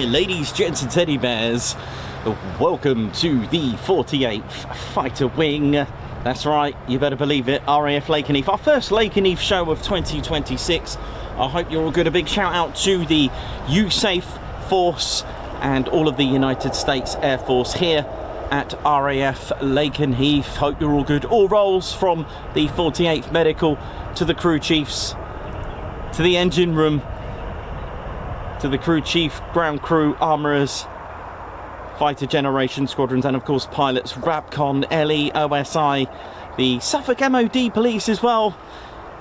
Ladies, gents and teddy bears, welcome to the 48th Fighter Wing. That's right, you better believe it, RAF Lakenheath, our first Lakenheath show of 2026. I hope you're all good. A big shout out to the USAF force and all of the United States Air Force here at RAF Lakenheath. Hope you're all good. All roles from the 48th Medical to the crew chiefs, to the engine room, to the crew chief, ground crew, armourers, fighter generation squadrons, and of course pilots, RAPCON, LE, OSI, the Suffolk MOD police as well.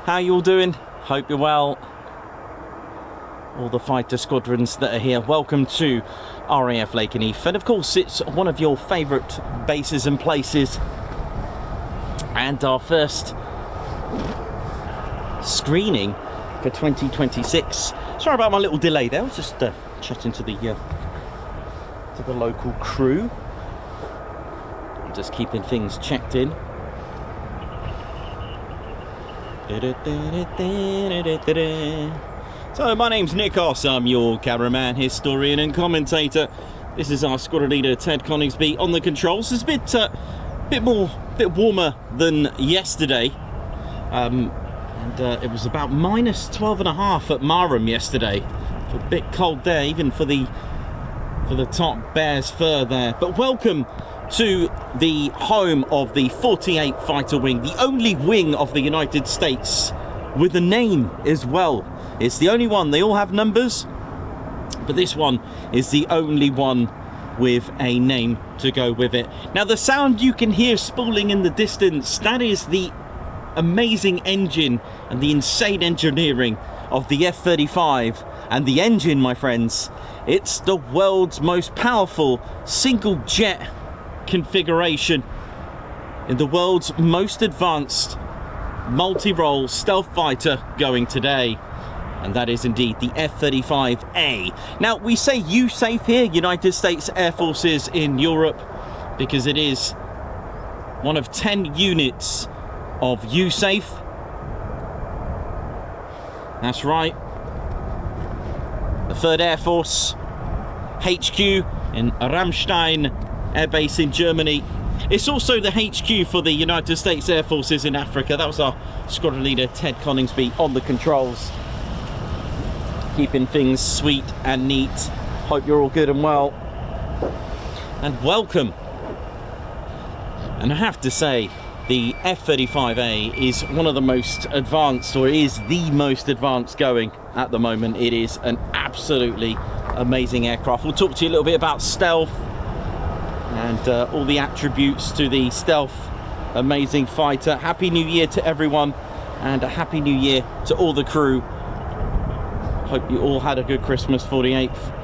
How you all doing? Hope you're well. All the fighter squadrons that are here, welcome to RAF Lakenheath. And of course it's one of your favourite bases and places, and our first screening for 2026. Sorry about my little delay there. I was just chatting to the local crew, just keeping things checked in. So my name's Nikos, I'm your cameraman, historian and commentator. This is our squadron leader Ted Coningsby on the controls. It's a bit warmer than yesterday. It was about minus 12.5 at Marham yesterday. A bit cold there, even for the top bear's fur there. But welcome to the home of the 48th Fighter Wing, the only wing of the United States with a name as well. It's the only one. They all have numbers, but this one is the only one with a name to go with it. Now the sound you can hear spooling in the distance, that is the amazing engine and the insane engineering of the F-35. And the engine, my friends, it's the world's most powerful single jet configuration in the world's most advanced multi-role stealth fighter going today. And that is indeed the F-35A. Now, we say USAF here, United States Air Forces in Europe, because it is one of 10 units of USAF. That's right. The 3rd Air Force, HQ in Ramstein Air Base in Germany. It's also the HQ for the United States Air Forces in Africa. That was our squadron leader, Ted Coningsby, on the controls. Keeping things sweet and neat. Hope you're all good and well. And welcome. And I have to say, the F-35A is one of the most advanced, or is the most advanced going at the moment. It is an absolutely amazing aircraft. We'll talk to you a little bit about stealth and all the attributes to the stealth amazing fighter. Happy New Year to everyone, and a Happy New Year to all the crew. Hope you all had a good Christmas, 48th.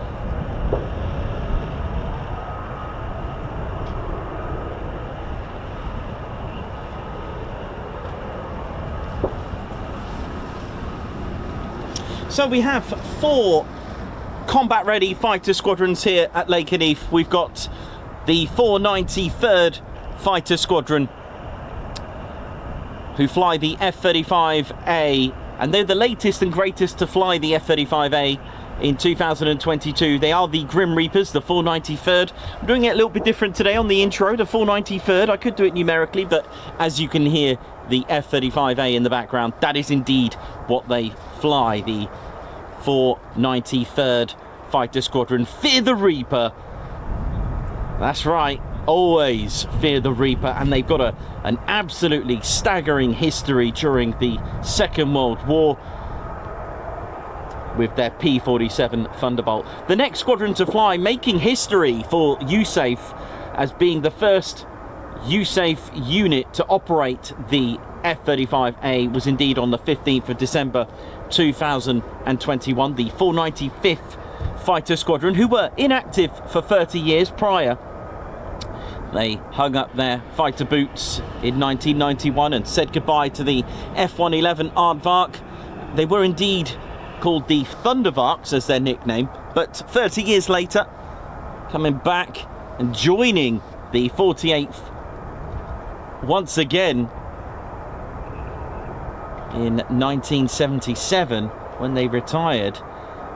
So we have 4 combat-ready fighter squadrons here at Lakenheath. We've got the 493rd Fighter Squadron, who fly the F-35A, and they're the latest and greatest to fly the F-35A in 2022. They are the Grim Reapers, the 493rd. I'm doing it a little bit different today on the intro, the 493rd. I could do it numerically, but as you can hear the F-35A in the background, that is indeed what they fly, the 493rd Fighter Squadron. Fear the Reaper. That's right, always fear the Reaper. And they've got an absolutely staggering history during the Second World War with their P-47 Thunderbolt. The next squadron to fly, making history for USAF as being the first USAF unit to operate the F-35A, was indeed on the 15th of December 2021, the 495th Fighter Squadron, who were inactive for 30 years prior. They hung up their fighter boots in 1991 and said goodbye to the F-111 Aardvark. They were indeed called the Thundervarks as their nickname, but 30 years later, coming back and joining the 48th once again in 1977 when they retired,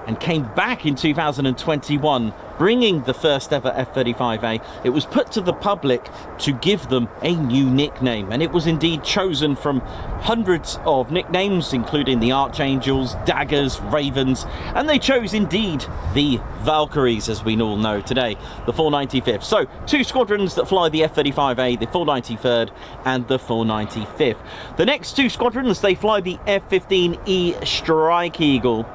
and came back in 2021, bringing the first ever F-35A. It was put to the public to give them a new nickname, and it was indeed chosen from hundreds of nicknames, including the Archangels, Daggers, Ravens, and they chose indeed the Valkyries, as we all know today, the 495th. So, two squadrons that fly the F-35A, the 493rd and the 495th. The next two squadrons, they fly the F-15E Strike Eagle.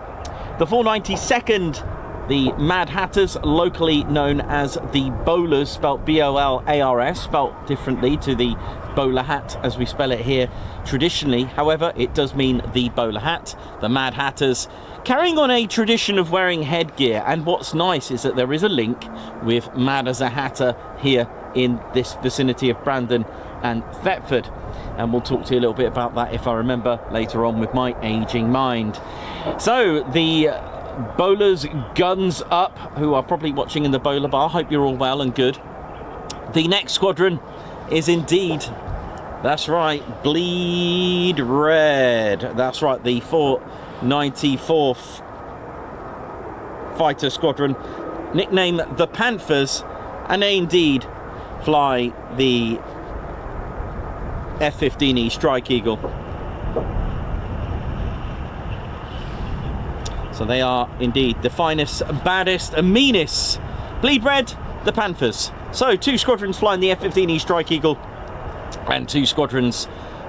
The 492nd, the Mad Hatters, locally known as the Bowlers, spelt B-O-L-A-R-S, spelt differently to the bowler hat as we spell it here traditionally. However, it does mean the bowler hat. The Mad Hatters, carrying on a tradition of wearing headgear, and what's nice is that there is a link with Mad as a Hatter here in this vicinity of Brandon and Thetford, and we'll talk to you a little bit about that if I remember later on with my aging mind. So the bowlers, guns up, who are probably watching in the bowler bar, hope you're all well and good. The next squadron is indeed, that's right, bleed red. That's right, the 494th Fighter Squadron, nicknamed the Panthers, and they indeed fly the F-15E Strike Eagle. So they are indeed the finest, baddest and meanest. Bleed red, the Panthers. So two squadrons flying the F-15E Strike Eagle and two squadrons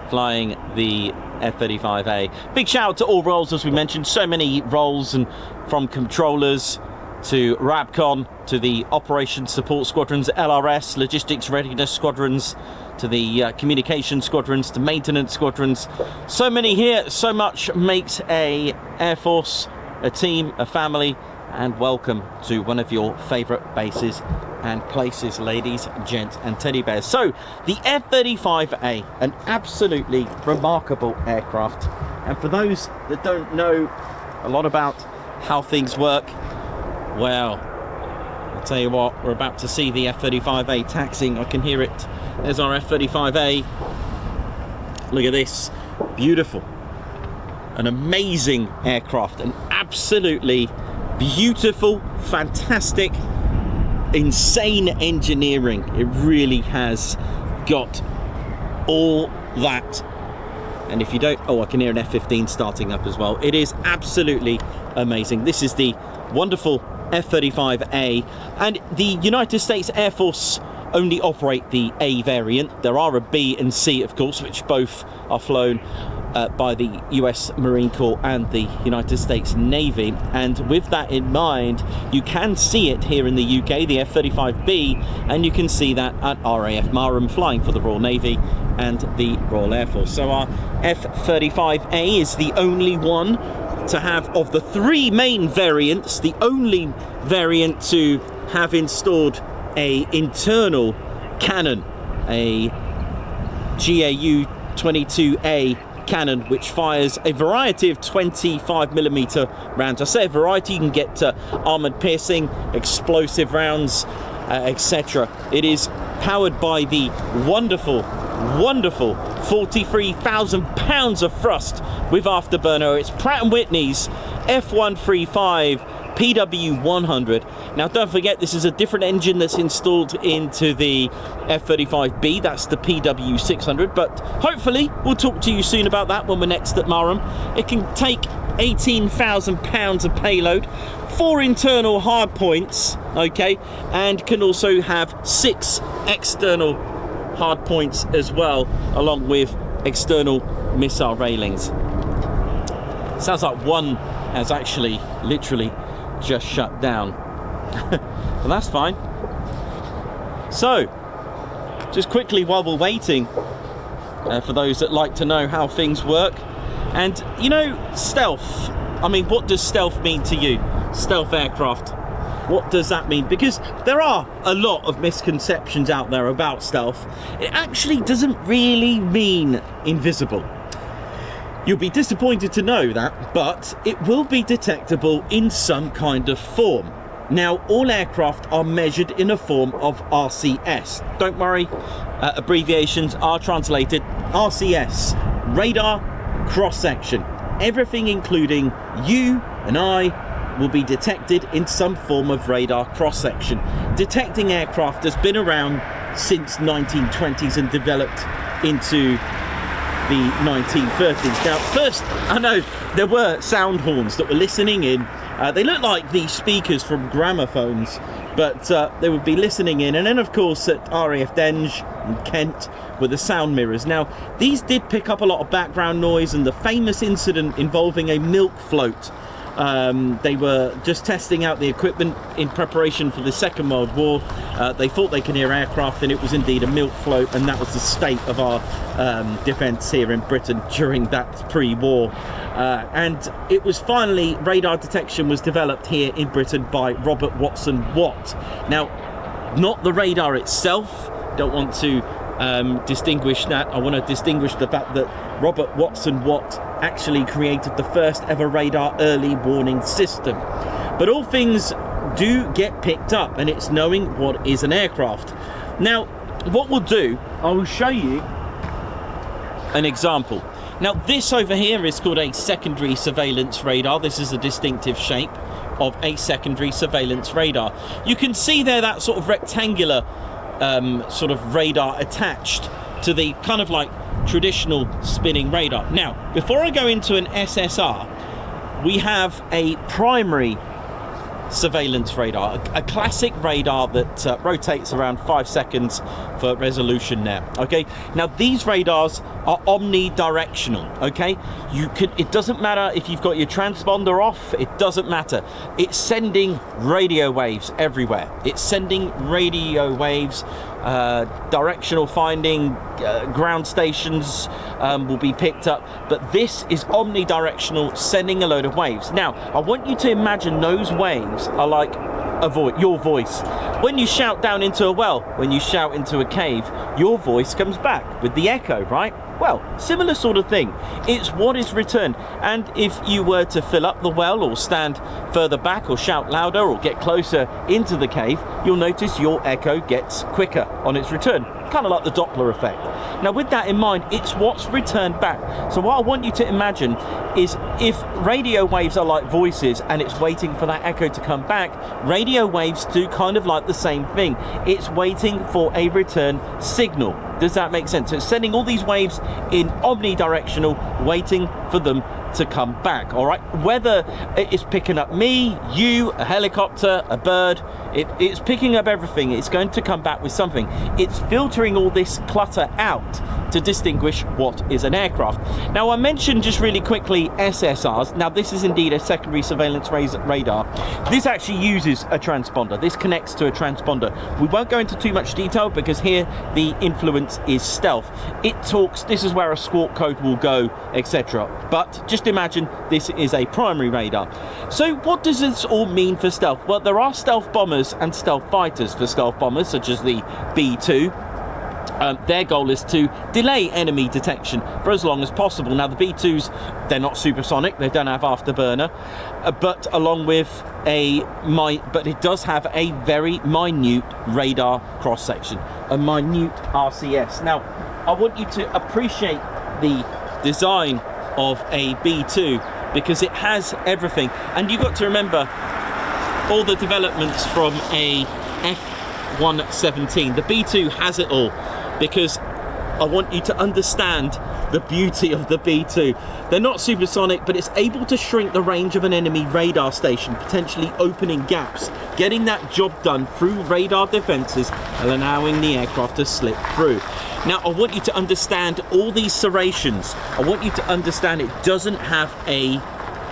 flying the F-35A. Big shout out to all roles, as we mentioned, so many roles, and from controllers to RABCON to the Operations Support Squadrons, LRS, Logistics Readiness Squadrons, to the Communication Squadrons, to Maintenance Squadrons. So many here, so much makes a Air Force, a team, a family, and welcome to one of your favourite bases and places, ladies, gents and teddy bears. So the F-35A, an absolutely remarkable aircraft, and for those that don't know a lot about how things work, well, I'll tell you what, we're about to see the F-35A taxiing. I can hear it. There's our F-35A. Look at this, beautiful, an amazing aircraft, an absolutely beautiful, fantastic, insane engineering. It really has got all that. And if you don't, oh, I can hear an F-15 starting up as well. It is absolutely amazing. This is the wonderful F-35A, and the United States Air Force only operate the A variant. There are a B and C, of course, which both are flown by the US Marine Corps and the United States Navy, and with that in mind, you can see it here in the UK, the F-35B, and you can see that at RAF Marham, flying for the Royal Navy and the Royal Air Force. So our F-35A is the only one to have, of the three main variants, the only variant to have installed a internal cannon, a GAU-22A cannon, which fires a variety of 25mm rounds. I say a variety, you can get armoured piercing, explosive rounds, etc. It is powered by the wonderful 43,000 pounds of thrust with afterburner. It's Pratt & Whitney's F135 PW100. Now don't forget, this is a different engine that's installed into the F-35B, that's the PW600, but hopefully we'll talk to you soon about that when we're next at Marham. It can take 18,000 pounds of payload, 4 internal hard points, okay, and can also have 6 external hard points as well, along with external missile railings. Sounds like one has actually literally just shut down. But that's fine. So just quickly, while we're waiting, for those that like to know how things work, and you know, stealth, I mean, what does stealth mean to you? Stealth aircraft, what does that mean? Because there are a lot of misconceptions out there about stealth. It actually doesn't really mean invisible. You'll be disappointed to know that, but it will be detectable in some kind of form. Now, all aircraft are measured in a form of RCS. Don't worry, abbreviations are translated. RCS, radar cross-section. Everything, including you and I, will be detected in some form of radar cross-section. Detecting aircraft has been around since 1920s and developed into the 1930s. Now, first, I know there were sound horns that were listening in. They looked like the speakers from gramophones, but they would be listening in. And then, of course, at RAF Denge in Kent were the sound mirrors. Now, these did pick up a lot of background noise, and the famous incident involving a milk float. They were just testing out the equipment in preparation for the Second World War. They thought they could hear aircraft, and it was indeed a milk float, and that was the state of our defence here in Britain during that pre-war. And it was finally, radar detection was developed here in Britain by Robert Watson Watt. Now, not the radar itself, don't want to distinguish that. I want to distinguish the fact that Robert Watson Watt actually created the first ever radar early warning system. But all things do get picked up, and it's knowing what is an aircraft. Now, what we'll do, I will show you an example. Now, this over here is called a secondary surveillance radar. This is a distinctive shape of a secondary surveillance radar. You can see there that sort of rectangular sort of radar attached to the kind of like traditional spinning radar. Now, before I go into an SSR, we have a primary surveillance radar, a classic radar that rotates around 5 seconds for resolution now. Okay, now these radars are omnidirectional. Okay, it doesn't matter if you've got your transponder off, it doesn't matter. It's sending radio waves everywhere. It's sending radio waves, directional finding, ground stations will be picked up, but this is omnidirectional, sending a load of waves. Now, I want you to imagine those waves are like your voice. When you shout down into a well, when you shout into a cave, your voice comes back with the echo, right? Well, similar sort of thing. It's what is returned. And if you were to fill up the well, or stand further back, or shout louder, or get closer into the cave, you'll notice your echo gets quicker on its return. Kind of like the Doppler effect. Now, with that in mind, it's what's returned back. So what I want you to imagine is, if radio waves are like voices and it's waiting for that echo to come back, radio waves do kind of like the same thing. It's waiting for a return signal. Does that make sense? So it's sending all these waves in omnidirectional, waiting for them to come back. All right, whether it's picking up me, you, a helicopter, a bird, it's picking up everything. It's going to come back with something. It's filtering all this clutter out to distinguish what is an aircraft. Now, I mentioned just really quickly SSRs. Now, this is indeed a secondary surveillance radar. This actually uses a transponder. This connects to a transponder. We won't go into too much detail because here the influence is stealth. It talks, this is where a squawk code will go, etc. But just imagine this is a primary radar. So what does this all mean for stealth? Well, there are stealth bombers and stealth fighters. For stealth bombers, such as the B-2, their goal is to delay enemy detection for as long as possible. Now, the B-2s, they're not supersonic, they don't have afterburner, but along with but it does have a very minute radar cross-section, a minute RCS. Now, I want you to appreciate the design of a B-2 because it has everything. And you've got to remember all the developments from a F-117. The B-2 has it all, because I want you to understand the beauty of the B-2. They're not supersonic, but it's able to shrink the range of an enemy radar station, potentially opening gaps, getting that job done through radar defences and allowing the aircraft to slip through. Now, I want you to understand all these serrations. I want you to understand it doesn't have a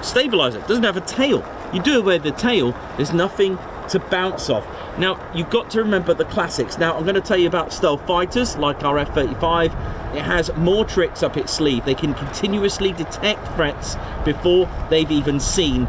stabilizer, it doesn't have a tail. You do away with the tail, there's nothing to bounce off. Now, you've got to remember the classics. Now, I'm going to tell you about stealth fighters like our F-35. It has more tricks up its sleeve. They can continuously detect threats before they've been seen,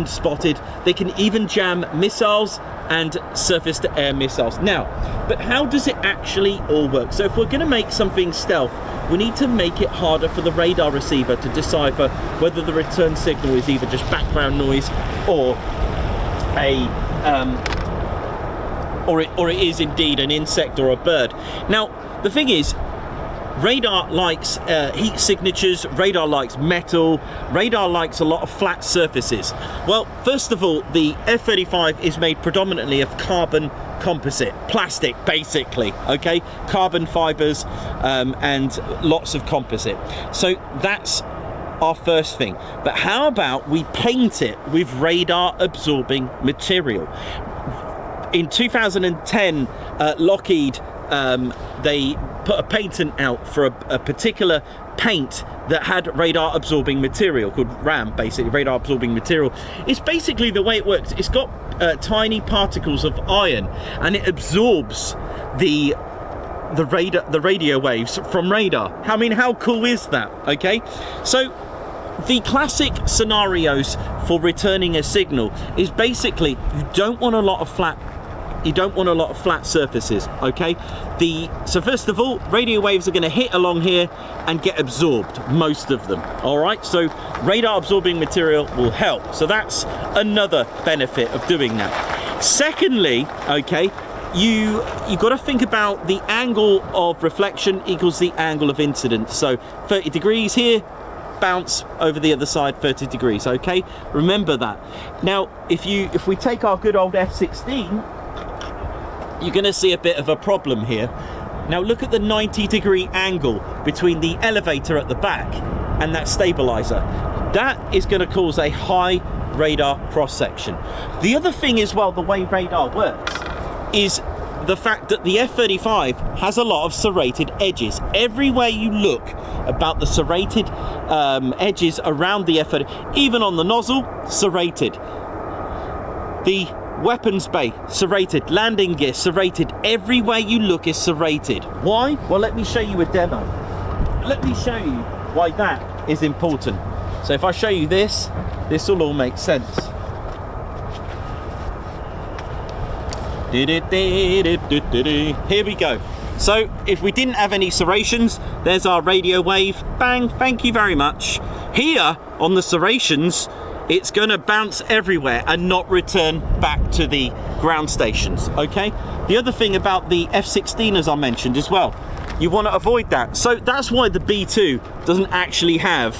spotted. They can even jam missiles and surface-to-air missiles. Now, but how does it actually all work? So if we're going to make something stealth, we need to make it harder for the radar receiver to decipher whether the return signal is either just background noise or it is indeed an insect or a bird. Now, the thing is, radar likes heat signatures, radar likes metal, radar likes a lot of flat surfaces. Well, first of all, the F-35 is made predominantly of carbon composite, plastic basically, okay? Carbon fibers and lots of composite. So that's our first thing. But how about we paint it with radar absorbing material? In 2010, Lockheed, they put a patent out for a particular paint that had radar absorbing material called RAM, basically radar absorbing material. It's basically the way it works. It's got tiny particles of iron, and it absorbs the radio waves from radar. I mean, how cool is that? Okay, so the classic scenarios for returning a signal is basically you don't want a lot of flat surfaces, okay? So first of all, radio waves are going to hit along here and get absorbed, most of them, all right? So radar absorbing material will help. So that's another benefit of doing that. Secondly, okay, you got to think about the angle of reflection equals the angle of incidence. So 30 degrees here, bounce over the other side 30 degrees, okay? Remember that. Now, if we take our good old F-16, you're going to see a bit of a problem here. Now look at the 90-degree angle between the elevator at the back and that stabilizer. That is going to cause a high radar cross-section. The other thing as well, the way radar works, is the fact that the F-35 has a lot of serrated edges. Everywhere you look about the serrated edges around the F-35, even on the nozzle, serrated. The weapons bay, serrated. Landing gear, serrated. Everywhere you look is serrated. Why? Well, let me show you a demo. Let me show you why that is important. So if I show you this will all make sense. Here we go. So if we didn't have any serrations, there's our radio wave. Bang, thank you very much. Here on the serrations, it's going to bounce everywhere and not return back to the ground stations, okay? The other thing about the F-16, as I mentioned as well, you want to avoid that. So that's why the B-2 doesn't actually have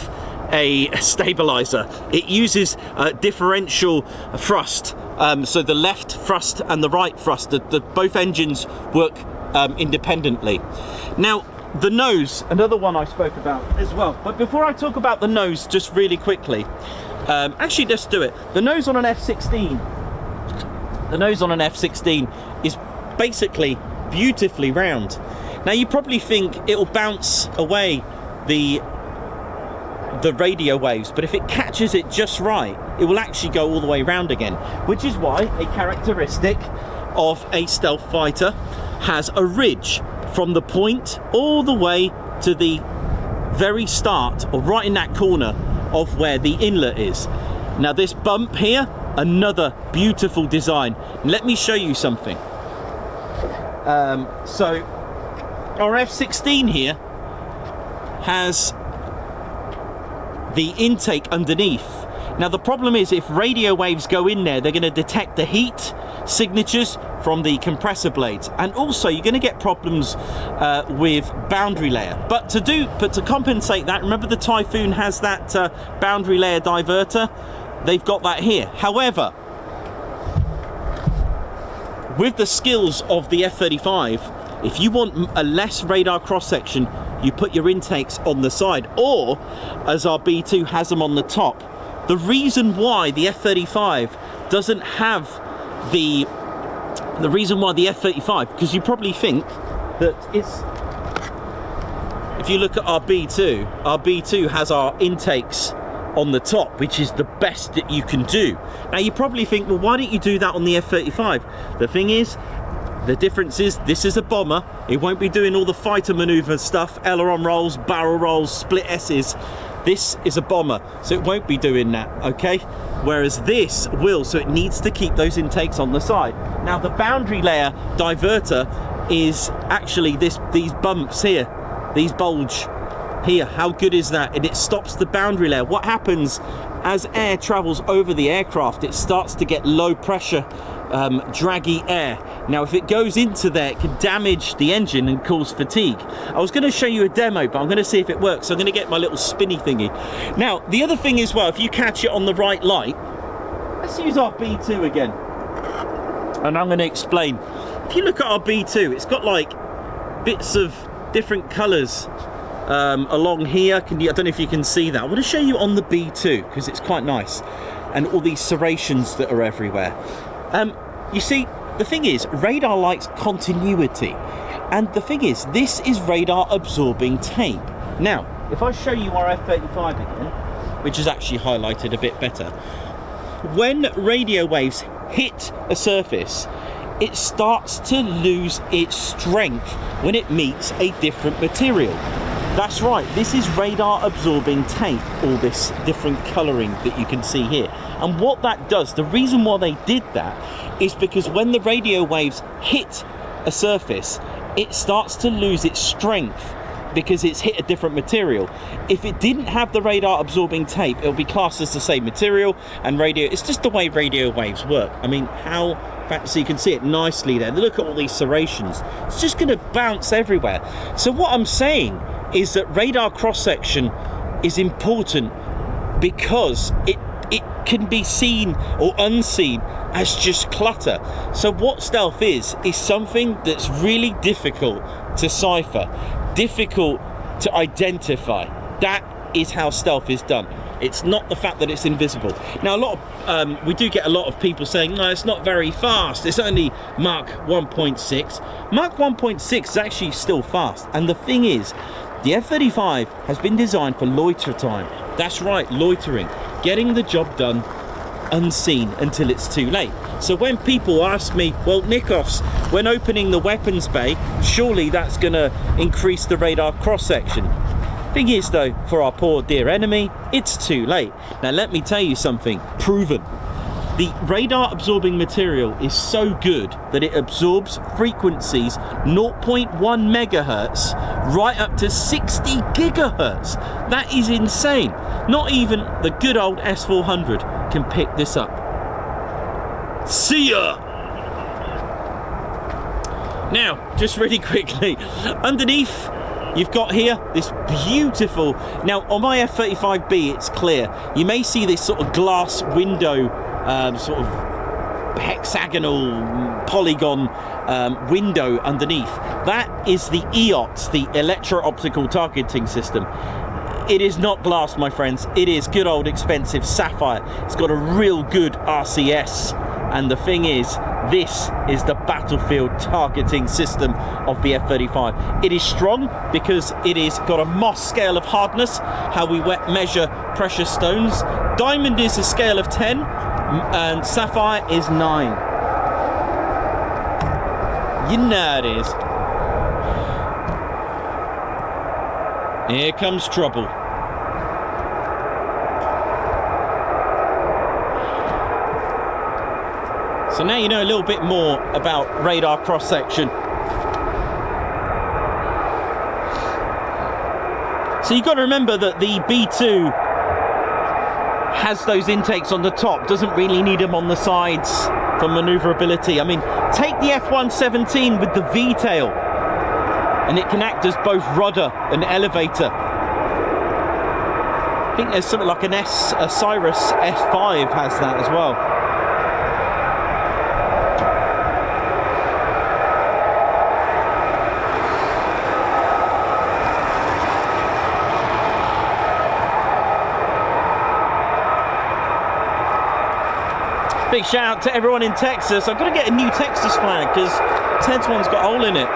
a stabilizer. It uses differential thrust. So the left thrust and the right thrust, both engines work independently. Now, the nose, another one I spoke about as well. But before I talk about the nose, just really quickly, actually, let's do it. The nose on an F-16, is basically beautifully round. Now, you probably think it'll bounce away the radio waves, but if it catches it just right, it will actually go all the way round again, which is why a characteristic of a stealth fighter has a ridge from the point all the way to the very start, or right in that corner of where the inlet is. Now this bump here, another beautiful design. Let me show you something. So our F-16 here has the intake underneath. Now the problem is, if radio waves go in there, they're going to detect the heat signatures from the compressor blades, and also you're going to get problems with boundary layer. But to compensate that, remember the Typhoon has that boundary layer diverter. They've got that here. However, with the skills of the F-35, if you want a less radar cross section, you put your intakes on the side, or as our B2 has them on the top. The reason why the F-35 doesn't have the reason why the F-35, because you probably think that it's, if you look at our B2 has our intakes on the top, which is the best that you can do. Now you probably think, well, why don't you do that on the F-35? The thing is, the difference is, this is a bomber. It won't be doing all the fighter maneuver stuff, aileron rolls, barrel rolls, split S's. This is a bomber, so it won't be doing that, okay? Whereas this will, so it needs to keep those intakes on the side. Now the boundary layer diverter is actually these bumps here, these bulge here. How good is that? And it stops the boundary layer. What happens as air travels over the aircraft, it starts to get low pressure draggy air. Now if it goes into there, it can damage the engine and cause fatigue. I was going to show you a demo, but I'm going to see if it works. So I'm going to get my little spinny thingy. Now the other thing as well, if you catch it on the right light, let's use our B2 again, and I'm going to explain. If you look at our B2, it's got like bits of different colours along here. I don't know if you can see that. I want to show you on the B2 because it's quite nice, and all these serrations that are everywhere. You see, the thing is, radar likes continuity, and the thing is, this is radar absorbing tape. Now, if I show you our F-35 again, which is actually highlighted a bit better, when radio waves hit a surface, it starts to lose its strength when it meets a different material. That's right, this is radar absorbing tape, all this different colouring that you can see here. And what that does, the reason why they did that is because when the radio waves hit a surface, it starts to lose its strength because it's hit a different material. If it didn't have the radar absorbing tape, it'll be classed as the same material, and radio, it's just the way radio waves work. I mean, how fancy, you can see it nicely there. Look at all these serrations. It's just going to bounce everywhere. So what I'm saying is that radar cross-section is important because it can be seen or unseen as just clutter. So what stealth is something that's really difficult to cipher, difficult to identify. That is how stealth is done. It's not the fact that it's invisible. Now, we do get a lot of people saying, no, it's not very fast. It's only Mach 1.6. Mach 1.6 is actually still fast. And the thing is, the F-35 has been designed for loiter time. That's right, loitering. Getting the job done unseen until it's too late. So when people ask me, well, Nikos, when opening the weapons bay, surely that's going to increase the radar cross-section. Thing is though, for our poor dear enemy, it's too late. Now let me tell you something proven. The radar absorbing material is so good that it absorbs frequencies 0.1 megahertz right up to 60 gigahertz. That is insane. Not even the good old S400 can pick this up. See ya! Now, just really quickly, underneath you've got here this beautiful, now on my F-35B it's clear, you may see this sort of glass window, sort of hexagonal polygon window underneath. That is the EOT, the electro-optical targeting system. It is not glass, my friends. It is good old expensive sapphire. It's got a real good RCS, and the thing is, this is the battlefield targeting system of the F-35. It is strong because it is got a Moss scale of hardness, how we measure precious stones. Diamond is a scale of 10, and sapphire is 9. You know it is. Here comes trouble. So now you know a little bit more about radar cross-section. So you've got to remember that the B2 has those intakes on the top, doesn't really need them on the sides for manoeuvrability. I mean, take the F-117 with the V-tail, and it can act as both rudder and elevator. I think there's something like a Cyrus S5 has that as well. Big shout out to everyone in Texas. I've got to get a new Texas flag because Ted's one's got a hole in it.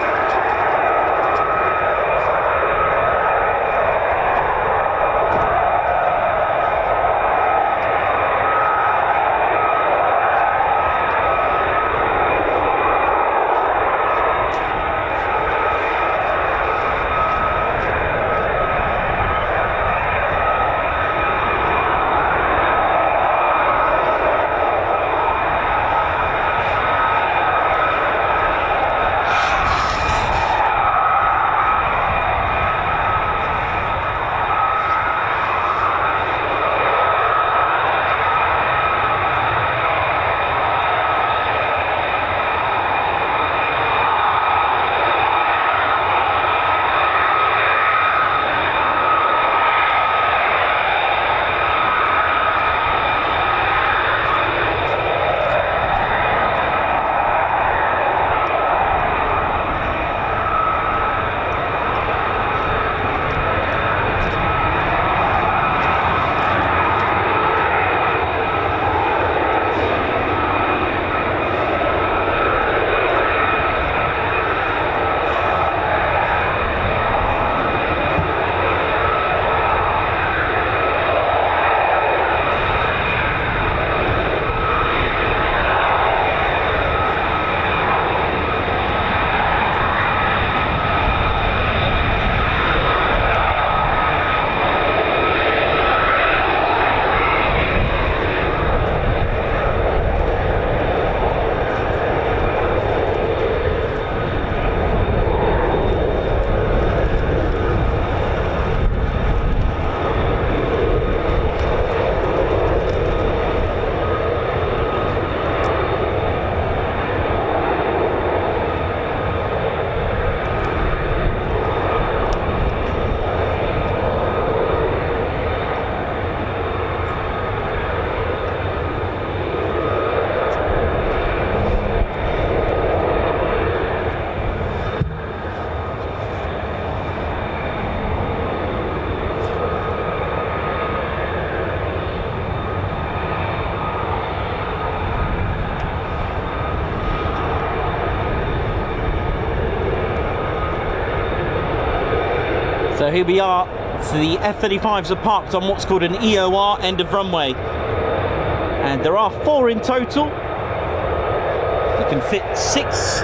So here we are. So the F-35s are parked on what's called an EOR, end of runway. And there are 4 in total. You can fit 6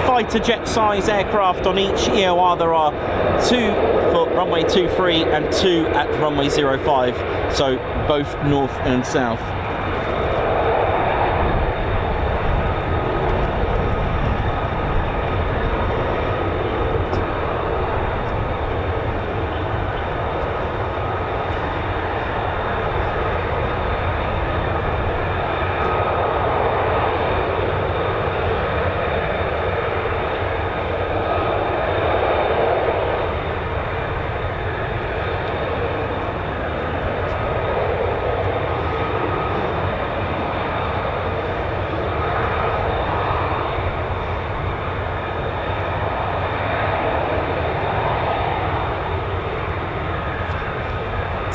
fighter jet size aircraft on each EOR. There are 2 for runway 23 and 2 at runway 05. So both north and south.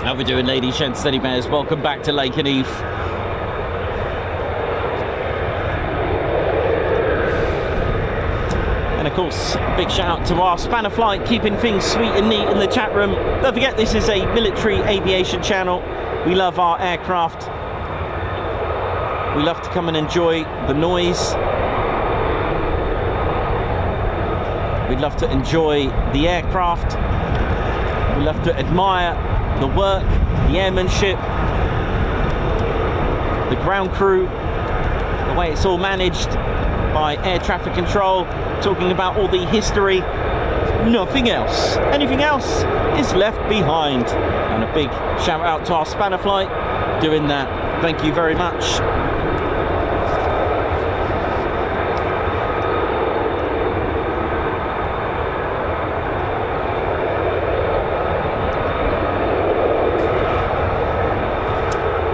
How we doing, ladies, gents, teddy bears? Welcome back to Lakenheath. And of course, big shout out to our spanner flight, keeping things sweet and neat in the chat room. Don't forget, this is a military aviation channel. We love our aircraft. We love to come and enjoy the noise. We love to enjoy the aircraft. We love to admire the work, the airmanship, the ground crew, the way it's all managed by air traffic control, talking about all the history. Nothing else. Anything else is left behind. And a big shout out to our spanner flight doing that. Thank you very much.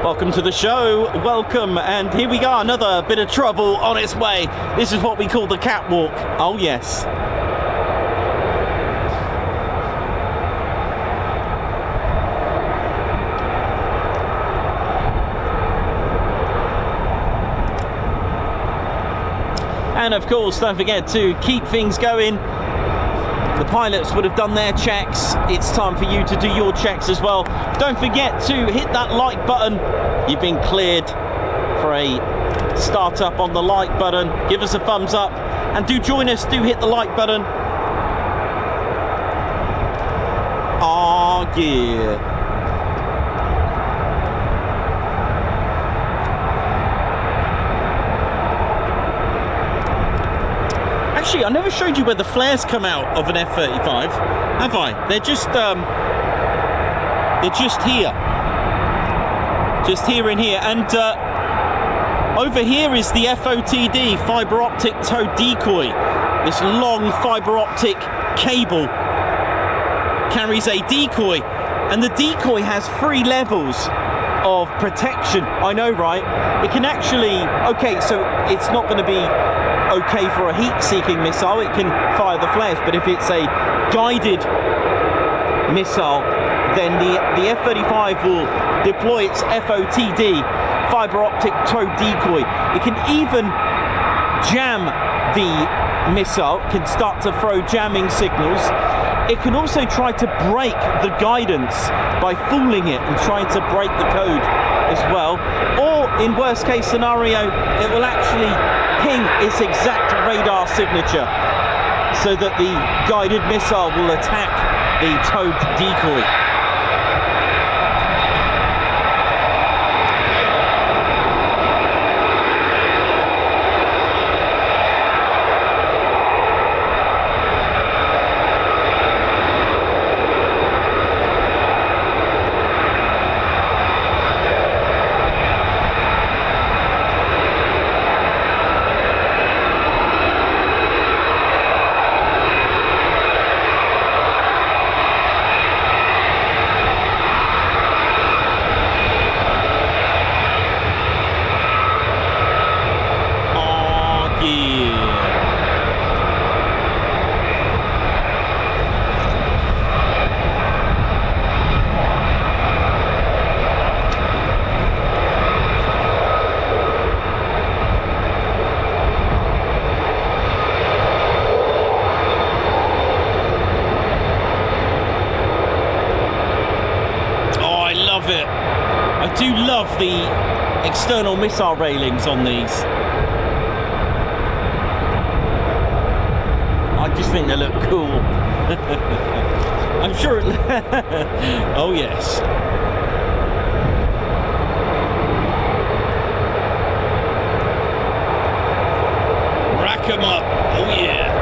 Welcome to the show, welcome, and here we go, another bit of trouble on its way. This is what we call the catwalk. Oh yes. And of course, don't forget to keep things going. The pilots would have done their checks. It's time for you to do your checks as well. Don't forget to hit that like button. You've been cleared for a start up on the like button. Give us a thumbs up and do join us. Do hit the like button. Oh yeah. Actually, I never showed you where the flares come out of an F-35, have I? They're just here. Just here and here. And over here is the FOTD, fibre optic tow decoy. This long fibre optic cable carries a decoy. And the decoy has 3 levels of protection. I know, right? It can actually... Okay, so it's not going to be... okay for a heat-seeking missile, it can fire the flares, but if it's a guided missile, then the F-35 will deploy its FOTD, fibre optic tow decoy. It can even jam the missile, can start to throw jamming signals. It can also try to break the guidance by fooling it and trying to break the code as well. Or, in worst case scenario, it will actually ping its exact radar signature so that the guided missile will attack the towed decoy. I do love the external missile railings on these. I just think they look cool. I'm sure oh yes. Rack 'em up. Oh yeah.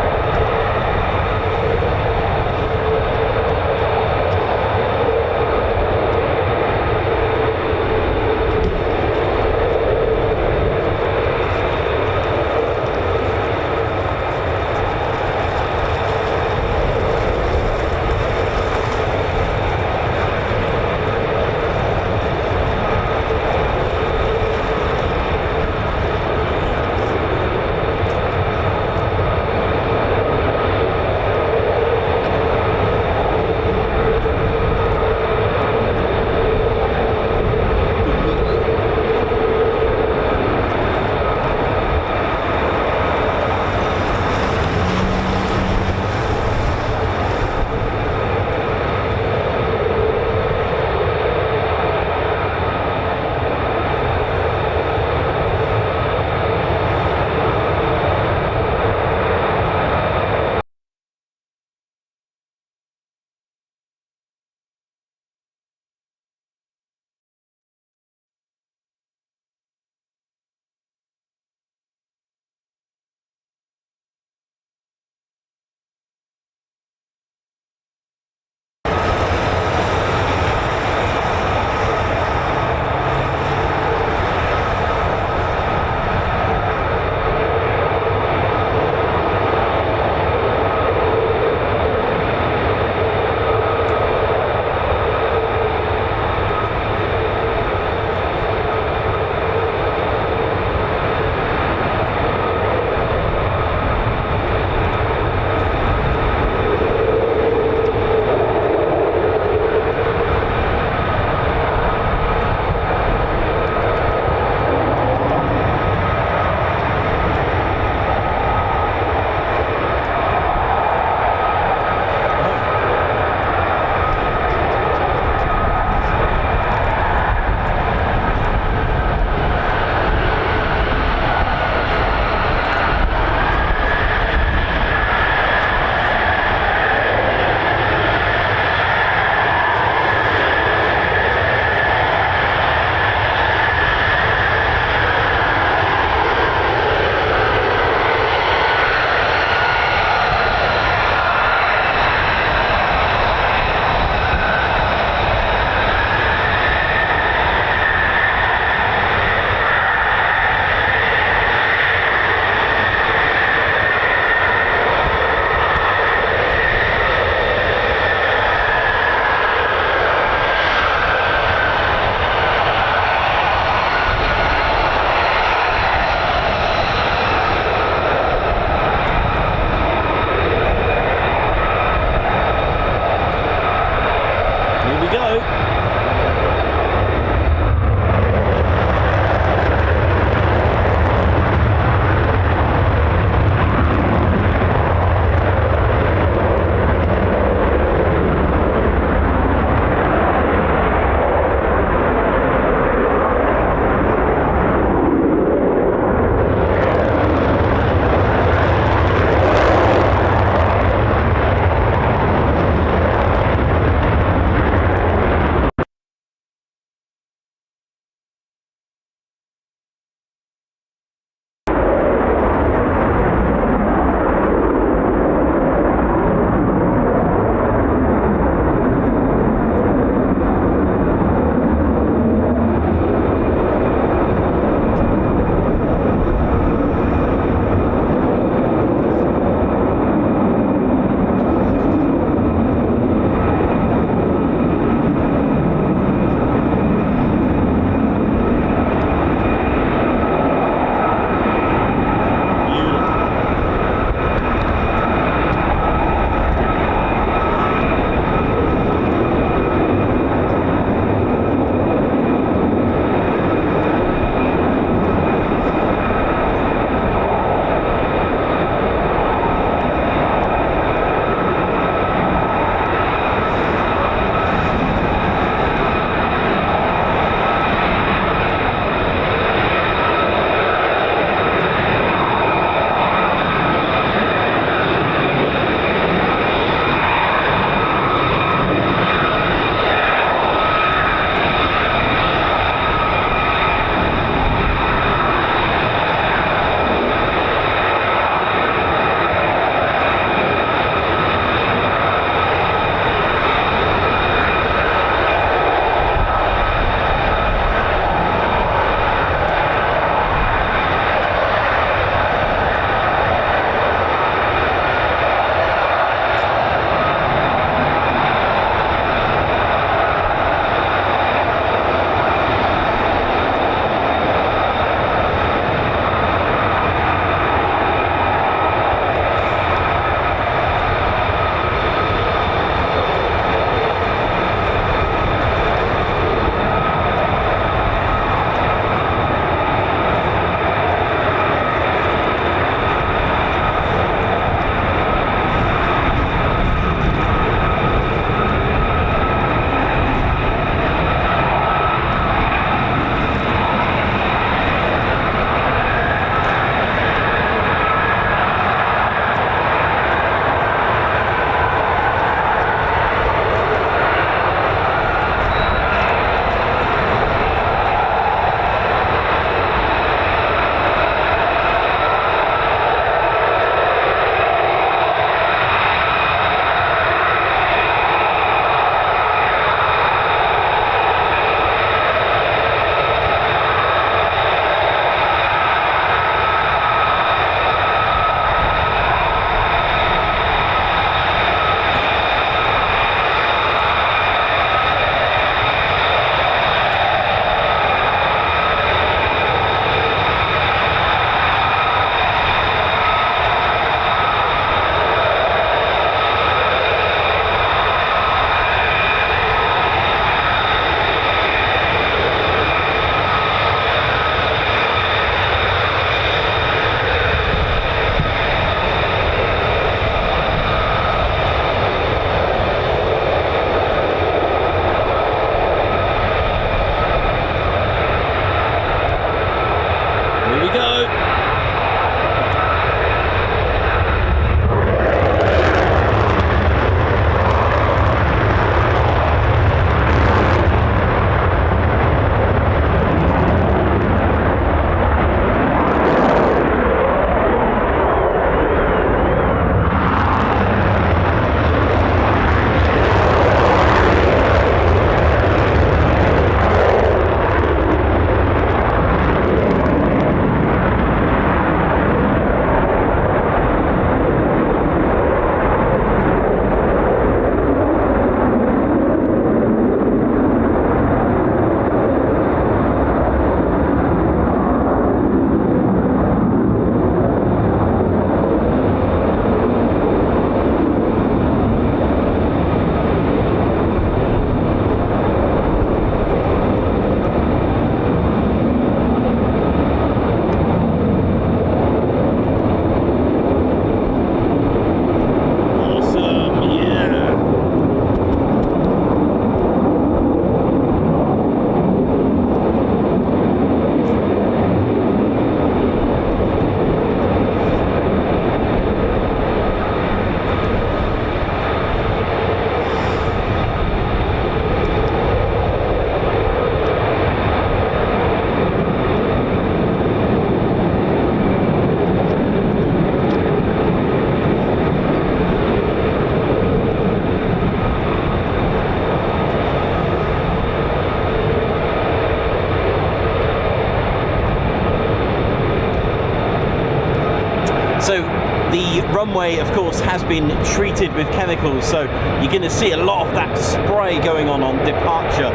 runway, of course, has been treated with chemicals, so you're going to see a lot of that spray going on departure,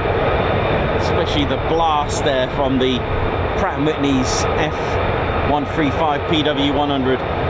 especially the blast there from the Pratt & Whitney's F-135 PW100.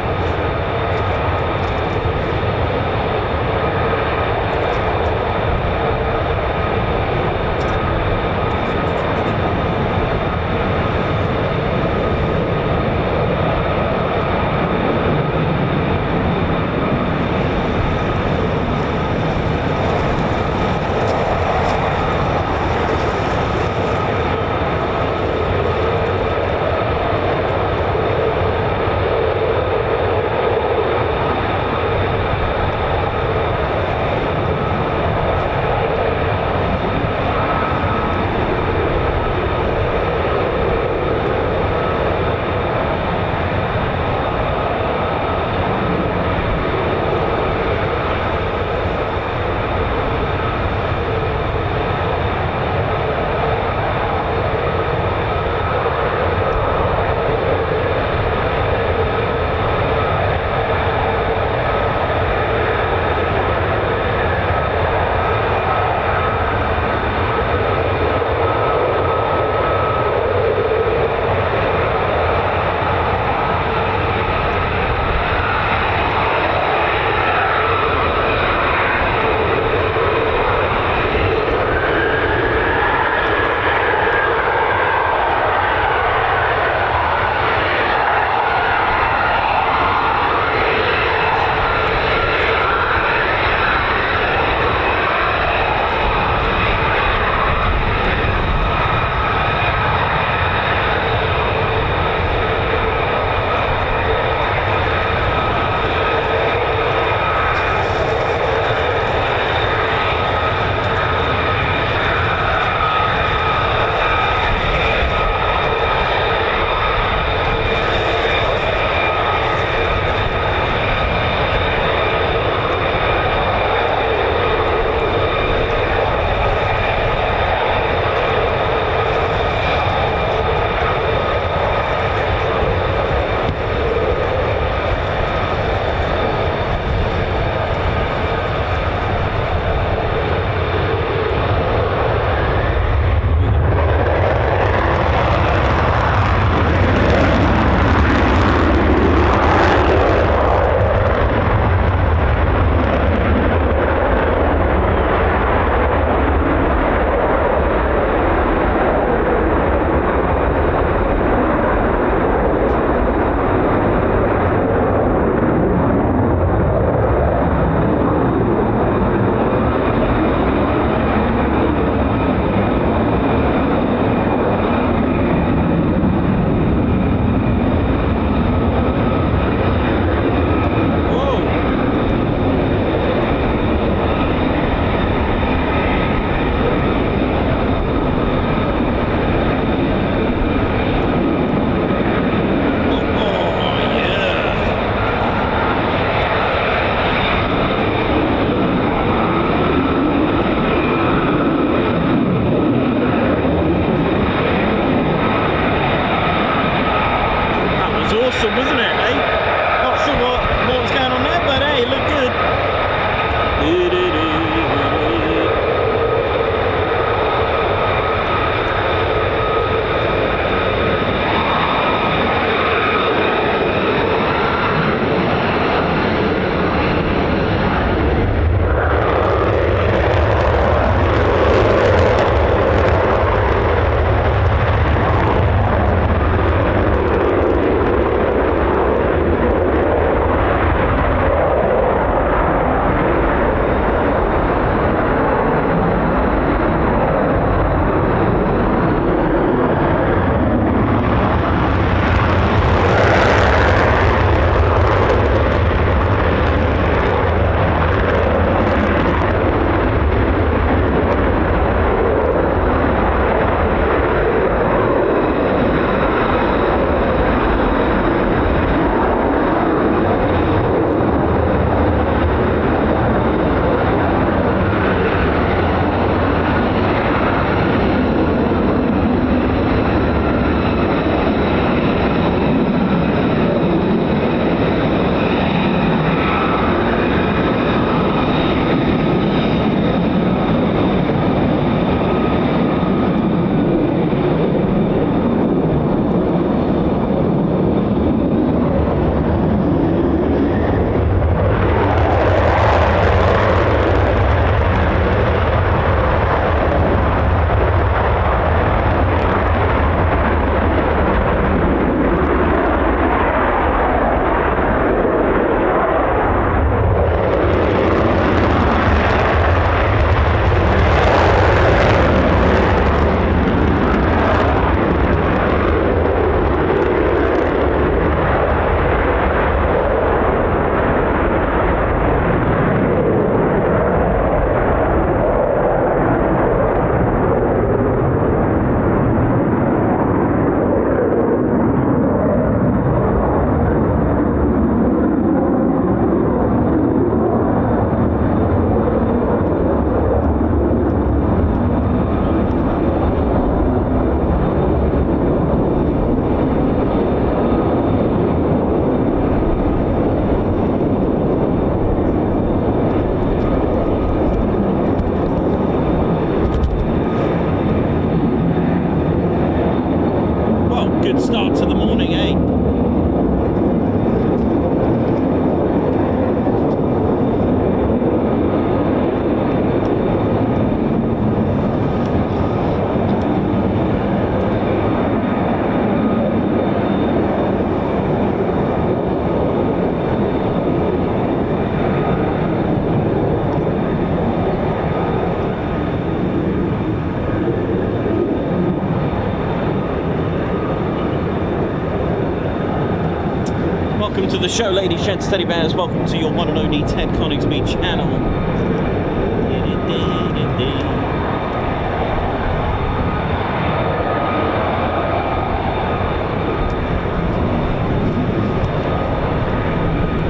the show, ladies, gents, teddy bears. Welcome to your one and only Ted Coningsby channel.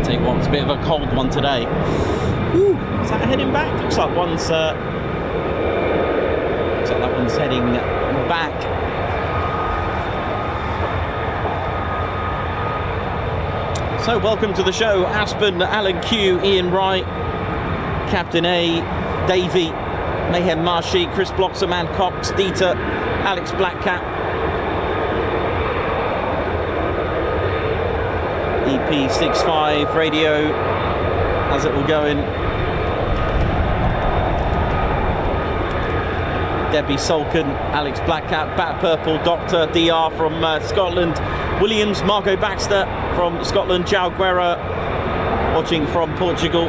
Tell you what, it's a bit of a cold one today. Whew, is that heading back? Looks like that one's heading back. So welcome to the show, Aspen, Alan Q, Ian Wright, Captain A, Davey, Mayhem Marshy, Chris Bloxham, Ann Cox, Dieter, Alex Blackcap, EP65 radio, how's it all going? Debbie Solkin, Alex Blackcap, Bat Purple, Dr. DR from Scotland, Williams, Margot Baxter from Scotland, João Guerra watching from Portugal,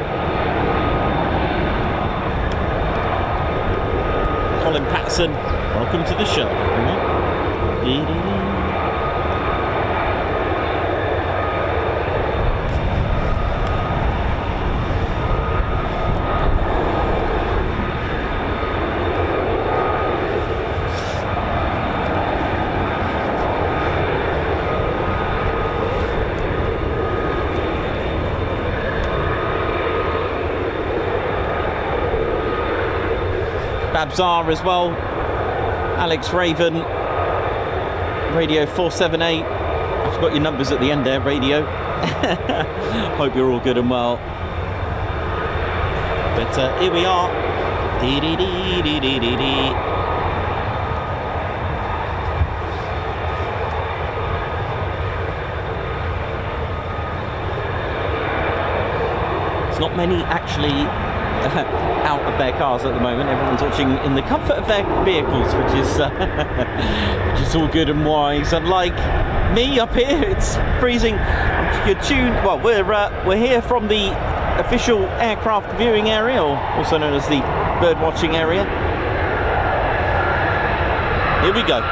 Colin Patterson, welcome to the show. Babzar as well, Alex Raven, Radio 478, I forgot your numbers at the end there, radio. Hope you're all good and well. But here we are. It's not many actually out of their cars at the moment. Everyone's watching in the comfort of their vehicles, which is all good and wise. Unlike me up here, it's freezing. You're tuned. Well, we're here from the official aircraft viewing area, or also known as the bird watching area. Here we go.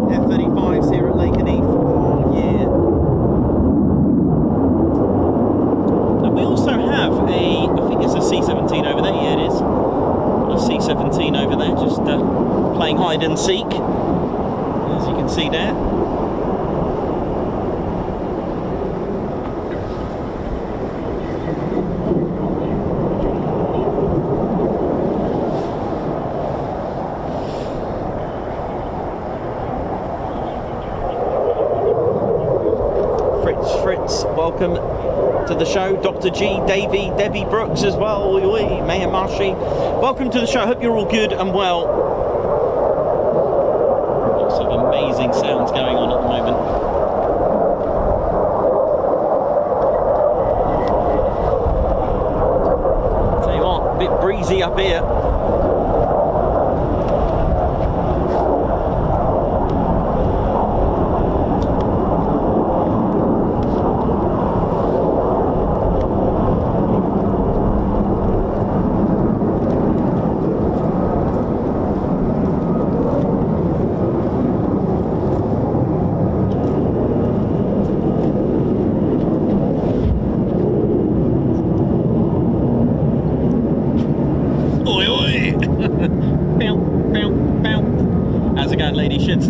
F-35s here at Lakenheath all year. And we also have I think it's a C-17 over there, yeah it is. A C-17 over there, just playing hide and seek, as you can see there. Fritz, welcome to the show. Dr. G, Davey, Debbie Brooks as well. Oi, oi. Mayor Marshy, welcome to the show. Hope you're all good and well. Lots of amazing sounds going on at the moment. Tell you what, a bit breezy up here.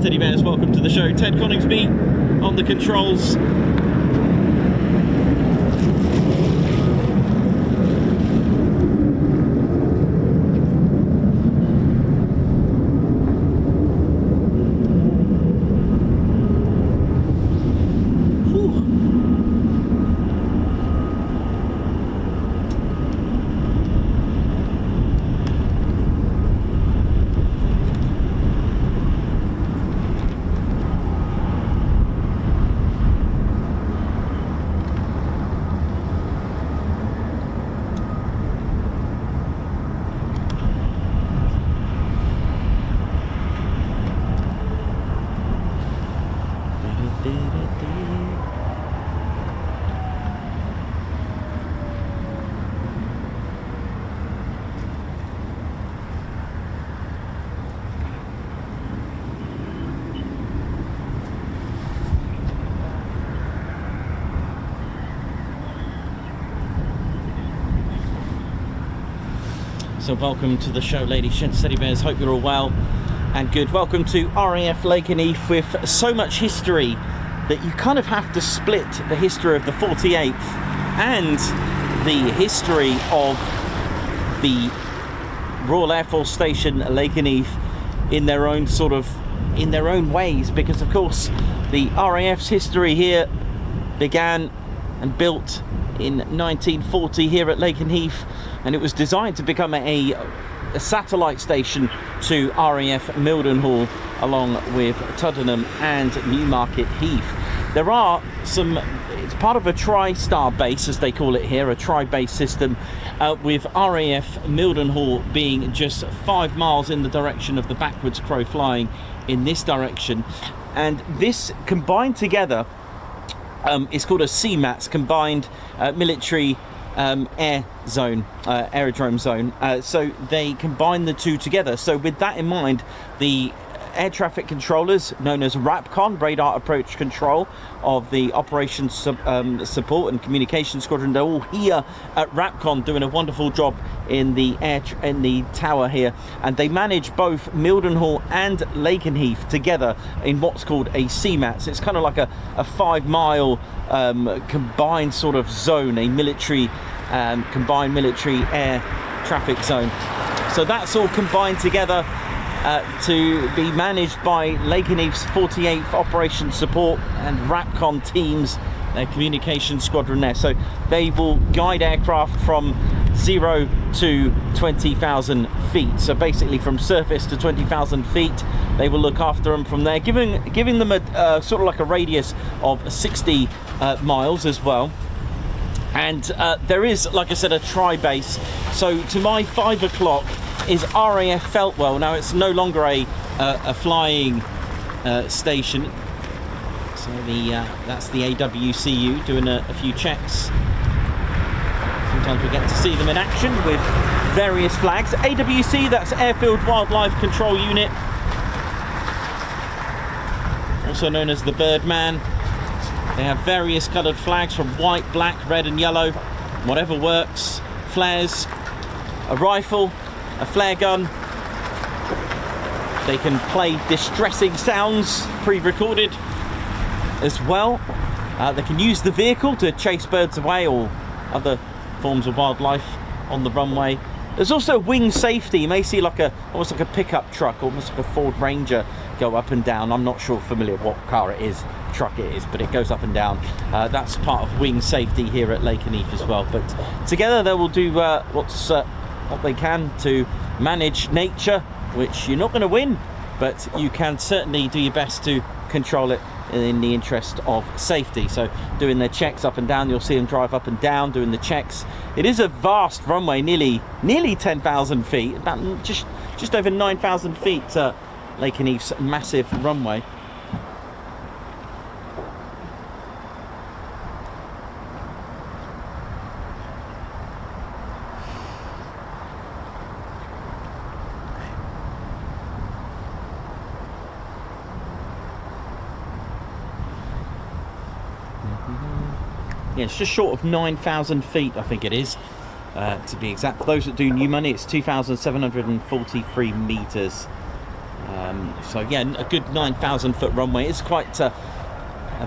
Teddy Bears, welcome to the show. Ted Coningsby on the controls. So welcome to the show, ladies and Teddy Bears. Hope you're all well and good. Welcome to RAF Lakenheath, with so much history that you kind of have to split the history of the 48th and the history of the Royal Air Force Station Lakenheath in their own ways, because of course the RAF's history here began and built in 1940 here at Lakenheath, and it was designed to become a satellite station to RAF Mildenhall, along with Tuddenham and Newmarket Heath. There are some, it's part of a tri-star base, as they call it here, a tri-base system, with RAF Mildenhall being just 5 miles in the direction of the backwards crow flying in this direction. And this combined together is called a CMATS, combined military aerodrome zone. So they combine the two together. So with that in mind, the air traffic controllers, known as RAPCON, Radar Approach Control, of the Operations Support and Communication Squadron, they're all here at RAPCON doing a wonderful job in the tower here, and they manage both Mildenhall and Lakenheath together in what's called a CMATS. It's kind of like a 5 mile combined sort of zone, a military combined military air traffic zone. So that's all combined together to be managed by Lakenheath's 48th Operations Support and RAPCON teams, their communication squadron there. So they will guide aircraft from 0 to 20,000 feet. So basically from surface to 20,000 feet, they will look after them from there, giving them a sort of like a radius of 60 miles as well. And there is, like I said, a tri-base. So to my 5 o'clock is RAF Feltwell. Now it's no longer a flying station. So that's the AWCU doing a few checks. Sometimes we get to see them in action with various flags. AWC, that's Airfield Wildlife Control Unit, also known as the Birdman. They have various coloured flags from white, black, red and yellow, whatever works. Flares, a rifle, a flare gun. They can play distressing sounds, pre-recorded as well. They can use the vehicle to chase birds away or other forms of wildlife on the runway. There's also wing safety. You may see like almost like a pickup truck, almost like a Ford Ranger go up and down. I'm not sure familiar what car it is, truck it is, but it goes up and down. That's part of wing safety here at Lakenheath as well. But together they will do what they can to manage nature, which you're not going to win, but you can certainly do your best to control it in the interest of safety. So doing their checks up and down, you'll see them drive up and down doing the checks. It is a vast runway, nearly 10,000 feet, about just over 9,000 feet. Lakenheath's massive runway. Yeah, it's just short of 9,000 feet, I think it is, to be exact. For those that do new money, it's 2,743 meters. So yeah, a good 9,000 foot runway. It's quite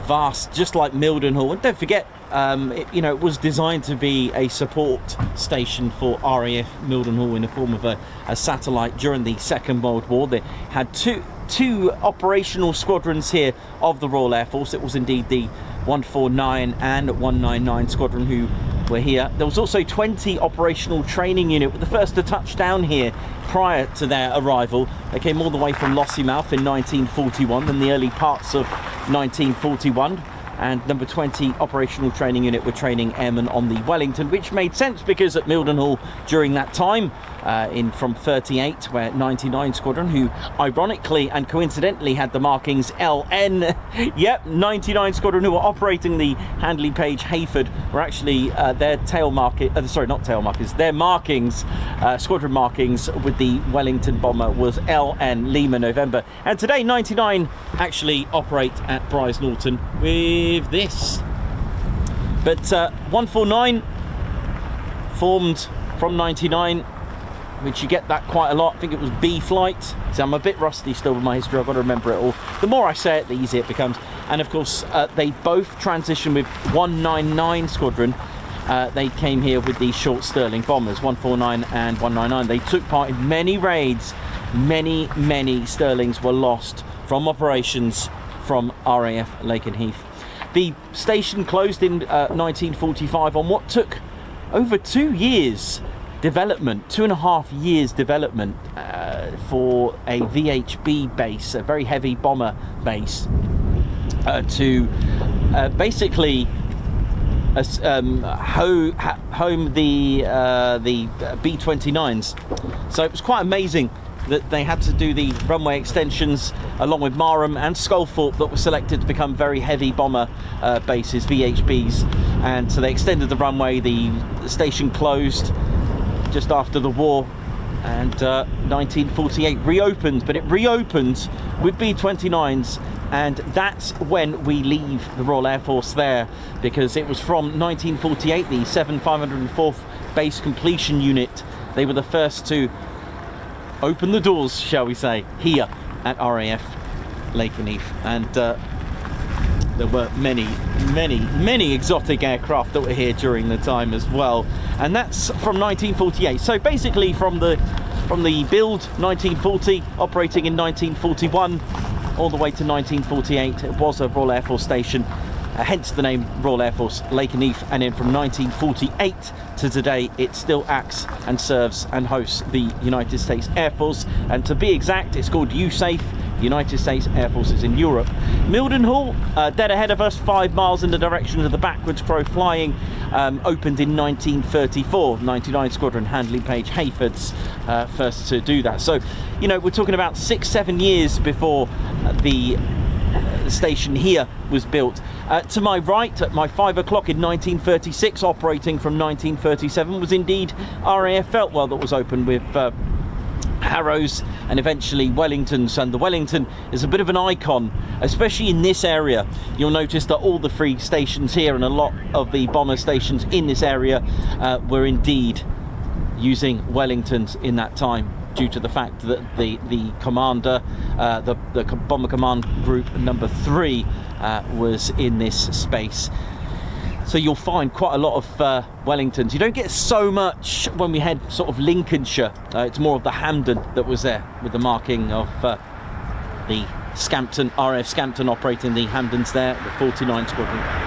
vast, just like Mildenhall. And don't forget, it was designed to be a support station for RAF Mildenhall in the form of a satellite during the Second World War. They had two operational squadrons here of the Royal Air Force. It was indeed the 149 and 199 squadron who were here. There was also 20 operational training unit, with the first to touch down here prior to their arrival. They came all the way from Lossiemouth in 1941, in the early parts of 1941. And number 20 operational training unit were training airmen on the Wellington, which made sense because at Mildenhall during that time, from 38, where 99 Squadron, who ironically and coincidentally had the markings LN, yep, 99 Squadron, who were operating the Handley Page Hayford, were actually their tail marking, their markings, squadron markings with the Wellington bomber was LN, Lima November. And today 99 actually operate at Brize Norton with this. But 149 formed from 99, which you get that quite a lot. I think it was B flight. So I'm a bit rusty still with my history, I've got to remember it all. The more I say it, the easier it becomes. And of course, they both transitioned with 199 Squadron. They came here with these short Stirling bombers, 149 and 199. They took part in many raids. Many Stirlings were lost from operations from RAF Lakenheath. The station closed in 1945 on what took over 2 years development, 2.5 years development for a VHB base, a very heavy bomber base, to basically home the B-29s. So it was quite amazing that they had to do the runway extensions along with Marham and Sculthorpe that were selected to become very heavy bomber bases, VHBs, and so they extended the runway. The station closed just after the war, and 1948 reopened, but it reopened with B-29s, and that's when we leave the Royal Air Force there, because it was from 1948 the 7504th Base Completion Unit. They were the first to open the doors, shall we say, here at RAF Lakenheath. And there were many exotic aircraft that were here during the time as well. And that's from 1948. So basically from the build 1940, operating in 1941, all the way to 1948, it was a Royal Air Force station. Hence the name Royal Air Force Lakenheath. And then from 1948 to today, it still acts and serves and hosts the United States Air Force. And to be exact, it's called USAF, United States Air Forces in Europe. Mildenhall, dead ahead of us, 5 miles in the direction of the backwards crow flying, opened in 1934. 99 Squadron, Handley Page Hayfords, first to do that. So, you know, we're talking about 6-7 years before the station here was built. To my right, at my 5 o'clock in 1936, operating from 1937, was indeed RAF Feltwell that was opened with Harrows and eventually Wellingtons. And the Wellington is a bit of an icon, especially in this area. You'll notice that all the three stations here and a lot of the bomber stations in this area were indeed using Wellingtons in that time, due to the fact that the commander, the Bomber Command Group number 3 was in this space. So you'll find quite a lot of Wellingtons. You don't get so much when we head sort of Lincolnshire. It's more of the Hampden that was there with the marking of the Scampton, RAF Scampton operating the Hampdens there, the 49 Squadron.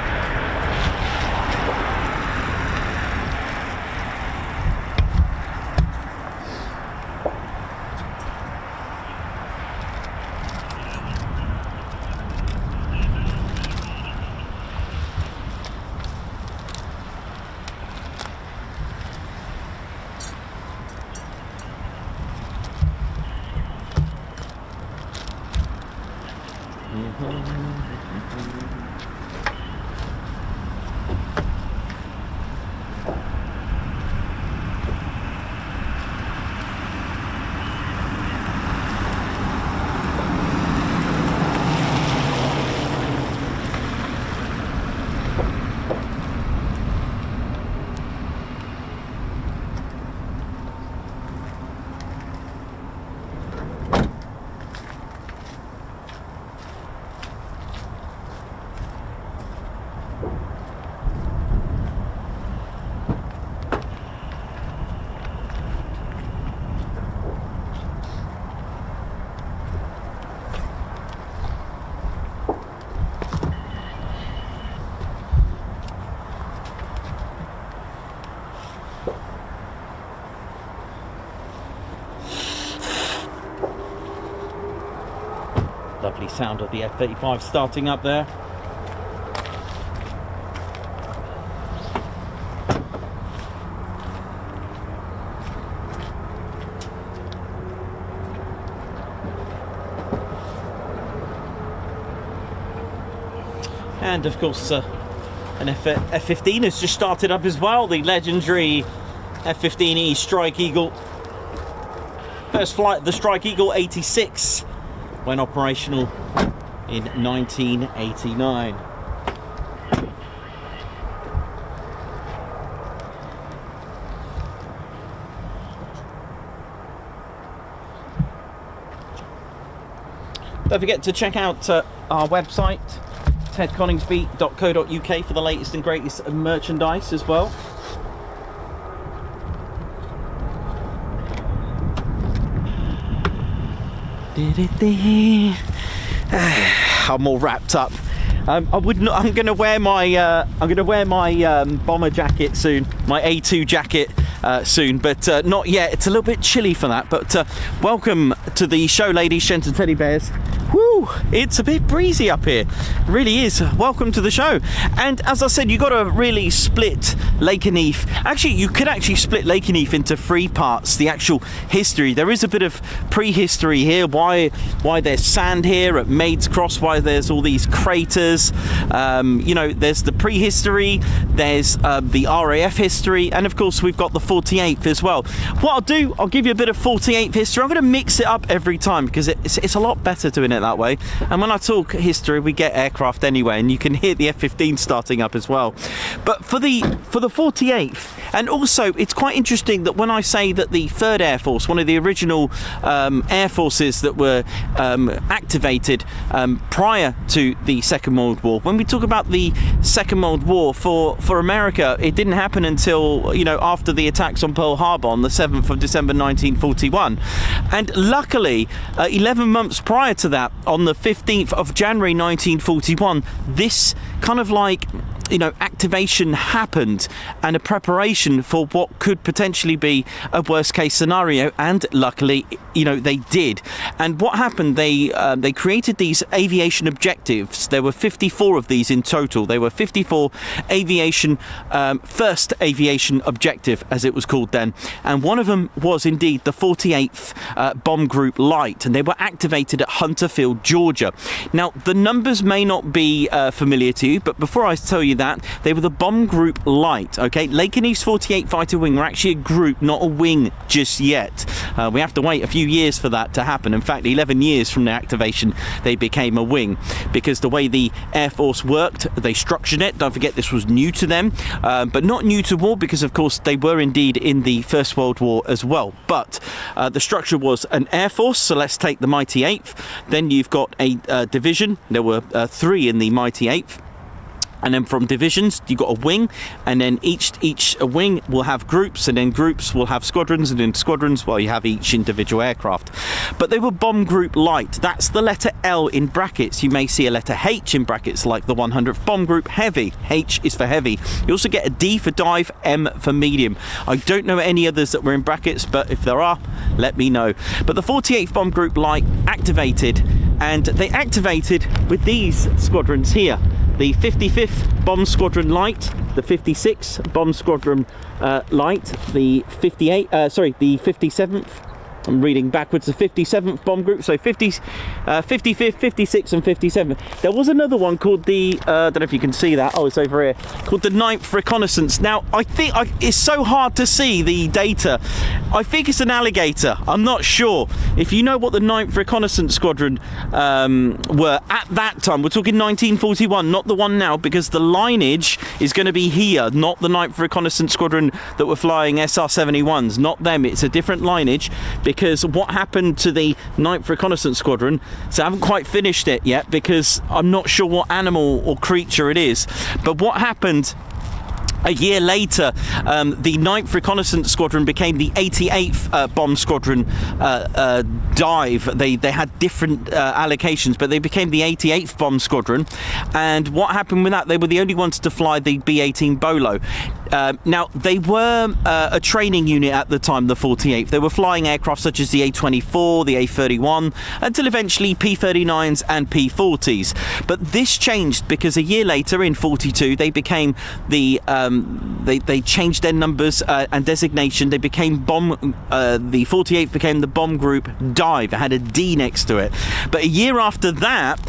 Lovely sound of the F-35 starting up there. And of course an F-15 has just started up as well, the legendary F-15E Strike Eagle. First flight of the Strike Eagle, 86. When operational in 1989. Don't forget to check out our website, tedconingsby.co.uk, for the latest and greatest merchandise as well. I'm all wrapped up. I'm going to wear my bomber jacket soon, my A2 jacket soon, but not yet. It's a little bit chilly for that. But welcome to the show, ladies, gents, and teddy bears. Woo! It's a bit breezy up here. It really is. Welcome to the show. And as I said, you've got to really split Lakenheath. Actually, you could actually split Lakenheath into three parts. The actual history. There is a bit of prehistory here. Why there's sand here at Maid's Cross? Why there's all these craters? You know, there's the prehistory. There's the RAF history, and of course we've got the 48th as well. What I'll do, I'll give you a bit of 48th history. I'm going to mix it up every time because it's a lot better doing it that way. And when I talk history, we get aircraft anyway, and you can hear the F-15 starting up as well. But for the 48th, and also it's quite interesting that when I say that the 3rd Air Force, one of the original air forces that were activated prior to the Second World War, when we talk about the Second World War for America, it didn't happen until, you know, after the attacks on Pearl Harbor on the 7th of December 1941. And luckily, 11 months prior to that, on the 15th of January 1941, this kind of like, you know, activation happened, and a preparation for what could potentially be a worst case scenario, and luckily, you know, they did. And what happened, they created these aviation objectives. There were 54 of these in total. They were 54 aviation first aviation objective, as it was called then, and one of them was indeed the 48th Bomb Group Light, and they were activated at Hunterfield, Georgia. Now, the numbers may not be familiar to you, but before I tell you that, they were the Bomb Group Light. Okay, Lakenheath's 48 Fighter Wing were actually a group, not a wing just yet. We have to wait a few years for that to happen. In fact, 11 years from their activation, they became a wing, because the way the Air Force worked, they structured it. Don't forget, this was new to them, but not new to war, because of course they were indeed in the First World War as well. But the structure was an Air Force. So let's take the Mighty 8th. Then you've got a division. There were 3 in the Mighty 8th. And then from divisions, you've got a wing, and then each wing will have groups, and then groups will have squadrons, and in squadrons, well, you have each individual aircraft. But they were bomb group light. That's the letter L in brackets. You may see a letter H in brackets, like the 100th bomb group heavy. H is for heavy. You also get a D for dive, M for medium. I don't know any others that were in brackets, but if there are, let me know. But the 48th bomb group light activated, and they activated with these squadrons here. The 55th Bomb Squadron Light, the 56th Bomb Squadron Light, the 57th. I'm reading backwards. The 57th bomb group, so 55th, 56th, and 57th. There was another one called the, I don't know if you can see that. Oh, it's over here. Called the 9th Reconnaissance. Now, I think it's so hard to see the data. I think it's an alligator. I'm not sure. If you know what the 9th Reconnaissance Squadron were at that time, we're talking 1941, not the one now, because the lineage is going to be here, not the 9th Reconnaissance Squadron that were flying SR-71s. Not them. It's a different lineage. Because what happened to the 9th Reconnaissance Squadron, so I haven't quite finished it yet because I'm not sure what animal or creature it is, but what happened a year later, the 9th Reconnaissance Squadron became the 88th Bomb Squadron dive. They had different allocations, but they became the 88th Bomb Squadron. And what happened with that? They were the only ones to fly the B-18 Bolo. Now, they were a training unit at the time, the 48th. They were flying aircraft such as the A-24, the A-31, until eventually P-39s and P-40s. But this changed because a year later, in 42, they became the they changed their numbers and designation. They became the 48th became the bomb group dive. It had a D next to it. But a year after that,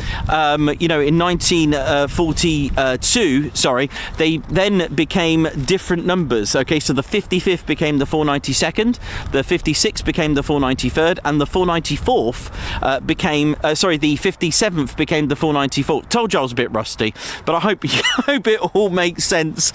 you know, in 1942, they then became different numbers. Okay, so the 55th became the 492nd, the 56th became the 493rd, and the 494th became, the 57th became the 494th. Told you I was a bit rusty, but I hope it all makes sense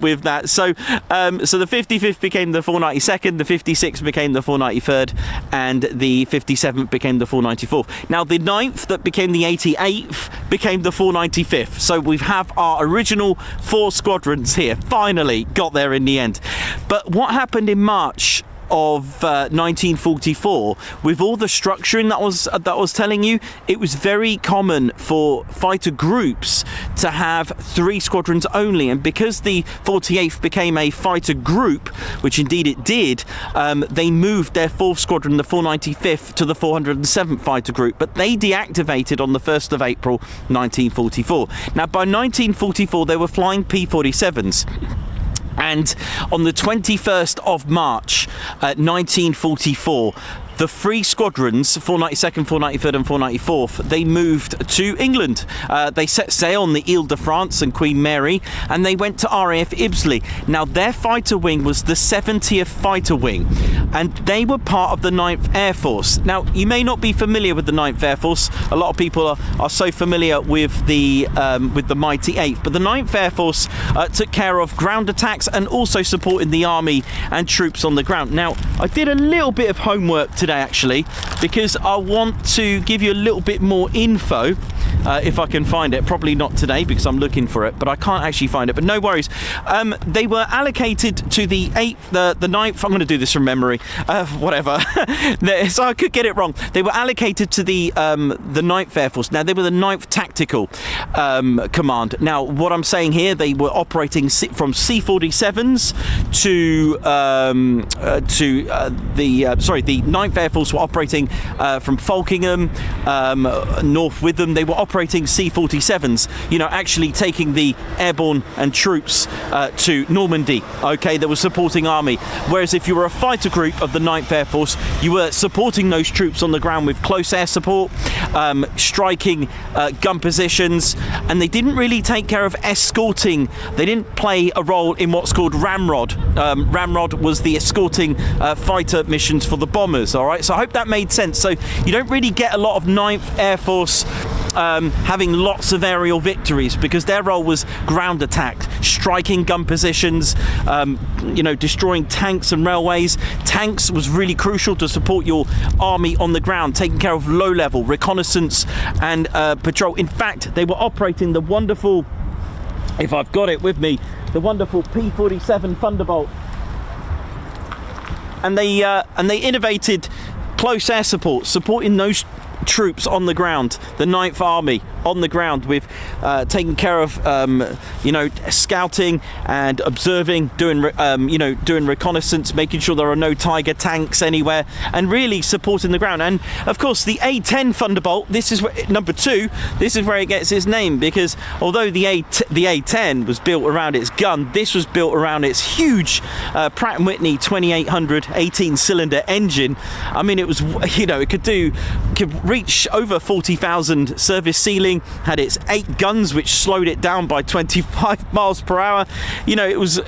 with that. So the 55th became the 492nd, the 56th became the 493rd, and the 57th became the 494th. Now the 9th that became the 88th became the 495th. So we have our original 4 squadrons here. Finally got there in the end. But what happened in March of 1944, with all the structuring that I was telling you, it was very common for fighter groups to have 3 squadrons only, and because the 48th became a fighter group, which indeed it did, they moved their 4th squadron, the 495th, to the 407th fighter group, but they deactivated on the 1st of April 1944. Now by 1944 they were flying P-47s. And on the 21st of March 1944, the 3 squadrons, 492nd, 493rd and 494th, they moved to England. They set sail on the Ile de France and Queen Mary, and they went to RAF Ibbsley. Now, their fighter wing was the 70th Fighter Wing, and they were part of the 9th Air Force. Now, you may not be familiar with the 9th Air Force. A lot of people are so familiar with the mighty 8th, but the 9th Air Force took care of ground attacks and also supporting the army and troops on the ground. Now, I did a little bit of homework today actually, because I want to give you a little bit more info if I can find it. Probably not today because I'm looking for it, but I can't actually find it, but no worries. They were allocated to the 8th, the 9th, I'm going to do this from memory, whatever, so I could get it wrong. They were allocated to the 9th Air Force. Now, they were the 9th Tactical Command. Now, what I'm saying here, they were operating from C-47s to the 9th Air Force were operating from Falkingham, North Witham. They were operating C-47s, you know, actually taking the airborne and troops to Normandy, okay, that was supporting army. Whereas if you were a fighter group of the 9th Air Force, you were supporting those troops on the ground with close air support, striking gun positions, and they didn't really take care of escorting. They didn't play a role in what's called ramrod. Ramrod was the escorting fighter missions for the bombers, all right? So I hope that made sense. So you don't really get a lot of 9th Air Force having lots of aerial victories, because their role was ground attack, striking gun positions, you know, destroying tanks and railways. Tanks was really crucial to support your army on the ground, taking care of low-level reconnaissance and patrol. In fact, they were operating the wonderful if I've got it with me, the wonderful P-47 Thunderbolt. And they innovated close air support, supporting those troops on the ground, the 9th Army on the ground, with taking care of scouting and observing, doing reconnaissance, making sure there are no Tiger tanks anywhere, and really supporting the ground. And of course the A-10 Thunderbolt, this is number 2, this is where it gets its name, because although the A-10 was built around its gun, this was built around its huge Pratt & Whitney 2800 18-cylinder engine. I mean, it was, it could reach over 40,000 service ceiling, had its 8 guns which slowed it down by 25 miles per hour. It was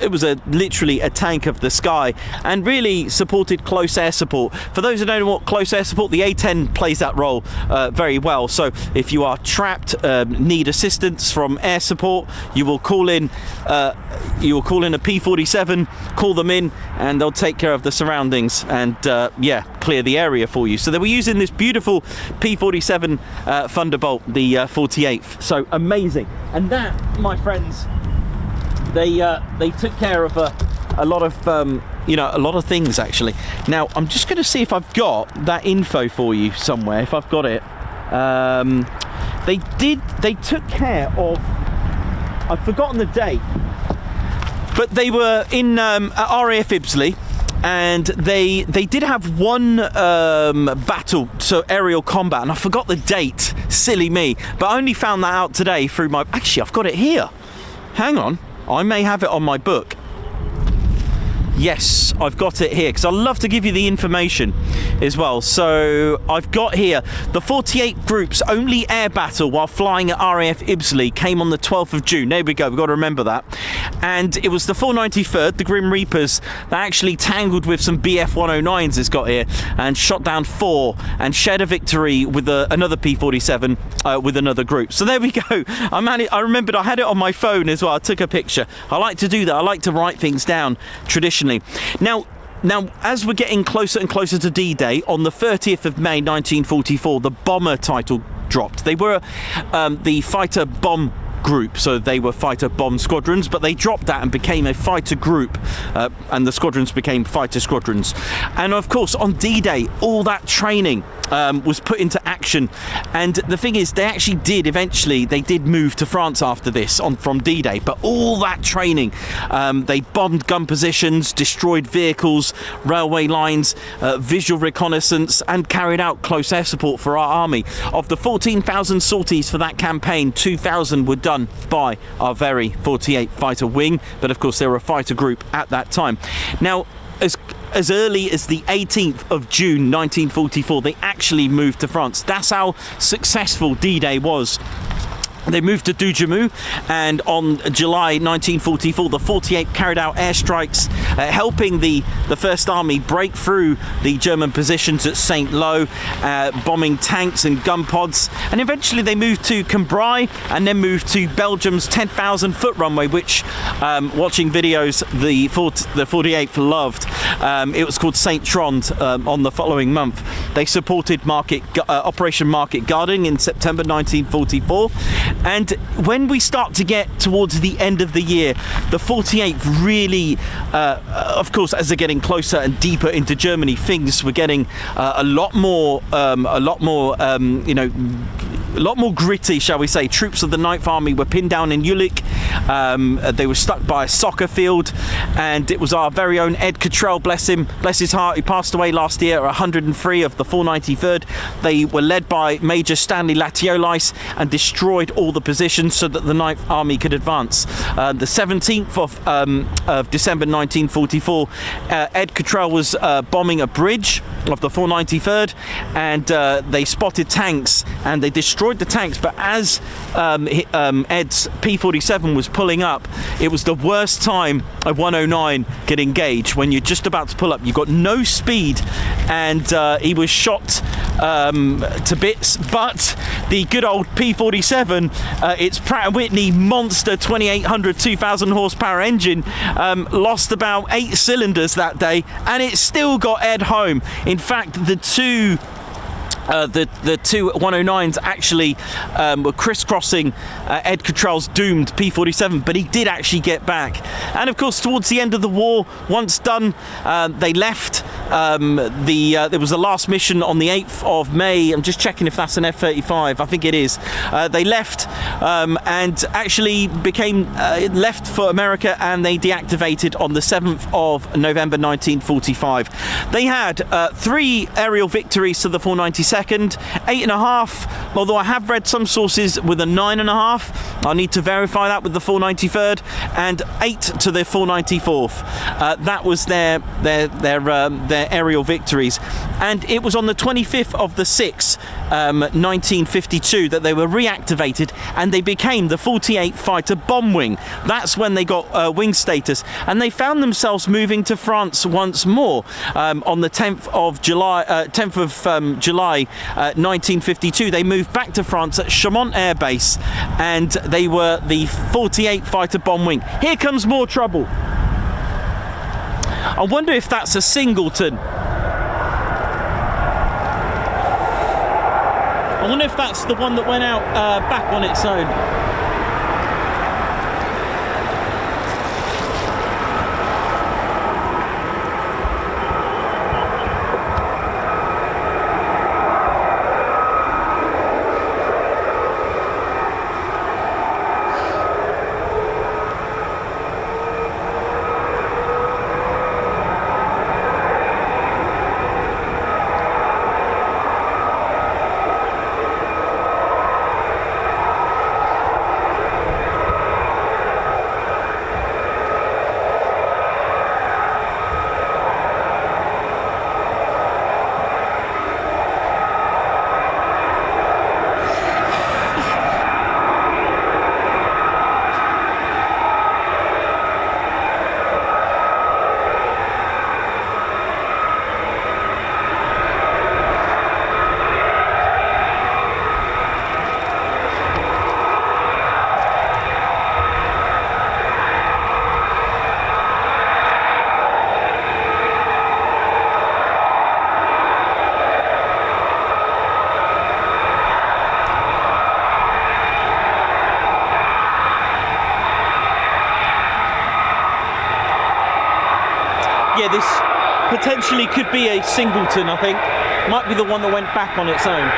literally a tank of the sky, and really supported close air support. For those who don't know what close air support, the A-10 plays that role very well. So if you are trapped, need assistance from air support, you will call in a P-47, call them in, and they'll take care of the surroundings and clear the area for you. So they were using this beautiful P-47 Thunderbolt, the 48th. So amazing. And that, my friends, they took care of a lot of things actually. Now I'm just going to see if I've got that info for you somewhere. If I've got it, they took care of, I've forgotten the date, but they were in at RAF Ibsley. And they did have one battle, so aerial combat, and I forgot the date, silly me, but I only found that out today through my, actually I've got it here, hang on, I may have it on my book. Yes, I've got it here, because I love to give you the information as well. So I've got here, the 48 group's only air battle while flying at RAF Ibsley came on the 12th of June. There we go, we've got to remember that. And it was the 493rd, the Grim Reapers, that actually tangled with some BF-109s it's got here, and shot down 4, and shared a victory with another P-47 with another group. So there we go. I remembered I had it on my phone as well. I took a picture. I like to do that. I like to write things down traditionally. Now, as we're getting closer and closer to D-Day, on the 30th of May 1944, the bomber title dropped. They were the fighter bomb group, so they were fighter bomb squadrons, but they dropped that and became a fighter group, and the squadrons became fighter squadrons. And of course, on D-Day, all that training was put into action, and the thing is, they actually did eventually, they did move to France after this from D-Day, but all that training, they bombed gun positions, destroyed vehicles, railway lines, visual reconnaissance, and carried out close air support for our army. Of the 14,000 sorties for that campaign, 2,000 were done by our very 48 fighter wing, but of course they were a fighter group at that time. Now, as early as the 18th of June 1944, they actually moved to France. That's how successful D-Day was. They moved to Dujemu, and on July 1944, the 48 carried out airstrikes, helping the First Army break through the German positions at St. Lo, bombing tanks and gun pods, and eventually they moved to Cambrai, and then moved to Belgium's 10,000-foot runway, which, watching videos, the 48th loved. It was called St. Trond on the following month. They supported Operation Market Garden in September 1944. And when we start to get towards the end of the year, the 48th really, of course, as they're getting closer and deeper into Germany, things were getting a lot more gritty, shall we say. Troops of the 9th Army were pinned down in Jülich. They were stuck by a soccer field, and it was our very own Ed Cottrell, bless him, bless his heart, he passed away last year at 103 of the 493rd. They were led by Major Stanley Latiolis and destroyed all the positions so that the 9th Army could advance. The 17th of December 1944, Ed Cottrell was bombing a bridge of the 493rd, and they spotted tanks and they destroyed the tanks, but as Ed's P-47 was pulling up, it was the worst time a 109 could engage. When you're just about to pull up, you've got no speed, and he was shot to bits. But the good old P-47, its Pratt & Whitney monster 2800 2,000 horsepower engine, lost about 8 cylinders that day, and it still got Ed home. In fact, the two the two 109s actually were crisscrossing Ed Cottrell's doomed P-47, but he did actually get back. And of course, towards the end of the war, once done, they left. There was a last mission on the 8th of May. I'm just checking if that's an F-35. I think it is. They left and actually became left for America, and they deactivated on the 7th of November 1945. They had 3 aerial victories to the 497nd, 8.5, although I have read some sources with a 9.5. I need to verify that with the 493rd, and 8 to the 494th. That was their aerial victories, and it was on the 25th of the 6th, 1952, that they were reactivated and they became the 48th Fighter Bomb Wing. That's when they got wing status, and they found themselves moving to France once more on the 10th of July 1952. They moved back to France at Chaumont Air Base, and they were the 48th Fighter Bomb Wing. Here comes more trouble. I wonder if that's a singleton. I wonder if that's the one that went out back on its own. Yeah, this potentially could be a singleton, I think. Might be the one that went back on its own.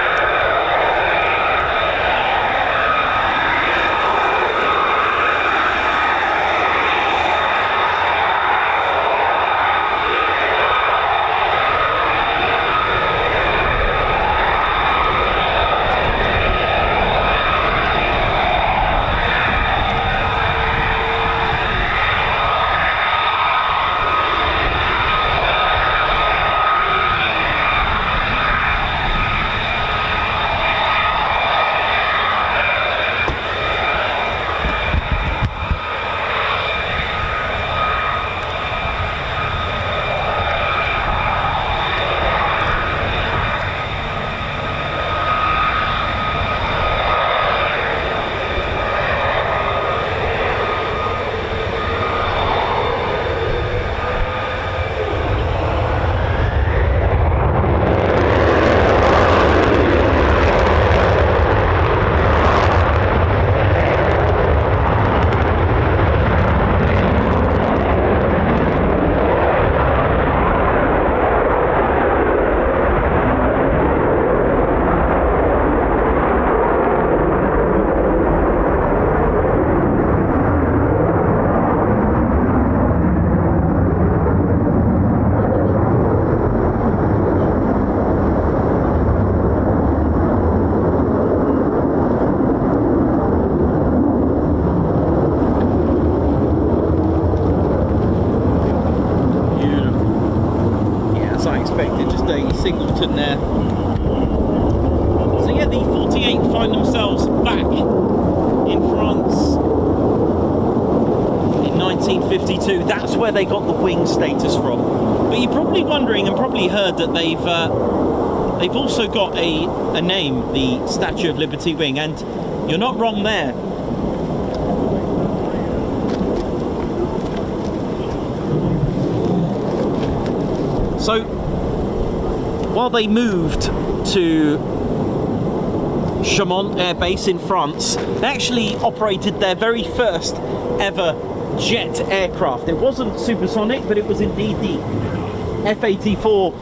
Singleton there. So yeah, the 48 find themselves back in France in 1952. That's where they got the wing status from. But you're probably wondering, and probably heard, that they've also got a name, the Statue of Liberty Wing, and you're not wrong there. So while they moved to Chaumont Air Base in France, they actually operated their very first ever jet aircraft. It wasn't supersonic, but it was indeed the F-84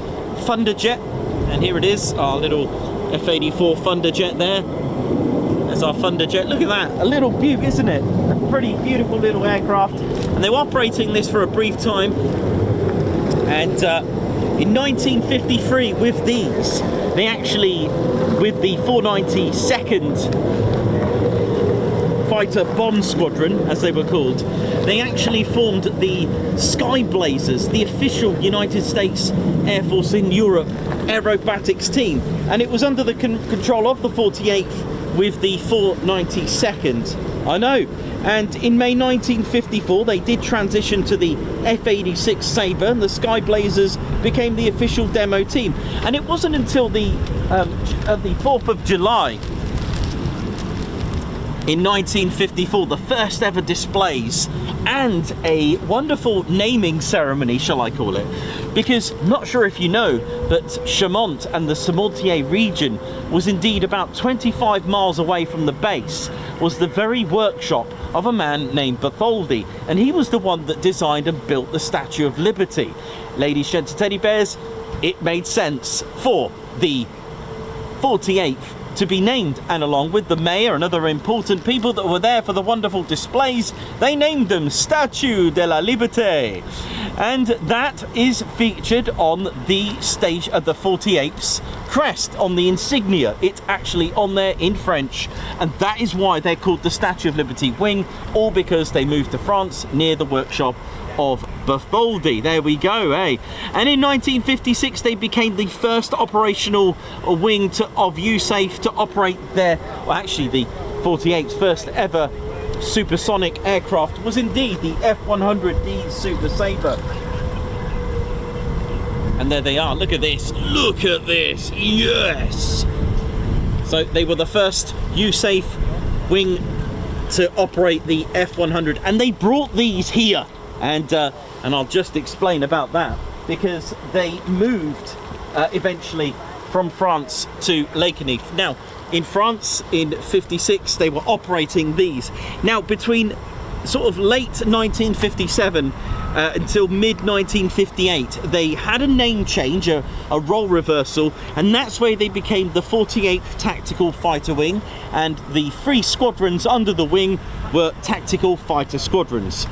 Thunderjet. And here it is, our little F-84 Thunderjet there. There's our Thunderjet. Look at that, a little beaut, isn't it? A pretty beautiful little aircraft. And they were operating this for a brief time. And in 1953, with these, they actually, with the 492nd Fighter Bomb Squadron, as they were called, they actually formed the Sky Blazers, the official United States Air Force in Europe aerobatics team. And it was under the control of the 48th with the 492nd. I know. And in May 1954, they did transition to the F-86 Sabre, and the Sky Blazers became the official demo team. And it wasn't until the 4th of July in 1954, the first ever displays and a wonderful naming ceremony, shall I call it, because not sure if you know, but Chaumont and the Samortier region was indeed about 25 miles away from the base, was the very workshop of a man named Bartholdi, and he was the one that designed and built the Statue of Liberty. Ladies, gents, and teddy bears, it made sense for the 48th to be named, and along with the mayor and other important people that were there for the wonderful displays, they named them Statue de la Liberté, and that is featured on the stage of the 48th's crest, on the insignia. It's actually on there in French, and that is why they're called the Statue of Liberty wing, all because they moved to France near the workshop of Bartholdi. There we go, eh? And in 1956 they became the first operational wing of USAF to operate their, well, actually the 48's first ever supersonic aircraft was indeed the F-100D Super Sabre. And there they are. Look at this, look at this, yes! So they were the first USAF wing to operate the F-100, and they brought these here. And I'll just explain about that, because they moved eventually from France to Lakenheath. Now, in France in 56 they were operating these. Now, between sort of late 1957 until mid 1958, they had a name change, a role reversal, and that's where they became the 48th Tactical Fighter Wing, and the 3 squadrons under the wing were Tactical Fighter Squadrons.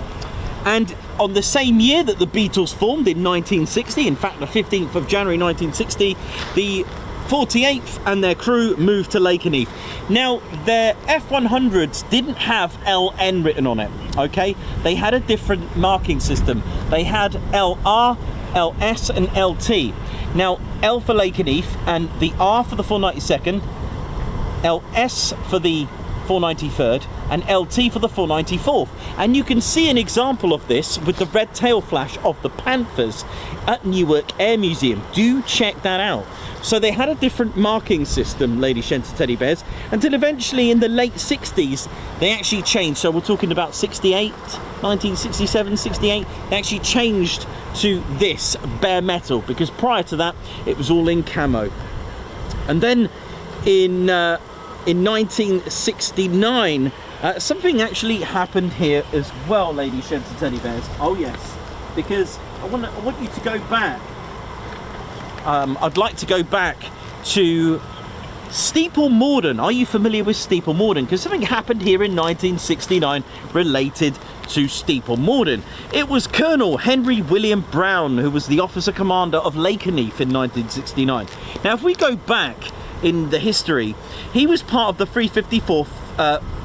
And on the same year that the Beatles formed in 1960, in fact the 15th of January 1960, the 48th and their crew moved to Lakenheath. Now, their F-100s didn't have LN written on it, okay? They had a different marking system. They had LR, LS and LT. Now, L for Lakenheath and the R for the 492nd, LS for the 493rd and LT for the 494th, and you can see an example of this with the red tail flash of the Panthers at Newark Air Museum. Do check that out. So they had a different marking system, ladies, gents, and teddy bears, until eventually in the late 60s they actually changed. So we're talking about 68, 1967, 68, they actually changed to this bare metal, because prior to that it was all in camo. And then in 1969, something actually happened here as well, ladies, gents, and teddy bears. Oh yes, because I want you to go back. I'd like to go back to Steeple Morden. Are you familiar with Steeple Morden? Because something happened here in 1969 related to Steeple Morden. It was Colonel Henry William Brown who was the officer commander of Lakenheath in 1969. Now, if we go back in the history, he was part of the 354th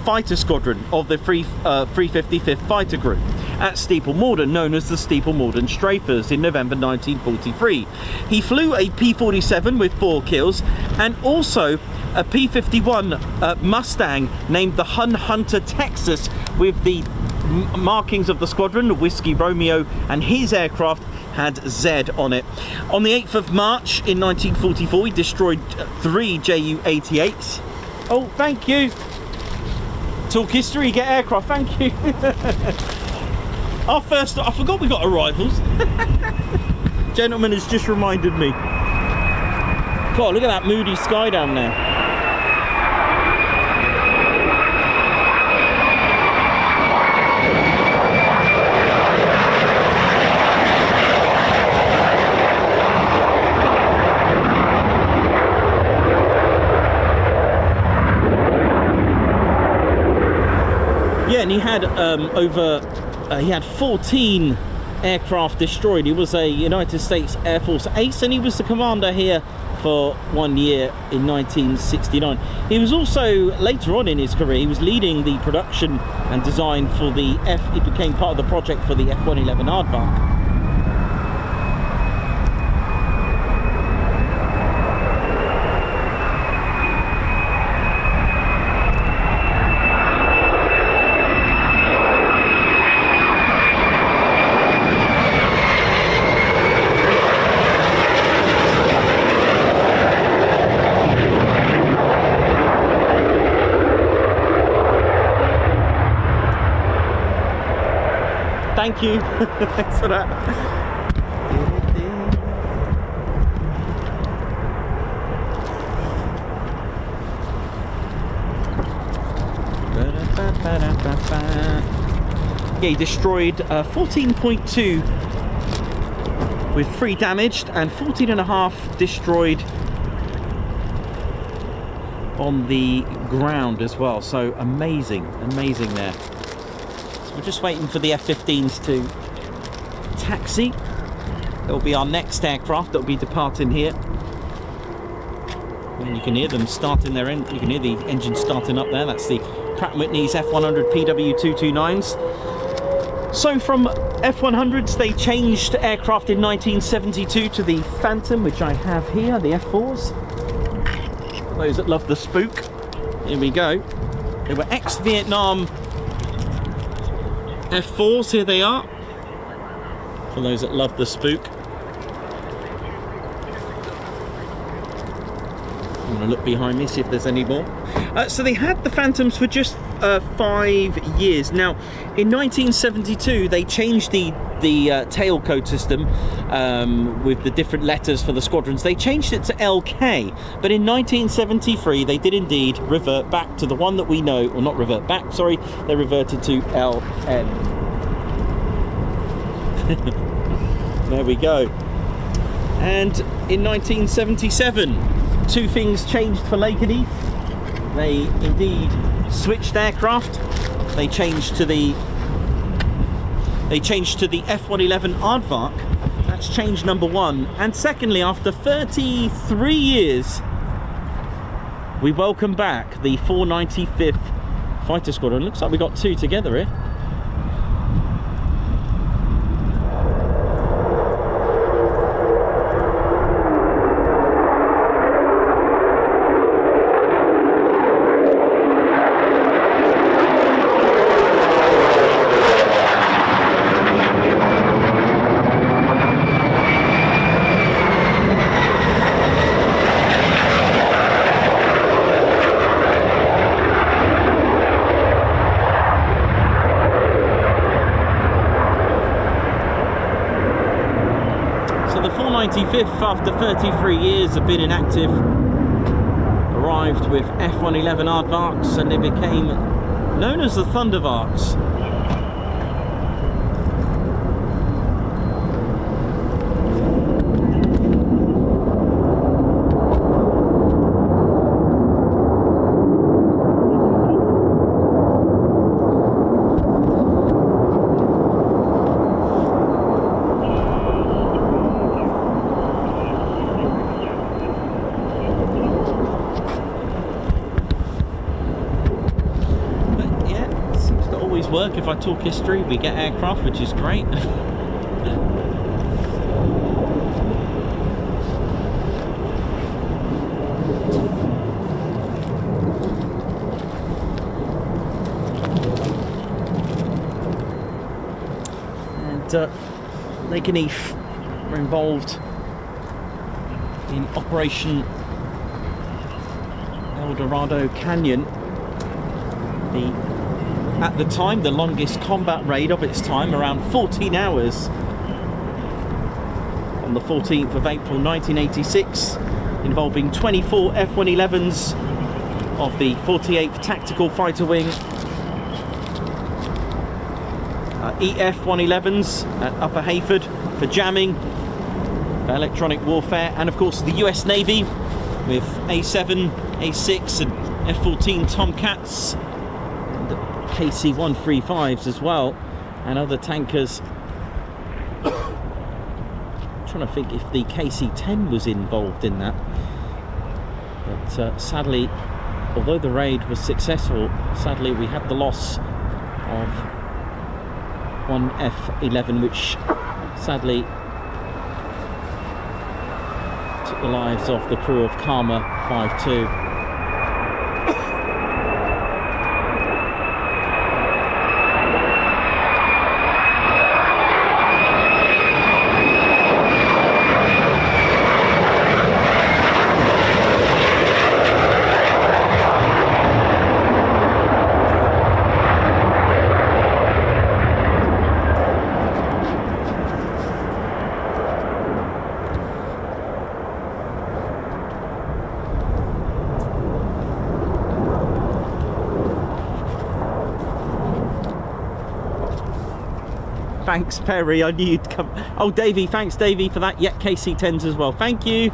Fighter Squadron of the 355th Fighter Group at Steeple Morden, known as the Steeple Morden Strafers, in November 1943. He flew a P-47 with 4 kills, and also a P-51 Mustang named the Hun Hunter Texas with the markings of the squadron, Whiskey Romeo, and his aircraft had Z on it. On the 8th of March in 1944, he destroyed 3 Ju-88s. Oh, thank you. Talk history, get aircraft, thank you. Our first, I forgot we got arrivals. Gentleman has just reminded me. God, look at that moody sky down there. Yeah, and he had he had 14 aircraft destroyed. He was a United States Air Force ace, and he was the commander here for 1 year in 1969. He was also, later on in his career, he was leading the production and design for the he became part of the project for the F-111 Aardvark. Thank you. Thanks for that. Yeah, he destroyed 14.2 with 3 damaged and 14.5 destroyed on the ground as well. So amazing there. We're just waiting for the F-15s to taxi. That'll be our next aircraft that'll be departing here. And you can hear them starting their engine. You can hear the engine starting up there. That's the Pratt & Whitney's F-100 PW229s. So from F-100s, they changed aircraft in 1972 to the Phantom, which I have here, the F-4s. For those that love the spook, here we go. They were ex-Vietnam F4s, here they are, for those that love the spook. I'm going to look behind me, see if there's any more. So they had the Phantoms for just 5 years. Now, in 1972, they changed the tail code system with the different letters for the squadrons. They changed it to LK, but in 1973, they did indeed revert back to the one that we know, or not revert back, sorry, they reverted to LN. There we go. And in 1977, 2 things changed for Lakenheath. They indeed switched aircraft. They changed to the F-111 Aardvark. That's change number 1. And secondly, after 33 years, we welcome back the 495th Fighter Squadron. Looks like we got 2 together here. After 33 years of being inactive, arrived with F-111 Aardvarks, and they became known as the Thundervarks. Work if I talk history, we get aircraft, which is great. And Lakenheath were involved in Operation El Dorado Canyon, at the time, the longest combat raid of its time, around 14 hours. On the 14th of April 1986, involving 24 F-111s of the 48th Tactical Fighter Wing, EF-111s at Upper Heyford for jamming, for electronic warfare, and of course the US Navy with A7, A6 and F-14 Tomcats, and KC-135s as well, and other tankers. I'm trying to think if the KC-10 was involved in that, but sadly, although the raid was successful, sadly we had the loss of one F-11, which sadly took the lives of the crew of Karma 5-2. Thanks, Perry. I knew you'd come. Oh, Davey, thanks, Davey, for that. Yeah, KC-10s as well. Thank you.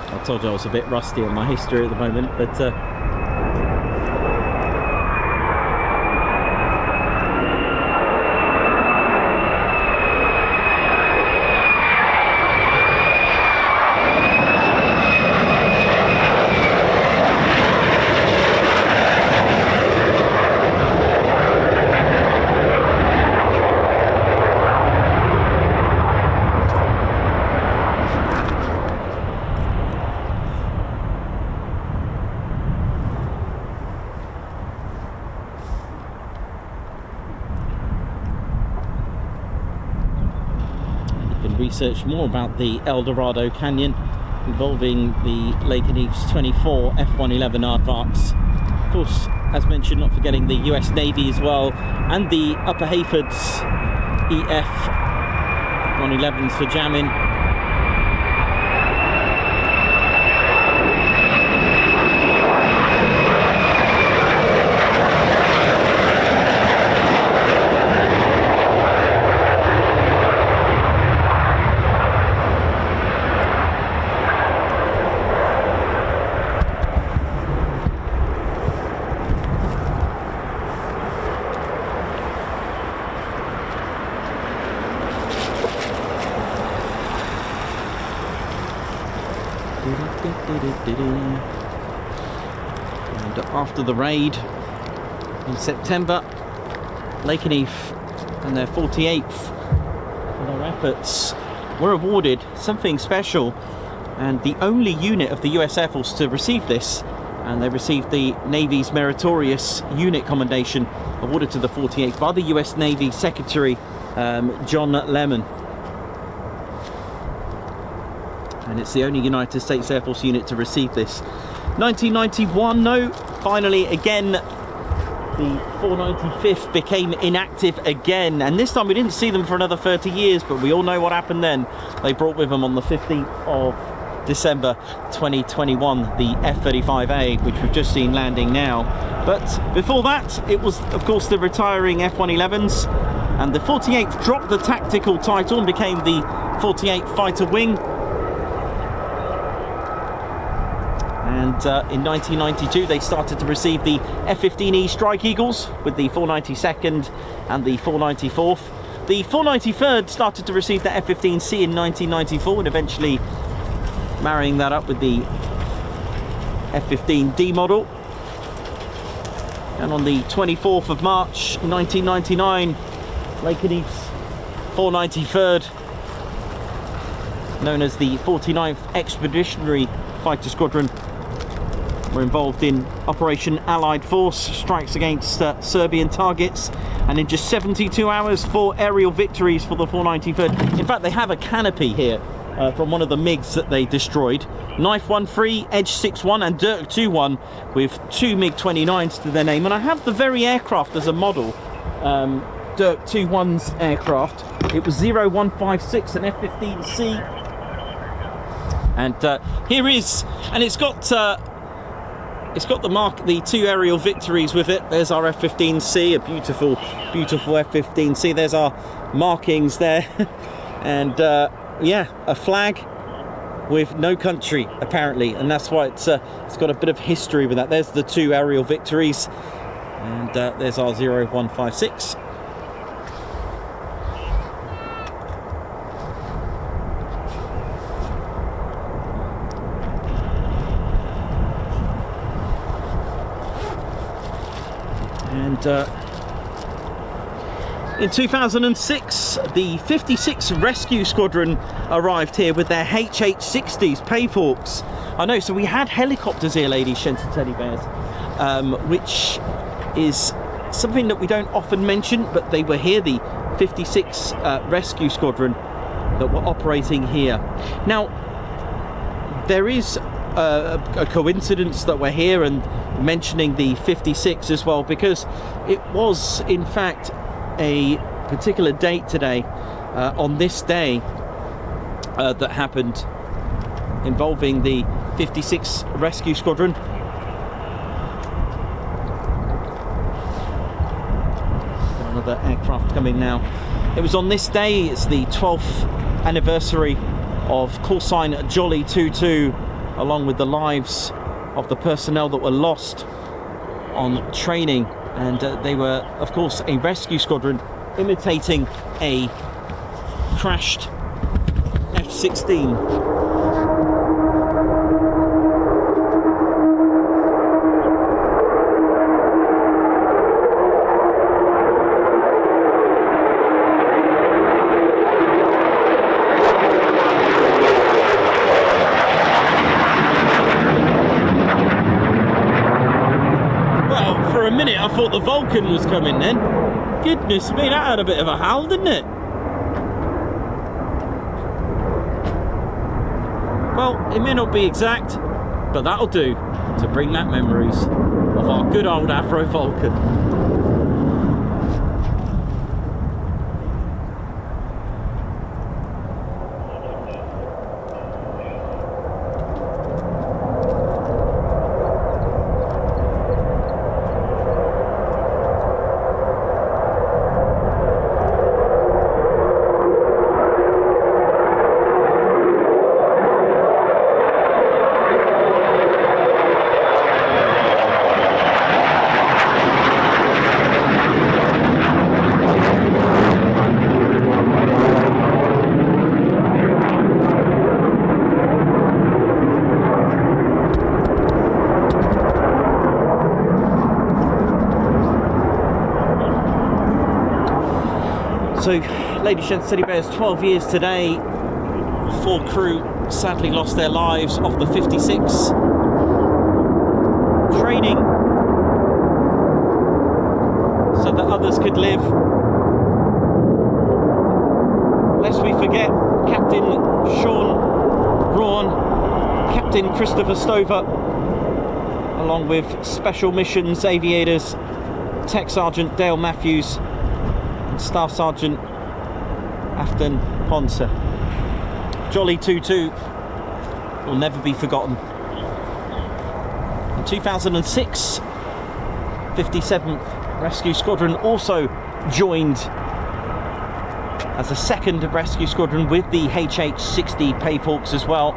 I told you I was a bit rusty on my history at the moment, but research more about the El Dorado Canyon involving the Lakenheath's 24 F-111 aardvarks. Of course, as mentioned, not forgetting the US Navy as well, and the Upper Heyford's EF-111s for jamming. And after the raid in September, Lakenheath and their 48th for their efforts were awarded something special, and the only unit of the US Air Force to receive this, and they received the Navy's Meritorious Unit Commendation awarded to the 48th by the US Navy Secretary John Lemon. And it's the only United States Air Force unit to receive this. 1991, no, finally again the 495th became inactive again, and this time we didn't see them for another 30 years, but we all know what happened then. They brought with them on the 15th of December 2021 the F-35A, which we've just seen landing now. But before that, it was of course the retiring F-111s, and the 48th dropped the tactical title and became the 48th Fighter Wing. And in 1992 they started to receive the F-15E Strike Eagles with the 492nd and the 494th. The 493rd started to receive the F-15C in 1994 and eventually marrying that up with the F-15D model. And on the 24th of March 1999, Lakenheath's 493rd, known as the 49th Expeditionary Fighter Squadron, were involved in Operation Allied Force strikes against Serbian targets, and in just 72 hours 4 aerial victories for the 493rd. In fact, they have a canopy here from one of the MiGs that they destroyed. Knife 1-3, Edge 6-1 and Dirk 2-1 with 2 MiG-29s to their name. And I have the very aircraft as a model, Dirk 2-1's aircraft. It was 0156, an F-15C. And here is, and it's got the mark, the 2 aerial victories with it. There's our F-15C, a beautiful, beautiful F-15C. There's our markings there. And yeah, a flag with no country apparently, and that's why it's got a bit of history with that. There's the 2 aerial victories, and there's our 0156. And in 2006, the 56 Rescue Squadron arrived here with their HH-60s, Payforks. I know, so we had helicopters here, ladies, gents and teddy bears, which is something that we don't often mention, but they were here, the 56 Rescue Squadron that were operating here. Now, there is a coincidence that we're here and mentioning the 56 as well, because it was, in fact, a particular date today, on this day, that happened involving the 56 Rescue Squadron. Another aircraft coming now. It was on this day, it's the 12th anniversary of call sign Jolly 22, along with the lives of the personnel that were lost on training. And they were, of course, a rescue squadron imitating a crashed F-16. I thought the Vulcan was coming then. Goodness me, that had a bit of a howl, didn't it? Well, it may not be exact, but that'll do to bring back memories of our good old Afro Vulcan. So, ladies and gents, teddy bears, 12 years today. 4 crew sadly lost their lives off the 56. Training so that others could live. Lest we forget Captain Sean Braun, Captain Christopher Stover, along with Special Missions Aviators Tech Sergeant Dale Matthews, Staff Sergeant Afton Ponce. Jolly 22 will never be forgotten. In 2006, 57th Rescue Squadron also joined as a second rescue squadron with the HH-60 Payforks as well.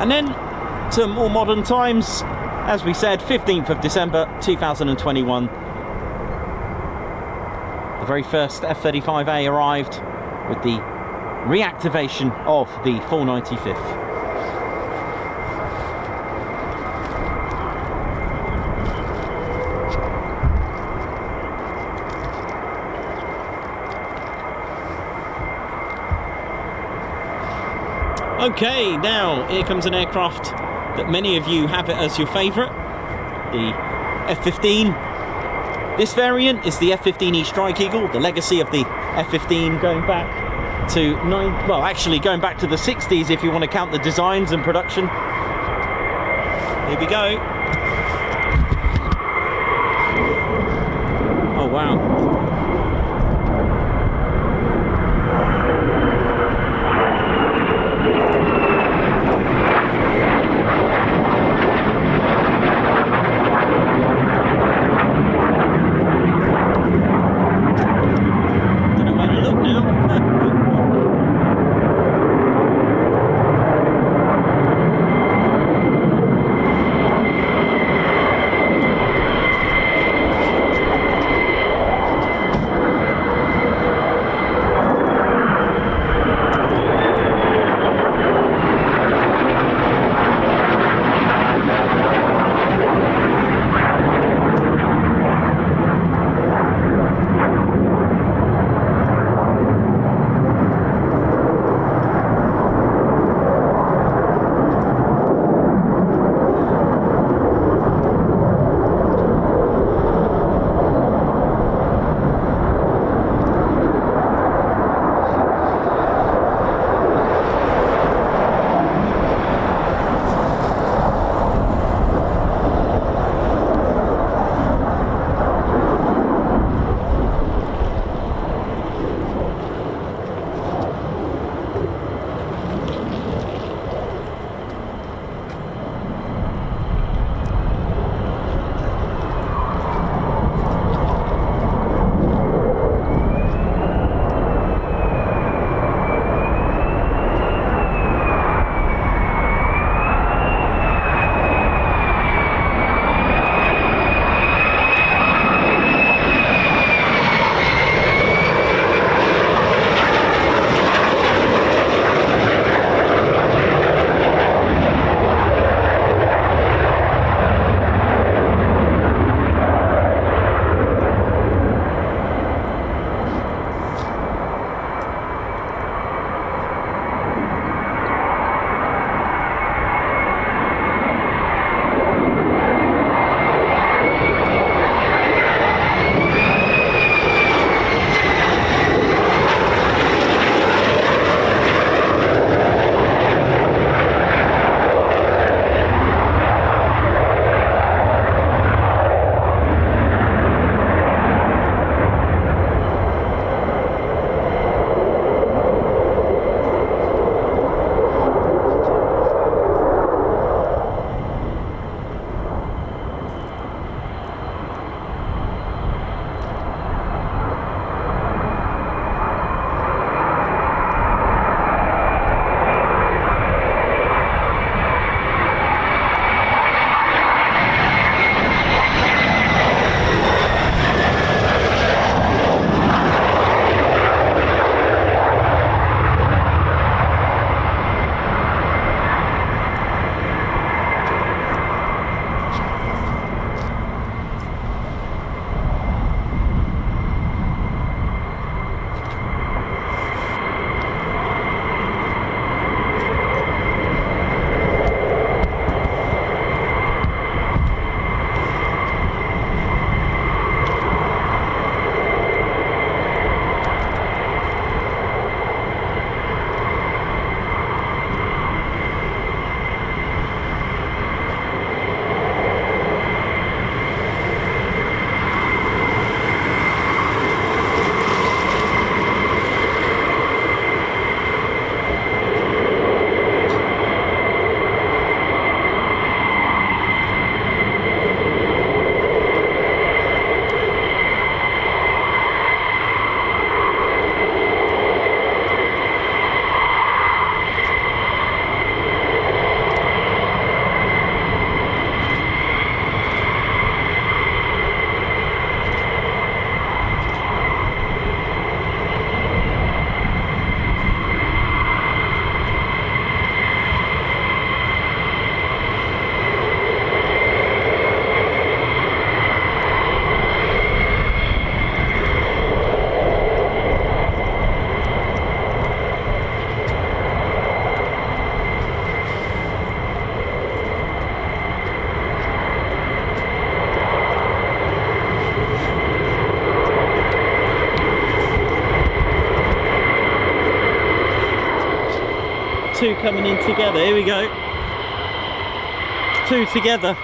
And then to more modern times, as we said, 15th of December 2021, the very first F-35A arrived with the reactivation of the 495th. Okay, now here comes an aircraft that many of you have it as your favourite, the F-15. This variant is the F-15E Strike Eagle, the legacy of the F-15 going back to going back to the 60s if you want to count the designs and production. Here we go. Oh wow. two coming in together. Here we go. Two together.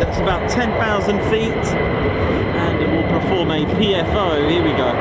It's about 10,000 feet, and it will perform a PFO. Here we go.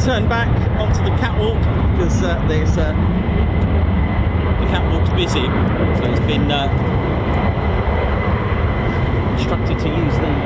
Turn back onto the catwalk because the catwalk's busy, so it's been instructed to use that.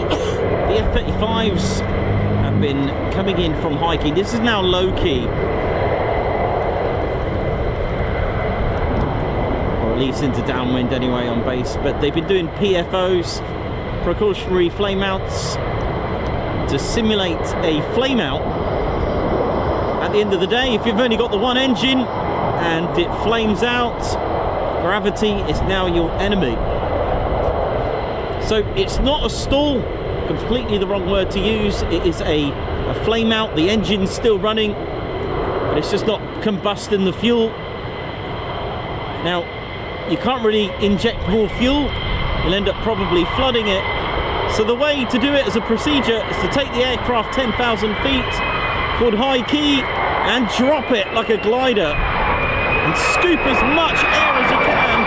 The F-35s have been coming in from high key. This is now low key, or at least into downwind anyway on base. But they've been doing PFOs, precautionary flame outs, to simulate a flame out. At the end of the day, if you've only got the one engine and it flames out, gravity is now your enemy. So it's not a stall, completely the wrong word to use. It is a flame out. The engine's still running, but it's just not combusting the fuel. Now, you can't really inject more fuel. You'll end up probably flooding it. So the way to do it as a procedure is to take the aircraft 10,000 feet, called high key, and drop it like a glider and scoop as much air as you can.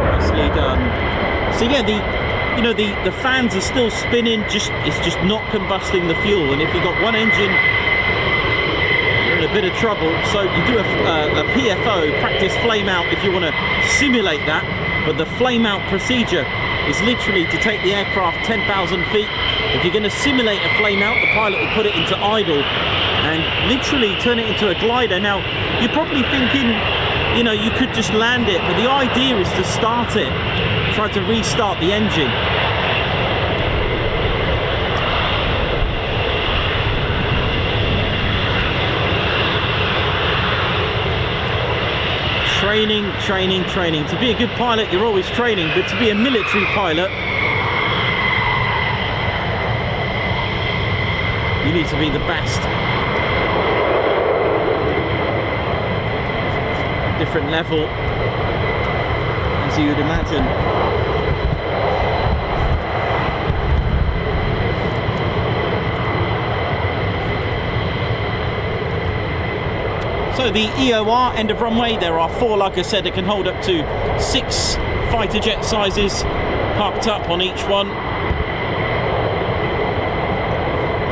Nicely done. So yeah, the fans are still spinning, it's just not combusting the fuel. And if you've got one engine, you're in a bit of trouble. So you do a PFO, practice flame out, if you want to simulate that. But the flame out procedure is literally to take the aircraft 10,000 feet. If you're going to simulate a flame out, the pilot will put it into idle and literally turn it into a glider. Now, you're probably thinking, you could just land it, but the idea is to start it, try to restart the engine. Training. To be a good pilot, you're always training, but to be a military pilot, you need to be the best. Different level, as you would imagine. So the EOR, end of runway, there are 4, like I said, that can hold up to 6 fighter jet sizes parked up on each one.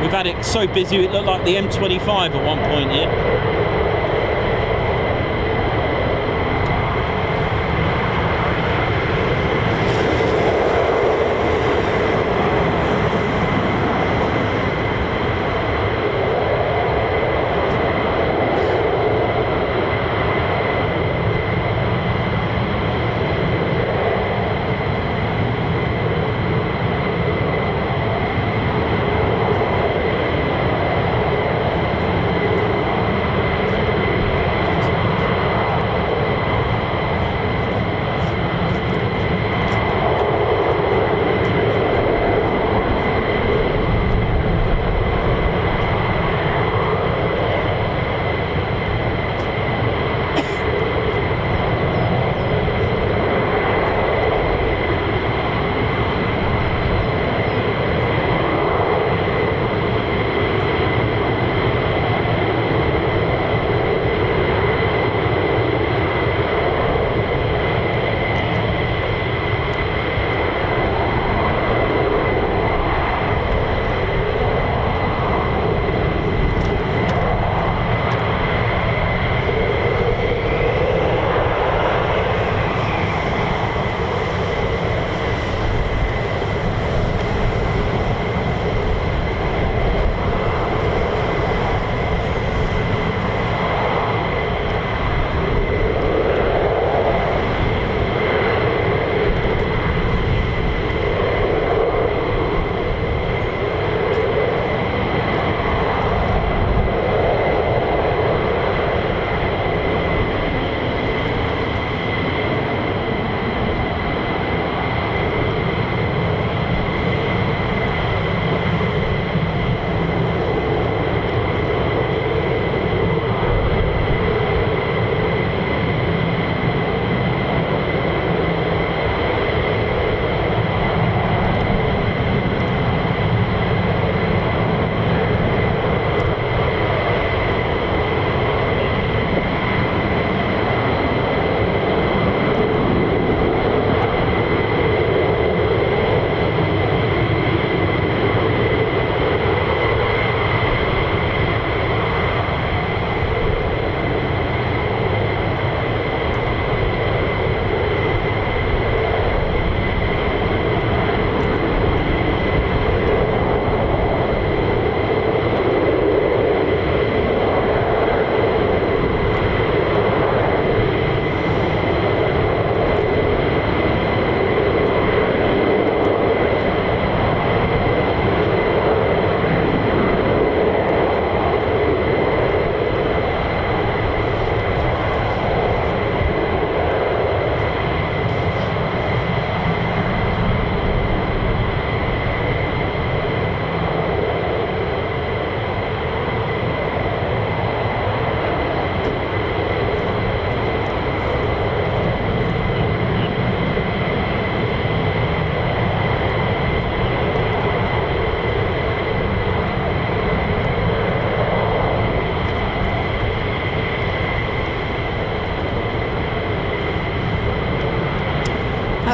We've had it so busy it looked like the M25 at one point here.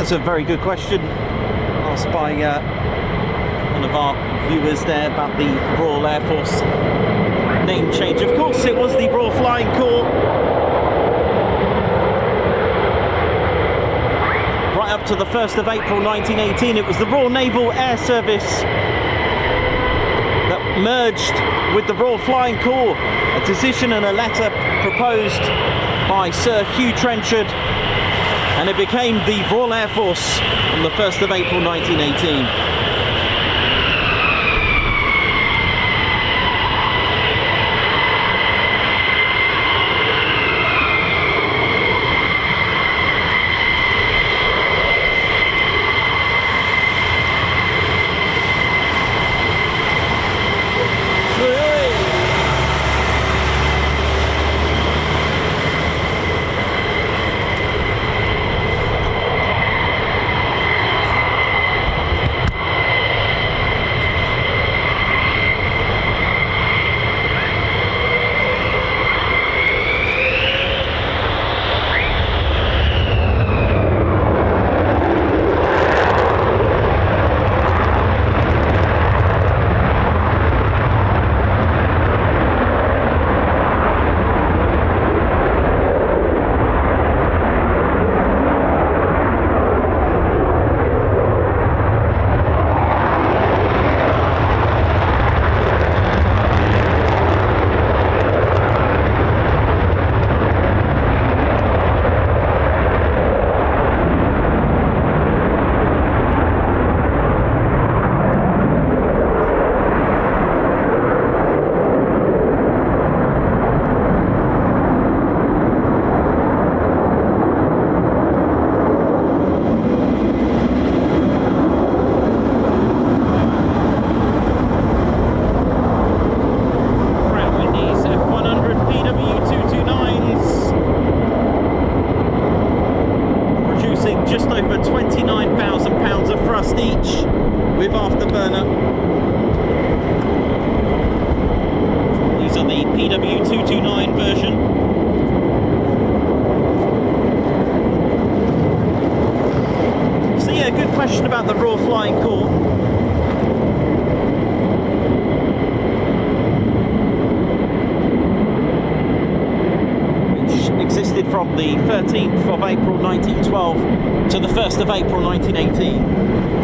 That's a very good question, asked by one of our viewers there about the Royal Air Force name change. Of course, it was the Royal Flying Corps. Right up to the 1st of April 1918, it was the Royal Naval Air Service that merged with the Royal Flying Corps. A decision and a letter proposed by Sir Hugh Trenchard, and it became the Royal Air Force on the 1st of April 1918. About the Royal Flying Corps. Which existed from the 13th of April 1912 to the 1st of April 1918.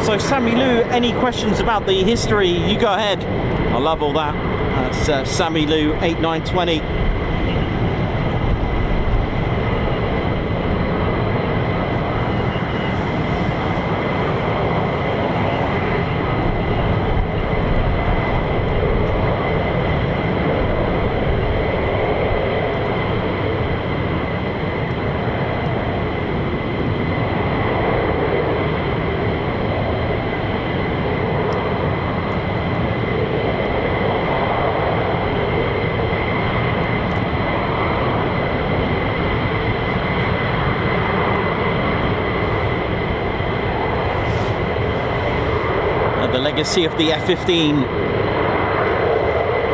So Sammy Lou, any questions about the history, you go ahead. I love all that. That's Sammy Lou 8920. The legacy of the F-15,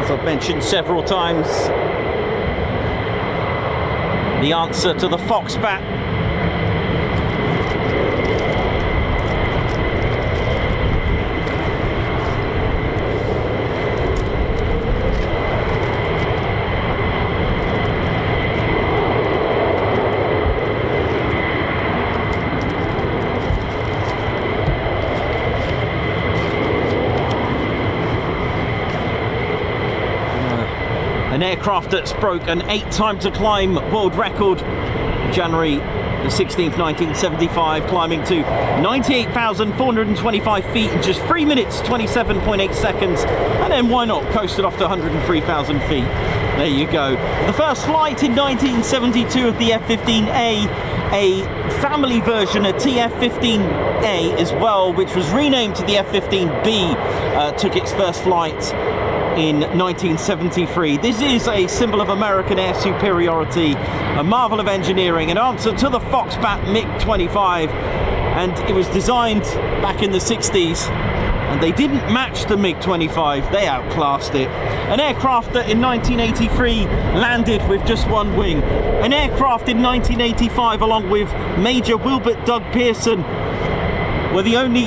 as I've mentioned several times, the answer to the Foxbat. An aircraft that's broke an 8 time to climb world record, January the 16th, 1975, climbing to 98,425 feet in just 3 minutes, 27.8 seconds, and then why not coast it off to 103,000 feet. There you go. The first flight in 1972 of the F-15A a family version, a TF-15A as well, which was renamed to the F-15B, took its first flight in 1973. This is a symbol of American air superiority, a marvel of engineering, an answer to the Foxbat MiG-25, and it was designed back in the 60s, and they didn't match the MiG-25, they outclassed it. An aircraft that in 1983 landed with just one wing. An aircraft in 1985, along with Major Wilbert Doug Pearson, were the only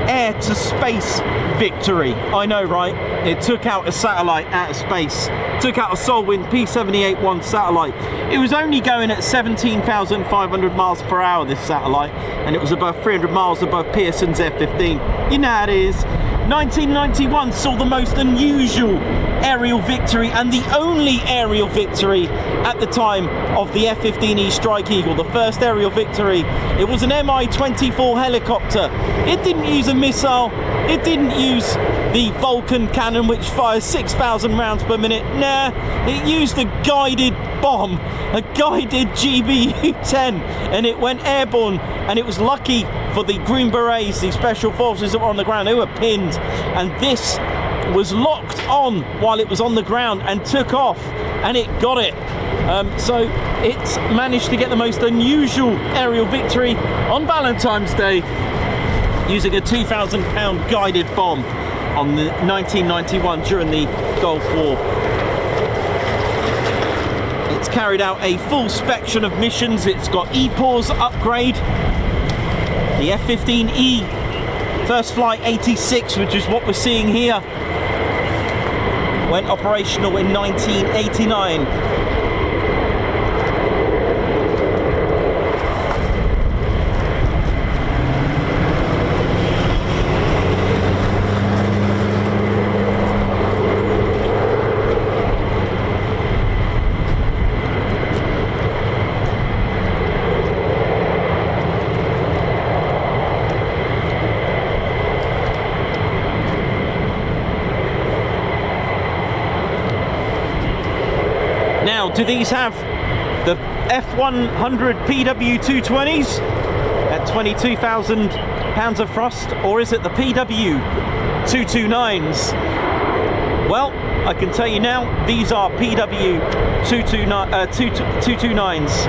air-to-space victory. I know, right? It took out a satellite out of space. Took out a Solwind P-78-1 satellite. It was only going at 17,500 miles per hour, this satellite, and it was above 300 miles above Pearson's F-15. You know how it is. 1991 saw the most unusual aerial victory, and the only aerial victory at the time of the F-15E Strike Eagle, the first aerial victory. It was an Mi-24 helicopter. It didn't use a missile, it didn't use the Vulcan cannon which fires 6,000 rounds per minute. Nah, it used a guided bomb, a guided GBU-10, and it went airborne, and it was lucky for the Green Berets, the special forces that were on the ground. They were pinned, and this was locked on while it was on the ground and took off, and it got it. So it's managed to get the most unusual aerial victory on Valentine's Day using a 2,000-pound guided bomb on the 1991 during the Gulf War. It's carried out a full spectrum of missions. It's got EPAWS upgrade. The F-15E first flight 86, which is what we're seeing here, went operational in 1989. Now, do these have the F-100 PW220s at 22,000 pounds of thrust, or is it the PW229s? Well, I can tell you now, these are PW229s,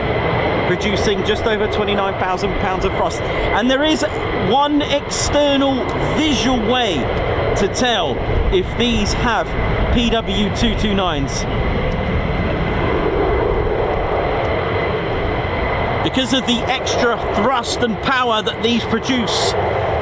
producing just over 29,000 pounds of thrust. And there is one external visual way to tell if these have PW229s. Because of the extra thrust and power that these produce,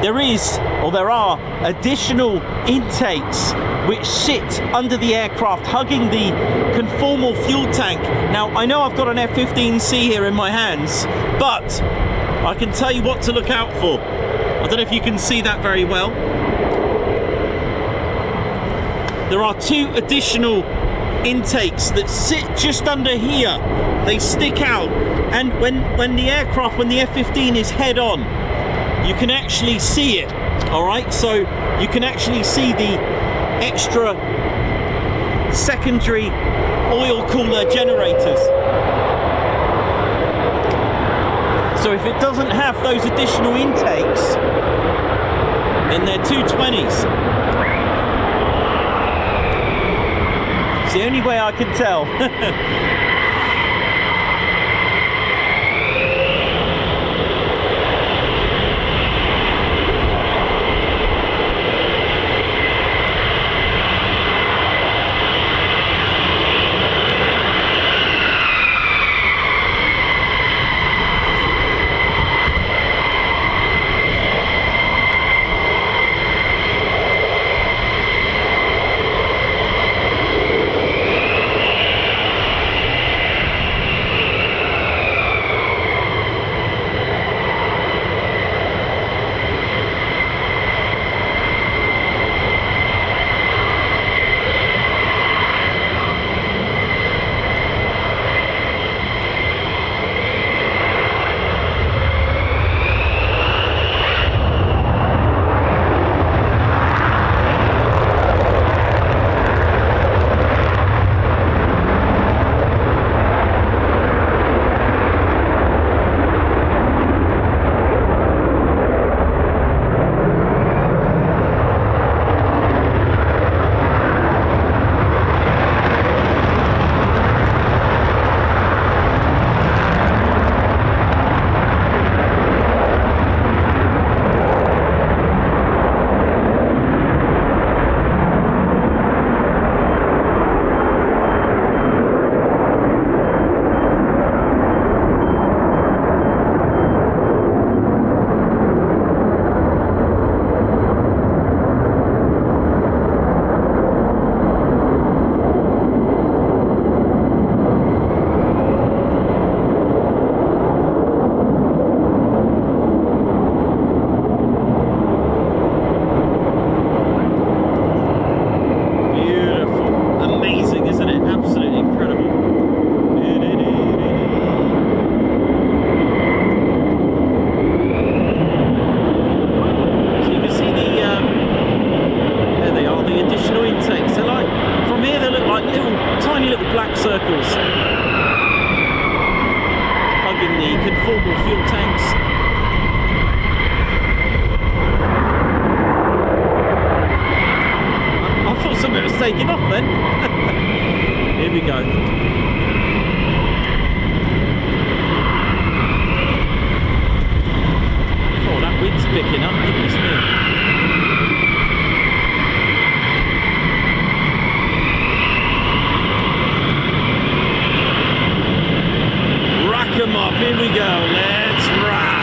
there are additional intakes which sit under the aircraft, hugging the conformal fuel tank. Now, I know I've got an F-15C here in my hands, but I can tell you what to look out for. I don't know if you can see that very well. There are two additional intakes that sit just under here. They stick out, and when the F-15 is head on, you can actually see it. All right, so you can actually see the extra secondary oil cooler generators. So if it doesn't have those additional intakes, then they're 220s. It's the only way I can tell. taking off then. Here we go. Oh, that wind's picking up, goodness me. Come up, here we go, let's ride.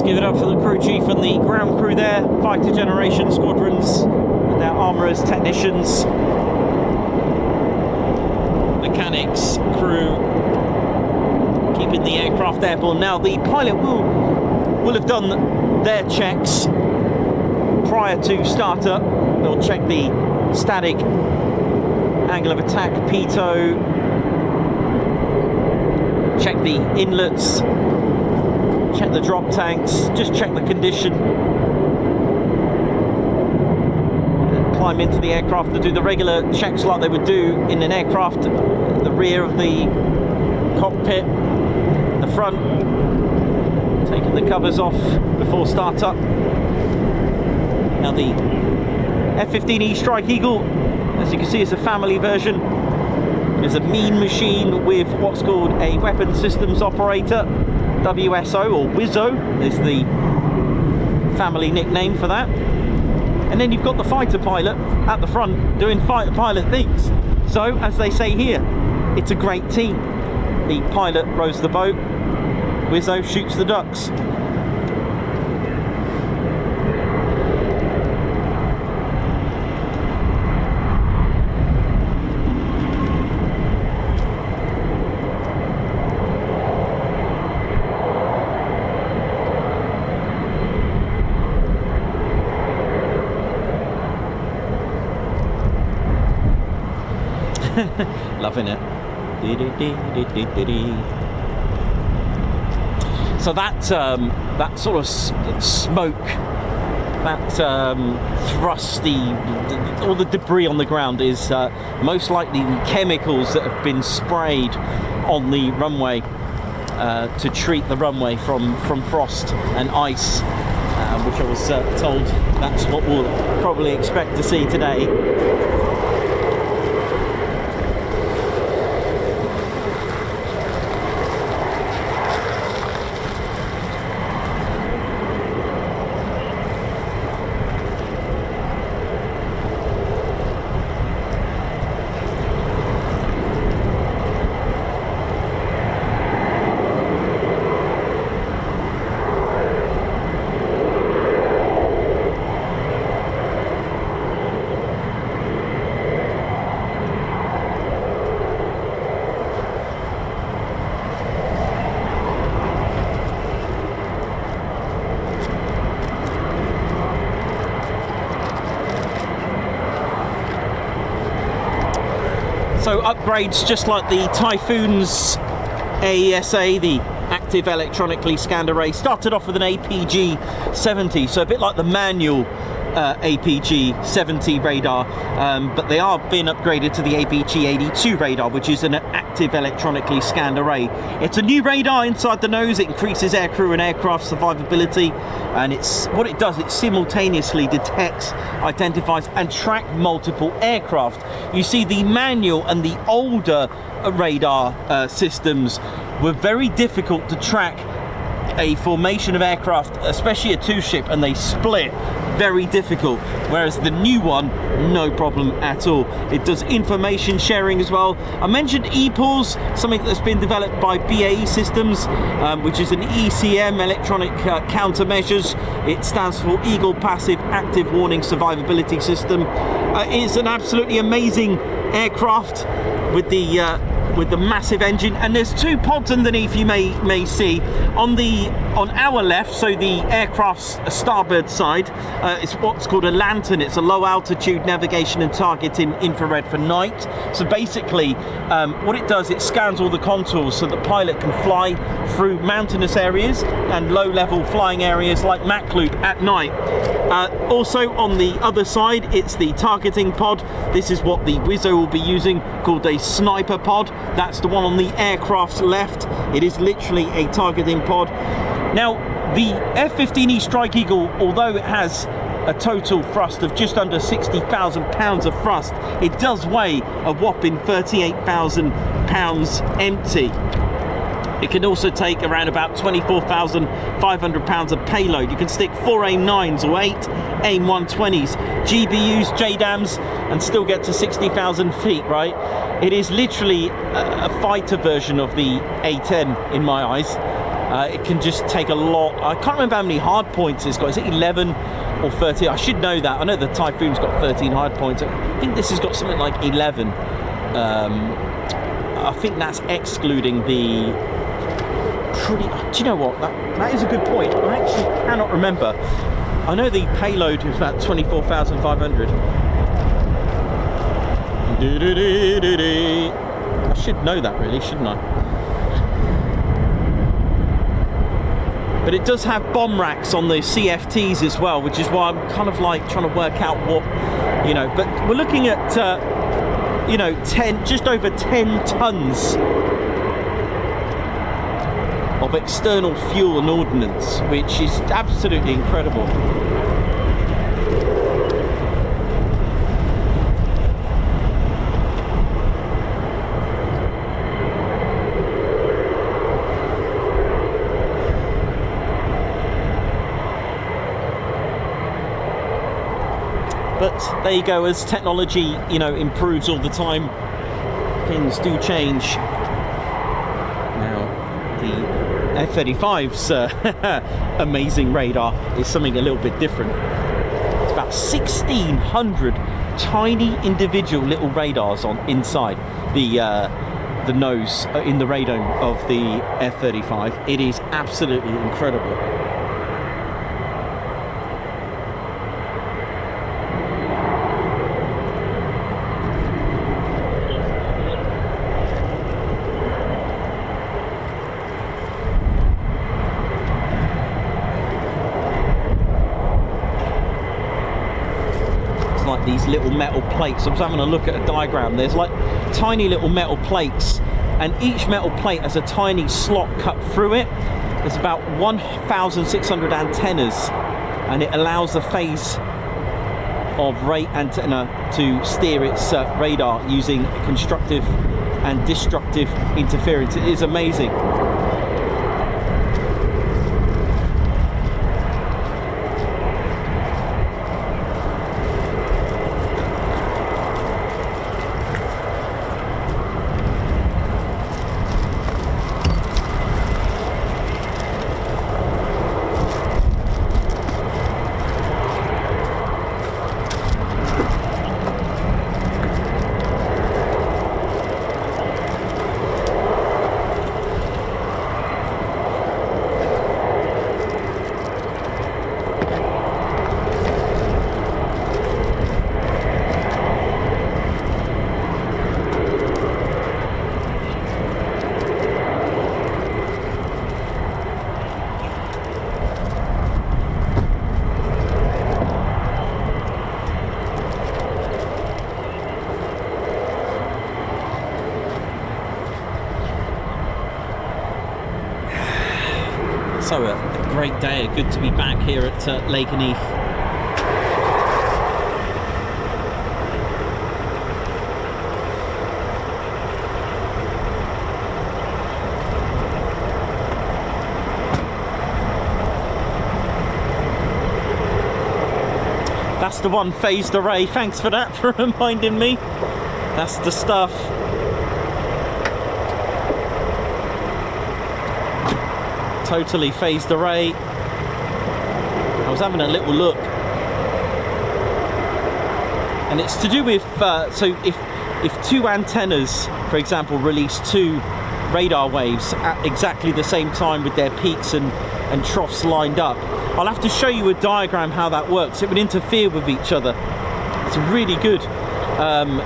Give it up for the crew chief and the ground crew there, fighter generation squadrons, and their armourers, technicians, mechanics, crew, keeping the aircraft airborne. Now the pilot will have done their checks prior to startup. They'll check the static angle of attack, pitot, check the inlets, check the drop tanks, just check the condition. Climb into the aircraft to do the regular checks like they would do in an aircraft. The rear of the cockpit, the front, taking the covers off before startup. Now the F-15E Strike Eagle, as you can see, is a family version. It's a mean machine with what's called a weapon systems operator. WSO, or WISO is the family nickname for that. And then you've got the fighter pilot at the front doing fighter pilot things. So, as they say here, it's a great team. The pilot rows the boat, WISO shoots the ducks. Loving it. So that sort of smoke, that thrusty, all the debris on the ground is most likely chemicals that have been sprayed on the runway to treat the runway from frost and ice, which I was told that's what we'll probably expect to see today. So upgrades just like the Typhoon's AESA, the active electronically scanned array, started off with an APG-70, so a bit like the manual APG-70 radar, but they are being upgraded to the APG-82 radar, which is an active electronically scanned array. It's a new radar inside the nose. It increases aircrew and aircraft survivability, and what it does, it simultaneously detects, identifies and tracks multiple aircraft. You see, the manual and the older radar systems were very difficult to track a formation of aircraft, especially a two-ship, and they split. Very difficult, whereas the new one, no problem at all. It does information sharing as well. I mentioned EPAWS, something that's been developed by BAE Systems, which is an ECM, electronic countermeasures. It stands for Eagle Passive Active Warning Survivability System. It's an absolutely amazing aircraft with the massive engine, and there's two pods underneath. You may see on our left, so the aircraft's starboard side, it's what's called a lantern. It's a low altitude navigation and targeting infrared for night. So basically what it does, it scans all the contours so the pilot can fly through mountainous areas and low level flying areas like Macloop at night. Also on the other side, it's the targeting pod. This is what the Wizzo will be using, called a sniper pod. That's the one on the aircraft's left. It is literally a targeting pod. Now, the F-15E Strike Eagle, although it has a total thrust of just under 60,000 pounds of thrust, it does weigh a whopping 38,000 pounds empty. It can also take around about 24,500 pounds of payload. You can stick 4 AIM-9s or 8 AIM-120s, GBUs, JDAMs, and still get to 60,000 feet, right? It is literally a fighter version of the A-10 in my eyes. It can just take a lot. I can't remember how many hard points it's got. Is it 11 or 13? I should know that. I know the Typhoon's got 13 hard points. I think this has got something like 11. I think that's excluding the... Do you know what? That is a good point. I actually cannot remember. I know the payload is about 24,500. I should know that, really, shouldn't I? But it does have bomb racks on the CFTs as well, which is why I'm kind of like trying to work out what, you know. But we're looking at, you know, just over 10 tons of external fuel and ordnance, which is absolutely incredible. But there you go, as technology, you know, improves all the time, things do change. Now, the F-35's amazing radar is something a little bit different. It's about 1,600 tiny individual little radars on inside the nose in the radome of the F-35. It is absolutely incredible. These little metal plates. I was having a look at a diagram. There's like tiny little metal plates, and each metal plate has a tiny slot cut through it. There's about 1,600 antennas, and it allows the phase of rate antenna to steer its radar using constructive and destructive interference. It is amazing. So a great day, good to be back here at Lakenheath. That's the one, phased array. Thanks for that, for reminding me. That's the stuff. Totally phased array. I was having a little look, and it's to do with so if two antennas, for example, release two radar waves at exactly the same time with their peaks and troughs lined up, I'll have to show you a diagram how that works. It would interfere with each other. It's a really good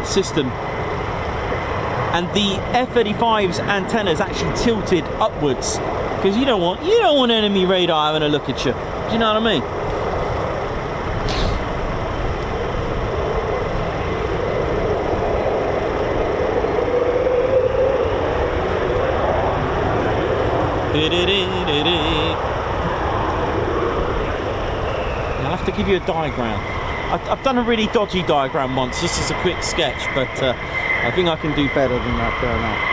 system. And the F-35's antenna is actually tilted upwards, because you don't want enemy radar having a look at you. Do you know what I mean? I'll have to give you a diagram. I've done a really dodgy diagram once. This is a quick sketch, but I think I can do better than that now.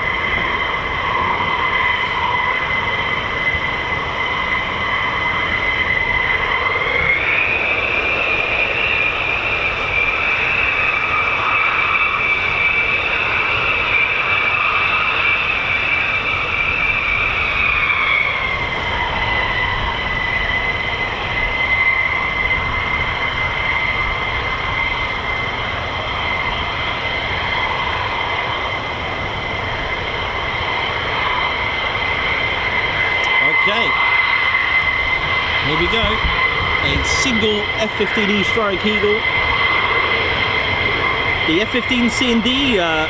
Okay, here we go. A single F-15E Strike Eagle. The F-15 C&D, they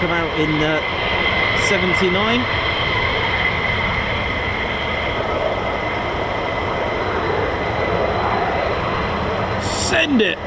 come out in 79. Send it!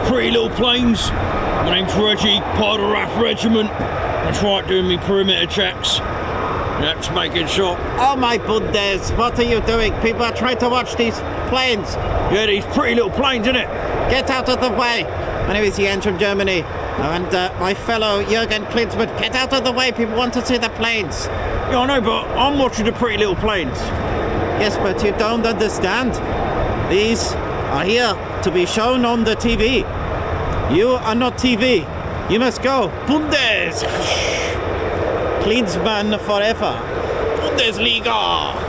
pretty little planes. My name's Reggie, part of the RAF Regiment. That's right, doing me perimeter checks. That's making sure. Oh my goodness, what are you doing? People are trying to watch these planes. Yeah, these pretty little planes, innit? Get out of the way. My name is Jens from Germany. And my fellow Jürgen Klinsmann, get out of the way. People want to see the planes. Yeah, I know, but I'm watching the pretty little planes. Yes, but you don't understand. These are here to be shown on the TV. You are not TV. You must go. Bundes! Klinsmann forever. Bundesliga!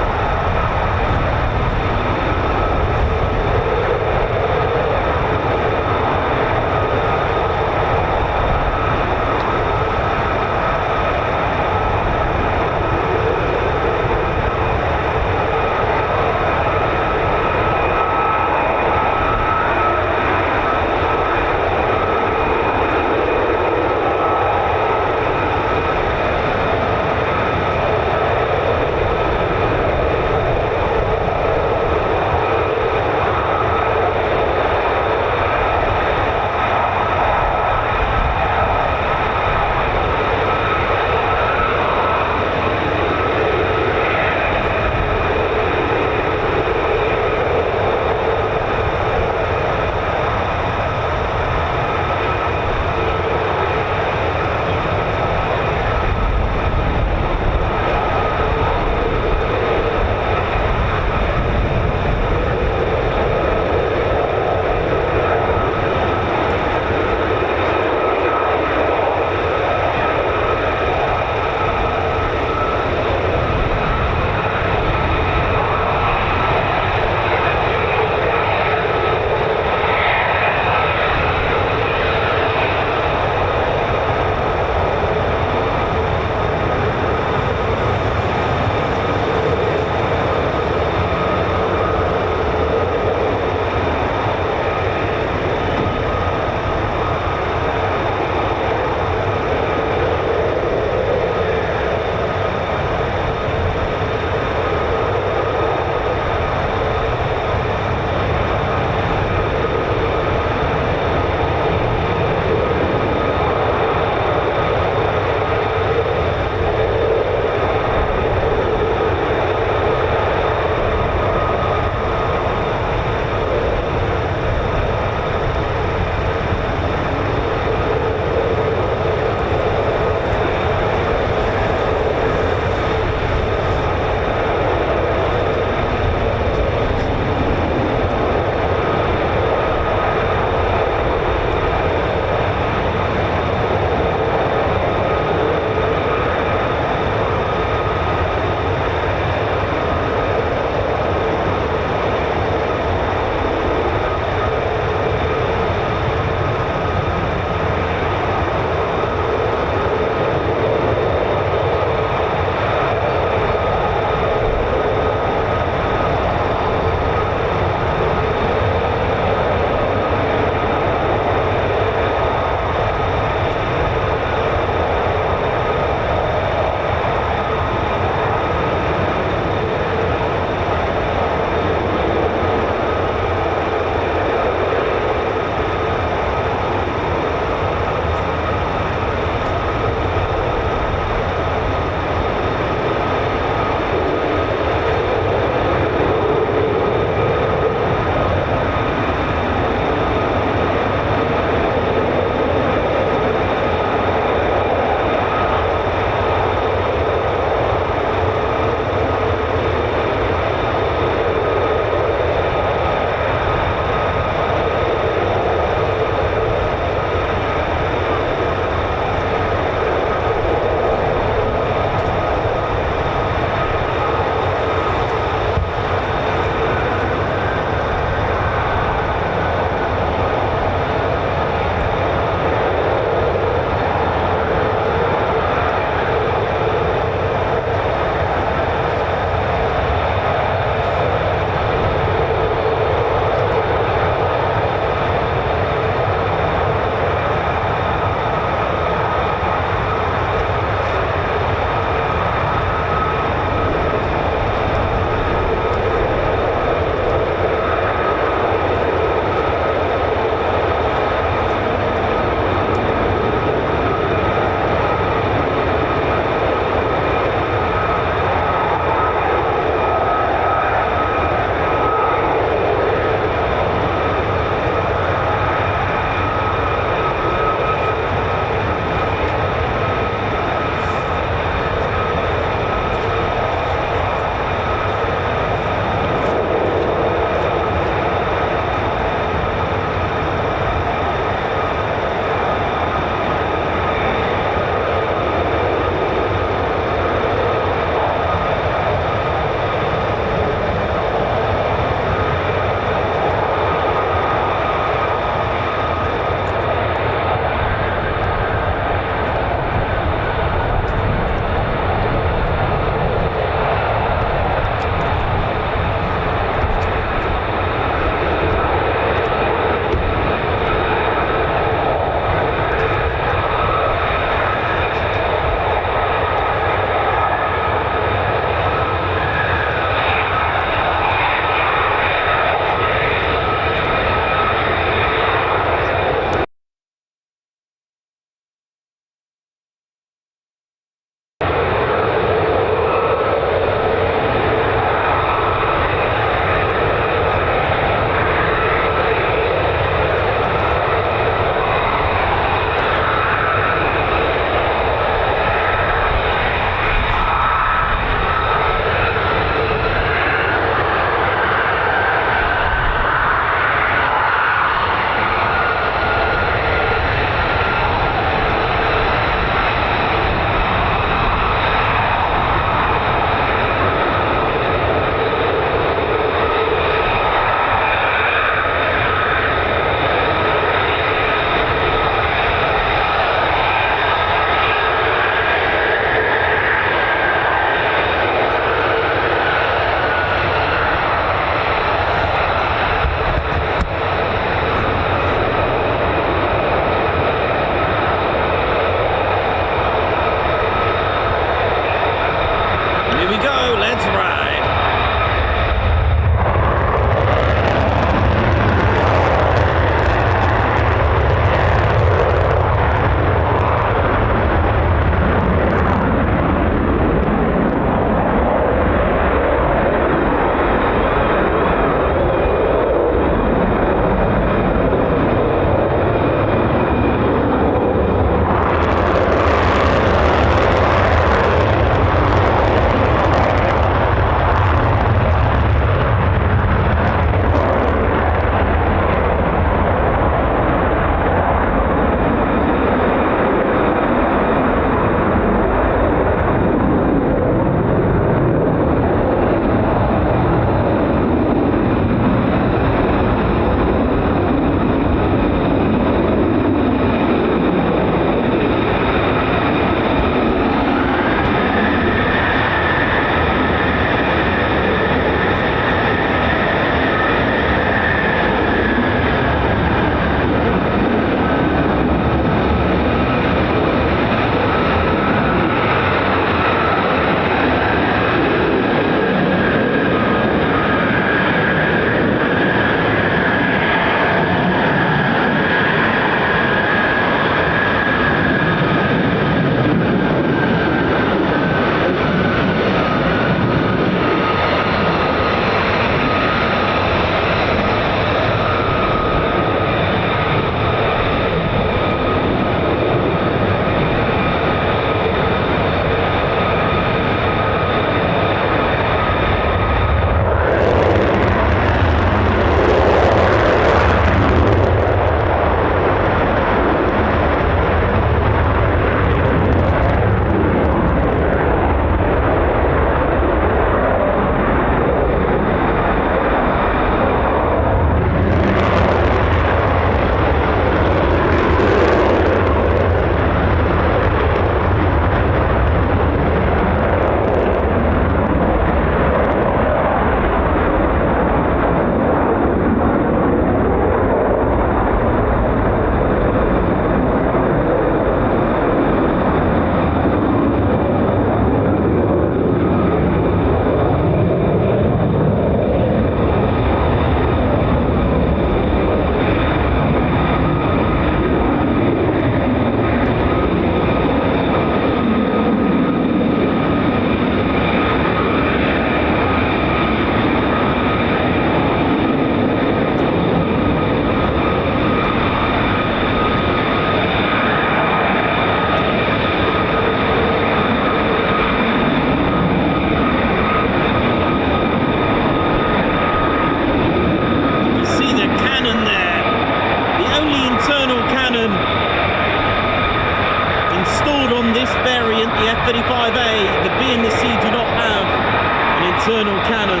internal cannon.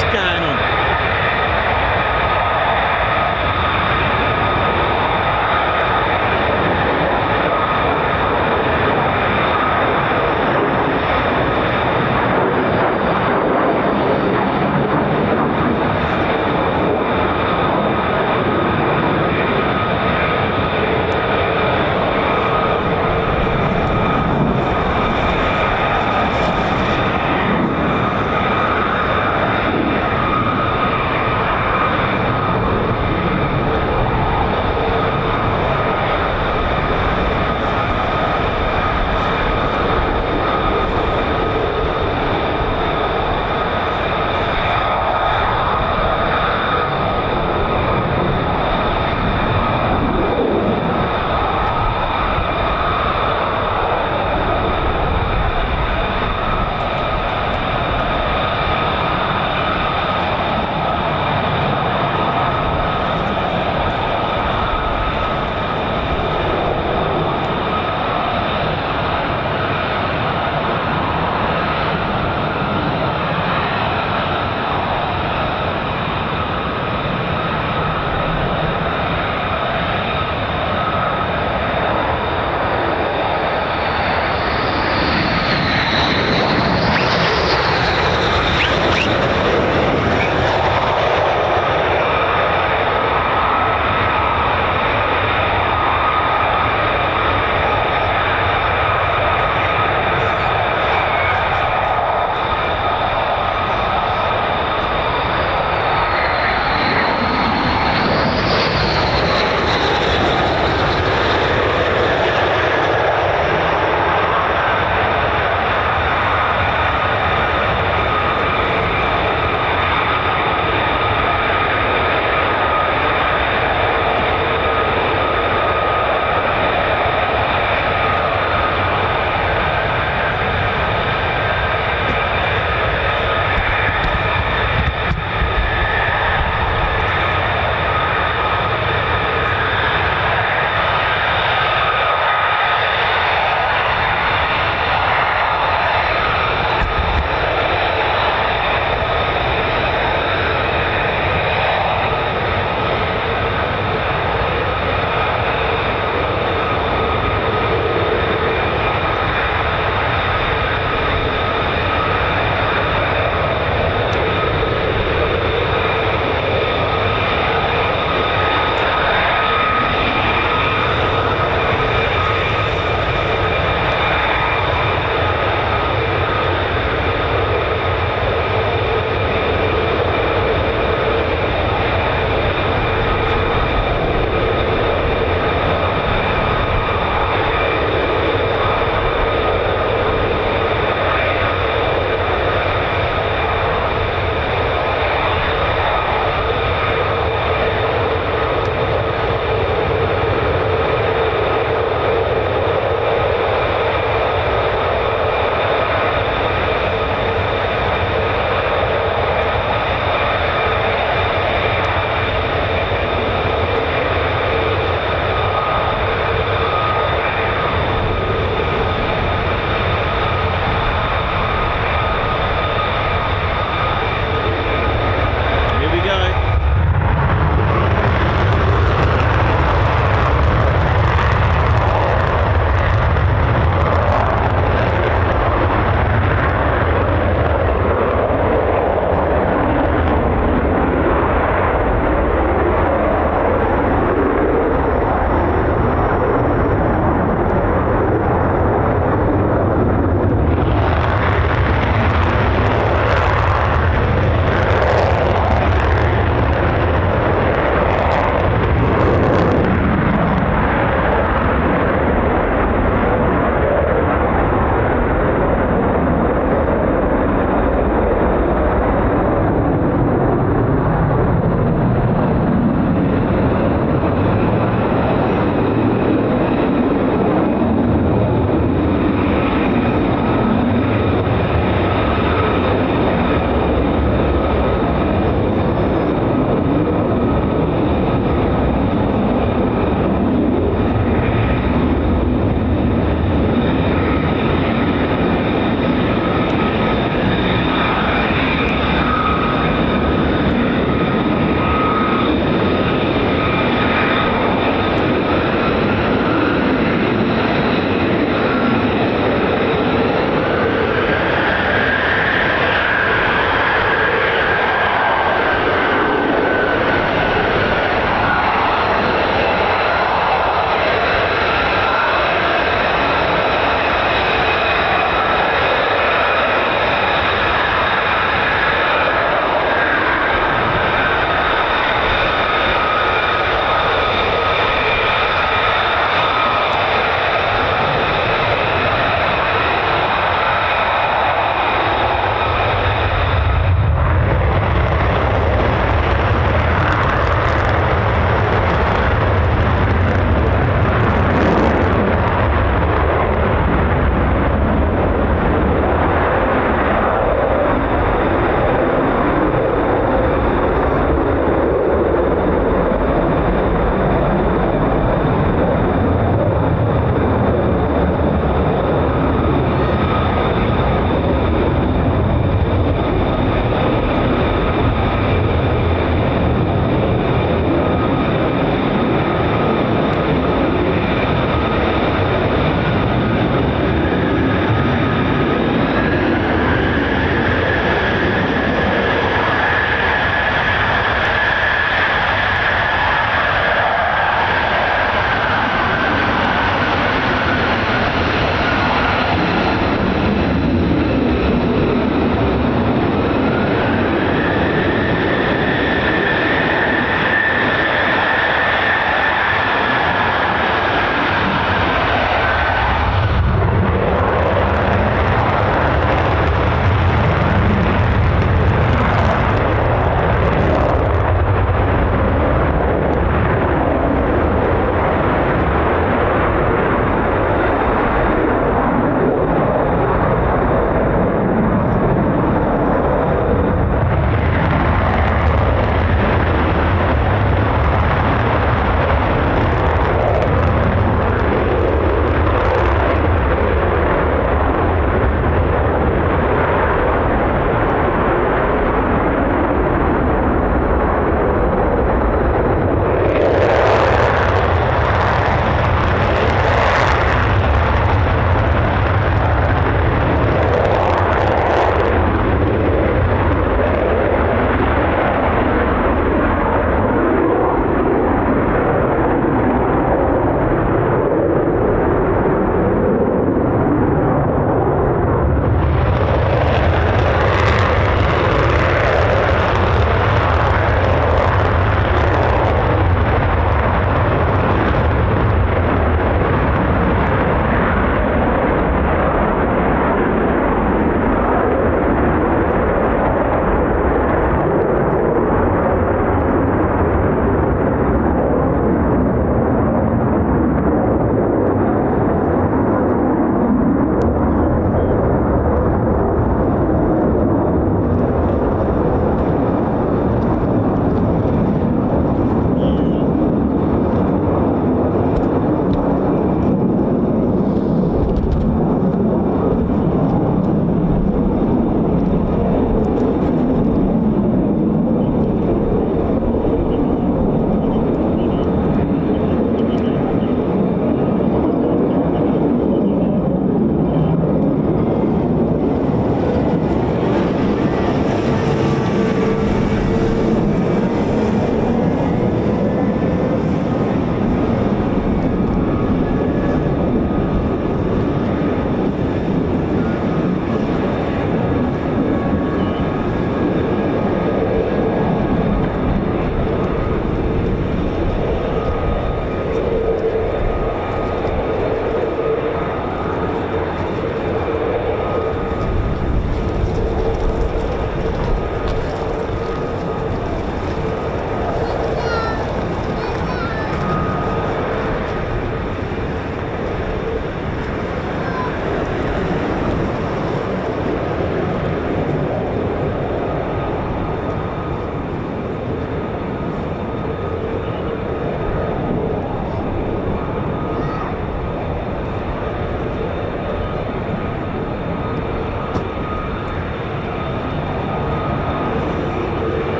Scan on.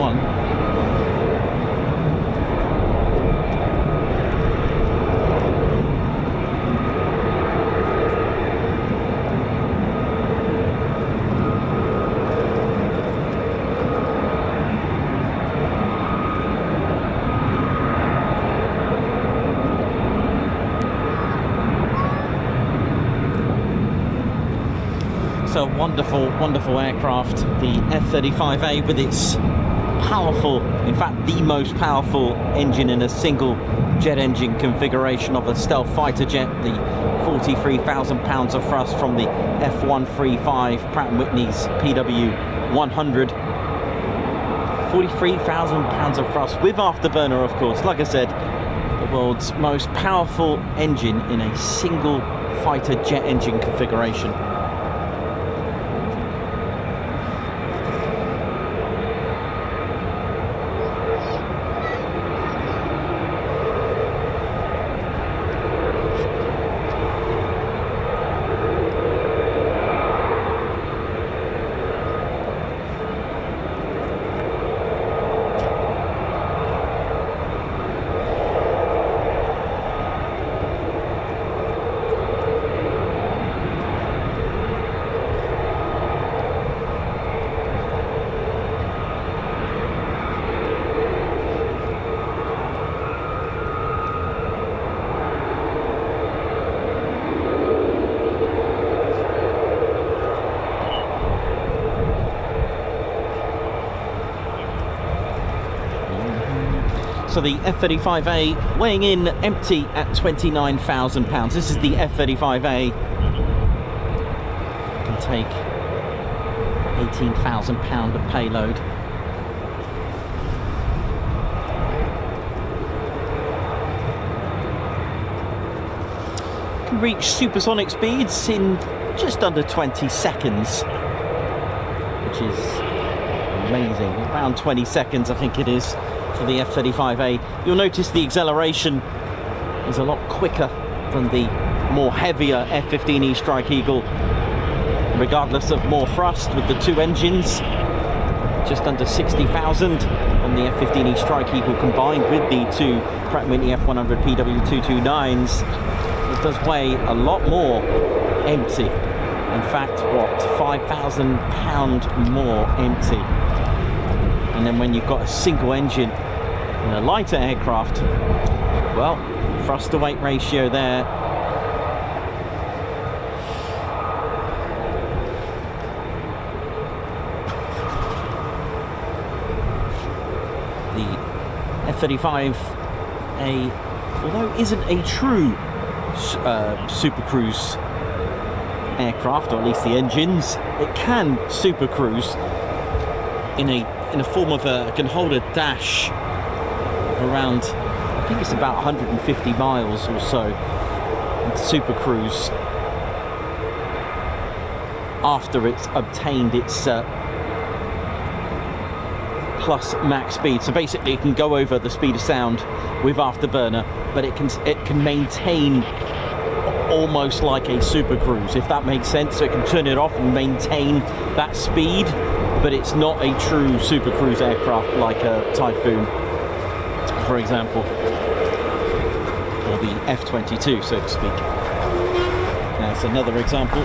one. So wonderful, wonderful aircraft, the F-35A, with its powerful, in fact the most powerful engine in a single jet engine configuration of a stealth fighter jet, the 43,000 pounds of thrust from the F-135 Pratt & Whitney's PW100. 43,000 pounds of thrust with afterburner, of course. Like I said, the world's most powerful engine in a single fighter jet engine configuration. So the F-35A weighing in empty at 29,000 pounds. This is the F-35A. Can take 18,000 pound of payload. Can reach supersonic speeds in just under 20 seconds, which is amazing. Around 20 seconds, I think it is, for the F-35A. You'll notice the acceleration is a lot quicker than the more heavier F-15E Strike Eagle, regardless of more thrust with the two engines. Just under 60,000 on the F-15E Strike Eagle combined with the two Pratt & Whitney F-100 PW229s. It does weigh a lot more empty. In fact, what, 5,000 pound more empty. And then when you've got a single engine in a lighter aircraft, well, thrust to weight ratio there. The F-35A, although isn't a true super cruise aircraft, or at least the engines, it can super cruise in a form of it can hold a dash of around, I think it's about 150 miles or so, super cruise, after it's obtained its plus max speed. So basically it can go over the speed of sound with afterburner, but it can maintain almost like a super cruise, if that makes sense. So it can turn it off and maintain that speed, but it's not a true super cruise aircraft like a Typhoon, for example, or the F-22, so to speak. That's another example.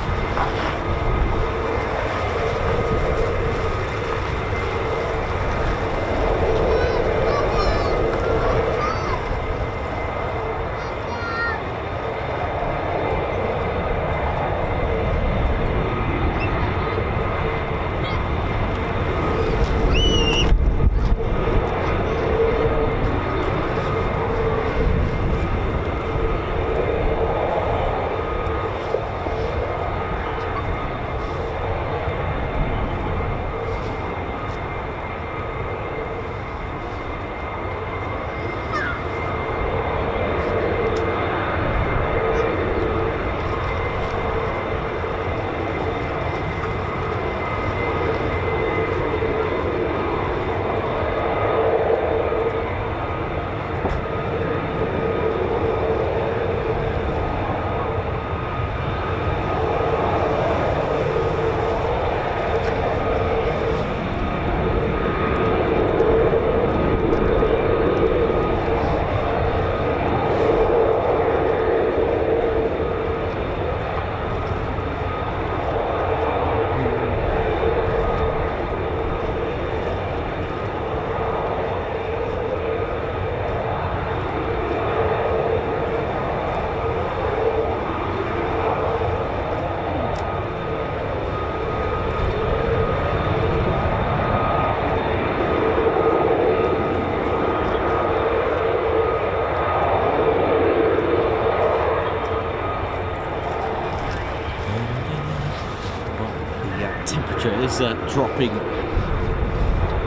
is dropping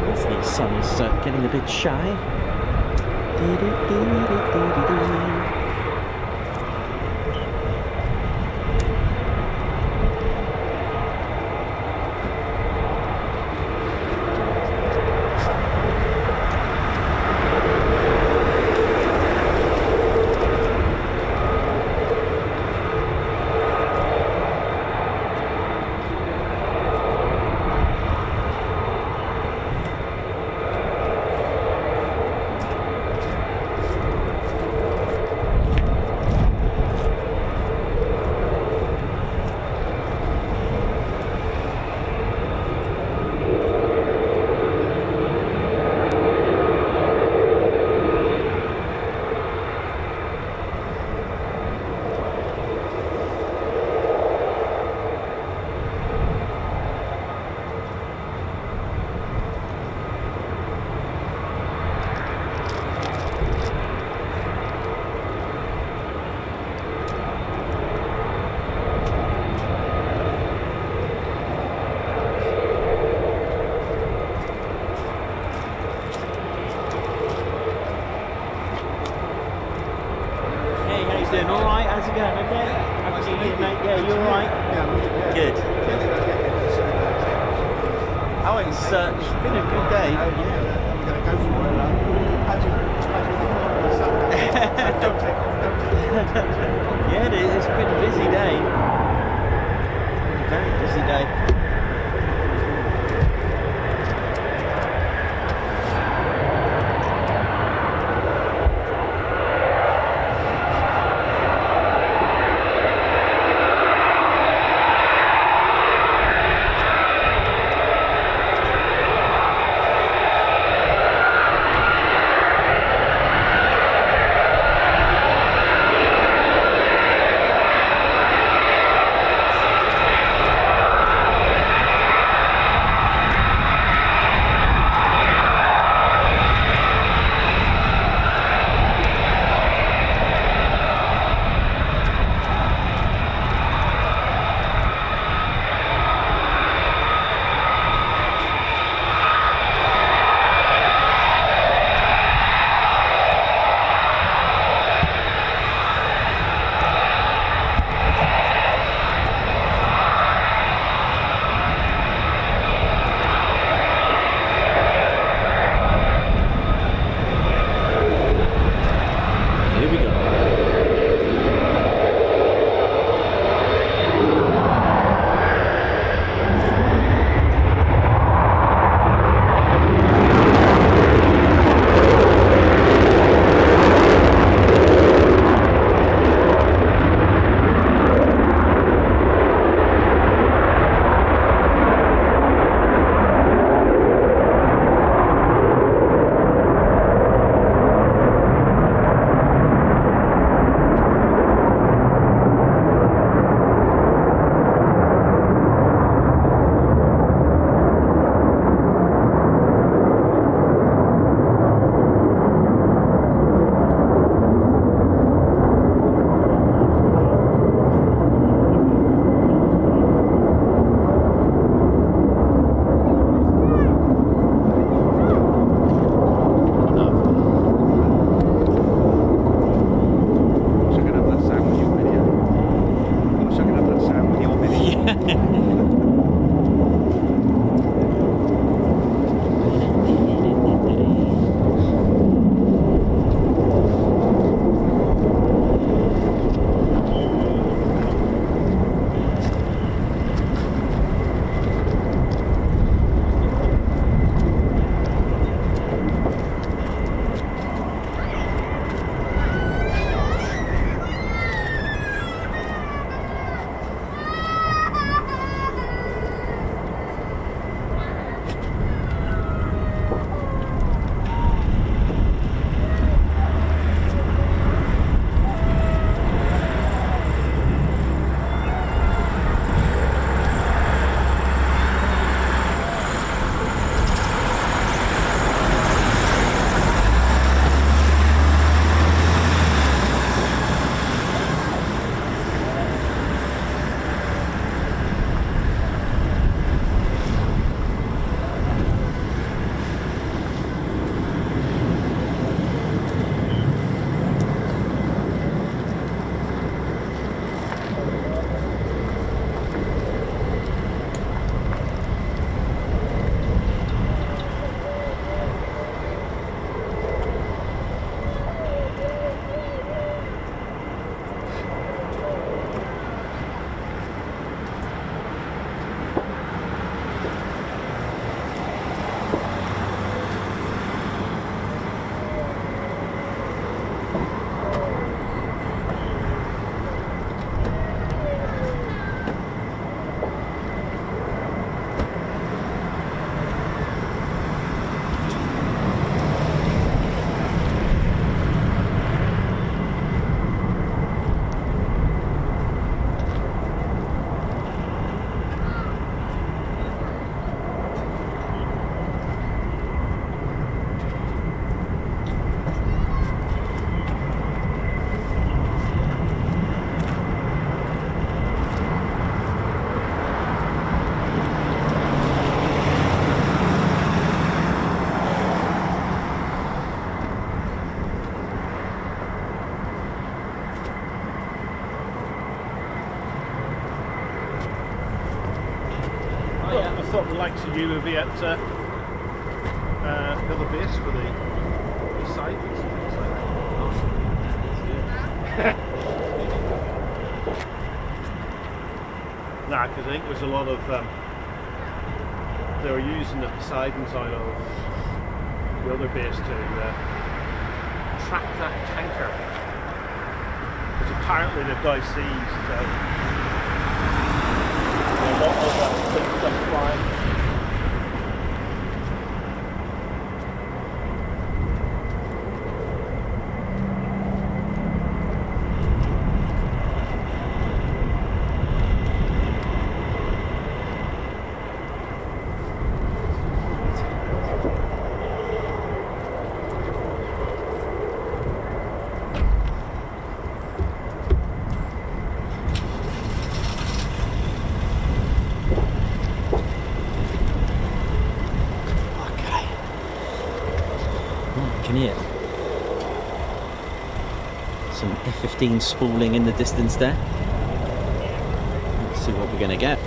as the sun is getting a bit shy. Doing all right? How's it going? Okay. Happy New Year, mate. Yeah, you all right? Yeah. Good. Oh, it's been a good day. I'm going to go for it. Yeah, it's been a busy day. Very busy day. got the likes of you will be at the other base for the site. Nah, because I think there's a lot of they were using the Poseidons out of the other base to track that tanker, which apparently the guy sees. A lot of big stuff flying. Some F-15 spooling in the distance there. Let's see what we're going to get.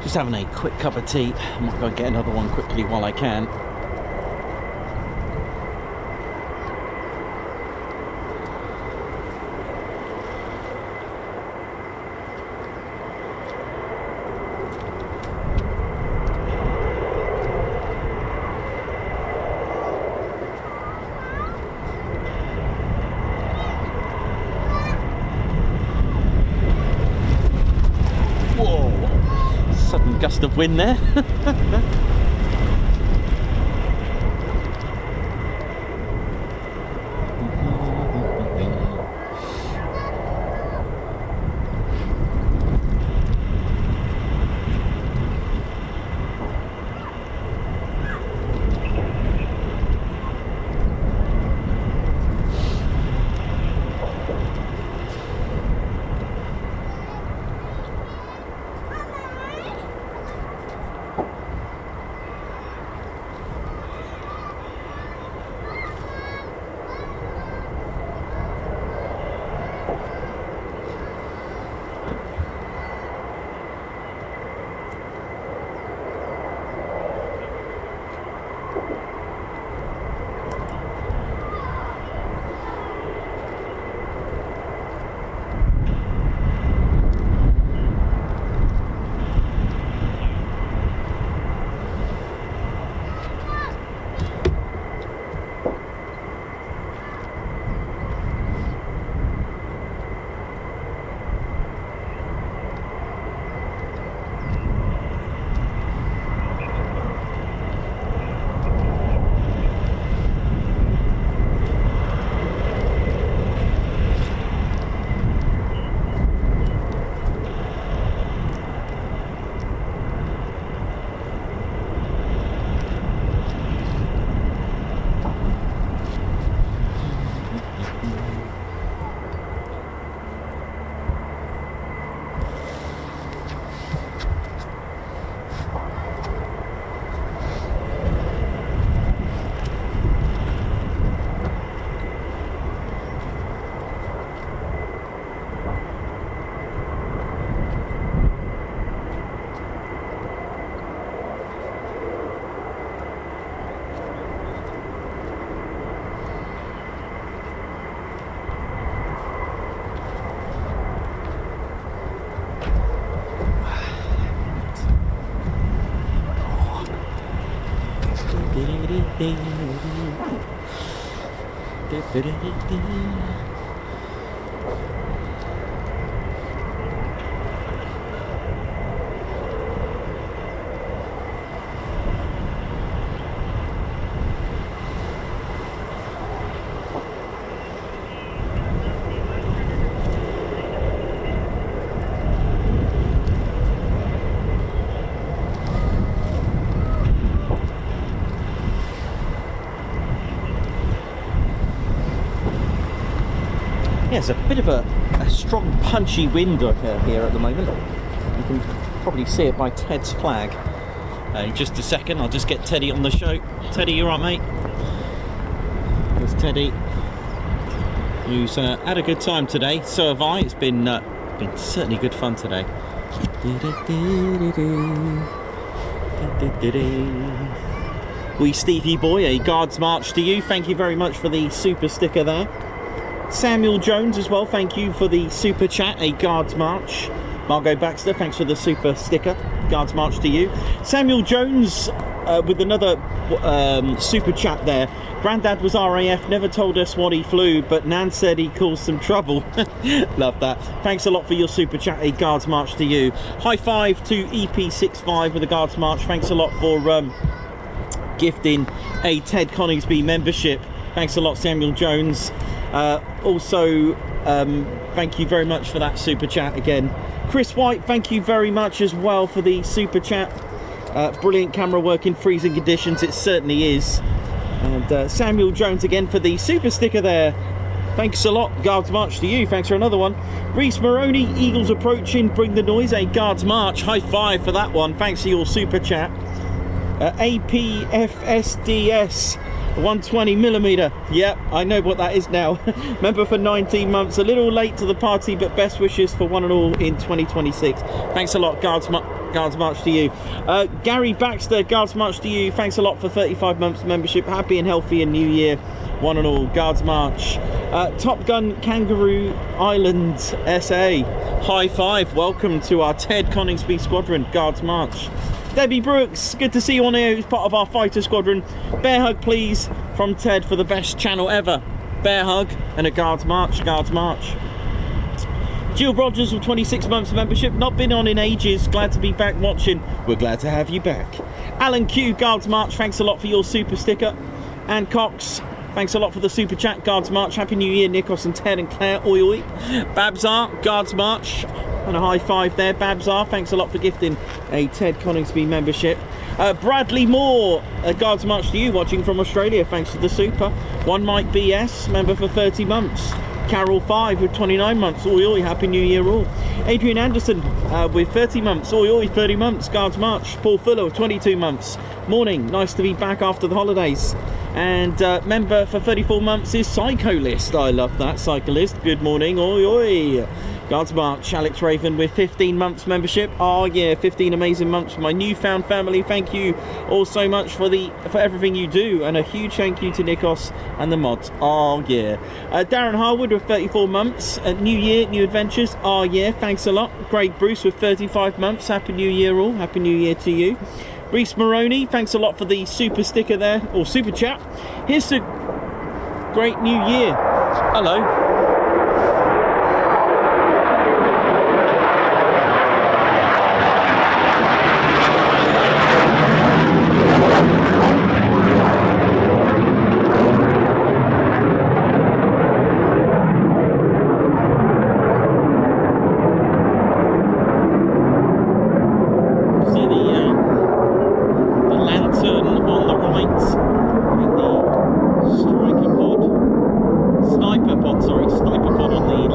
Just having a quick cup of tea. I might go and get another one quickly while I can. Gust of wind there. Yeah, there's a bit of a strong punchy wind here at the moment. You can probably see it by Ted's flag. In just a second, I'll just get Teddy on the show. Teddy, you alright, mate? There's Teddy, who's had a good time today. So have I. It's been certainly good fun today. Wee Stevie boy, a Guards March to you. Thank you very much for the super sticker there. Samuel Jones as well, thank you for the super chat, a Guards March. Margot Baxter, thanks for the super sticker, Guards March to you. Samuel Jones with another super chat there. Grandad was RAF, never told us what he flew, but Nan said he caused some trouble. Love that. Thanks a lot for your super chat, a Guards March to you. High five to EP65 with a Guards March. Thanks a lot for gifting a Ted Coningsby membership. Thanks a lot, Samuel Jones. Also, thank you very much for that super chat again. Chris White, thank you very much as well for the super chat. Brilliant camera work in freezing conditions, it certainly is. And Samuel Jones again for the super sticker there. Thanks a lot, Guards March to you. Thanks for another one. Reese Maroney, Eagles approaching, bring the noise, a Guards March. High five for that one. Thanks for your super chat. APFSDS 120mm. Yep, I know what that is now. Member for 19 months. A little late to the party, but best wishes for one and all in 2026. Thanks a lot, Guards March to you. Gary Baxter, Guards March to you. Thanks a lot for 35 months membership. Happy and healthy and New Year, one and all. Guards March. Top Gun Kangaroo Island SA. High five. Welcome to our Ted Coningsby Squadron. Guards March. Debbie Brooks, good to see you on here, who's part of our Fighter Squadron. Bear hug, please, from Ted for the best channel ever. Bear hug and a Guards March, Guards March. Jill Rogers with 26 months membership, not been on in ages, glad to be back watching. We're glad to have you back. Alan Q, Guards March, thanks a lot for your super sticker. Ann Cox, thanks a lot for the super chat, Guards March. Happy New Year, Nikos and Ted and Claire, oi oi. Babsar, Guards March. And a high five there, Babsar. Thanks a lot for gifting a Ted Coningsby membership. Bradley Moore, a Guards March to you, watching from Australia. Thanks for the super. One Mike BS, member for 30 months. Carol 5 with 29 months. Oi oi, Happy New Year all. Adrian Anderson with 30 months. Oi oi, 30 months. Guards March. Paul Fuller with 22 months. Morning, nice to be back after the holidays. And member for 34 months is Cyclist. I love that, Cyclist. Good morning. Oi oi. Guards March, Alex Raven with 15 months membership. Oh yeah, 15 amazing months for my newfound family. Thank you all so much for everything you do, and a huge thank you to Nikos and the mods. Oh yeah. Darren Harwood with 34 months. New year, new adventures. Oh yeah, thanks a lot. Craig Bruce with 35 months. Happy New Year all. Happy New Year to you. Reese Maroney, thanks a lot for the super sticker there, or super chat. Here's to great new year. Hello. Sniper pod on the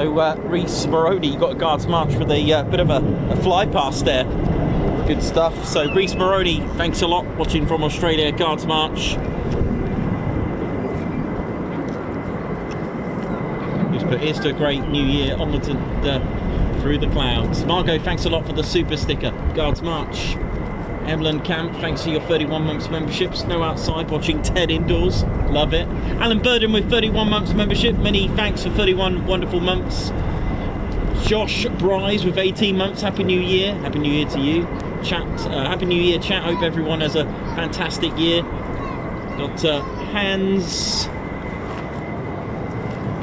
So Reese Moroney, you got a guards march with a bit of a fly past there. Good stuff. So Reese Moroney, thanks a lot, watching from Australia, guards march. Just put here's to a great new year, onward to through the clouds. Margot, thanks a lot for the super sticker, guards march. Emlyn Camp, thanks for your 31 months membership. Snow outside, watching Ted indoors, love it. Alan Burden with 31 months membership, many thanks for 31 wonderful months. Josh Bryce with 18 months, happy new year to you. Chat, happy new year chat, hope everyone has a fantastic year. Got Hans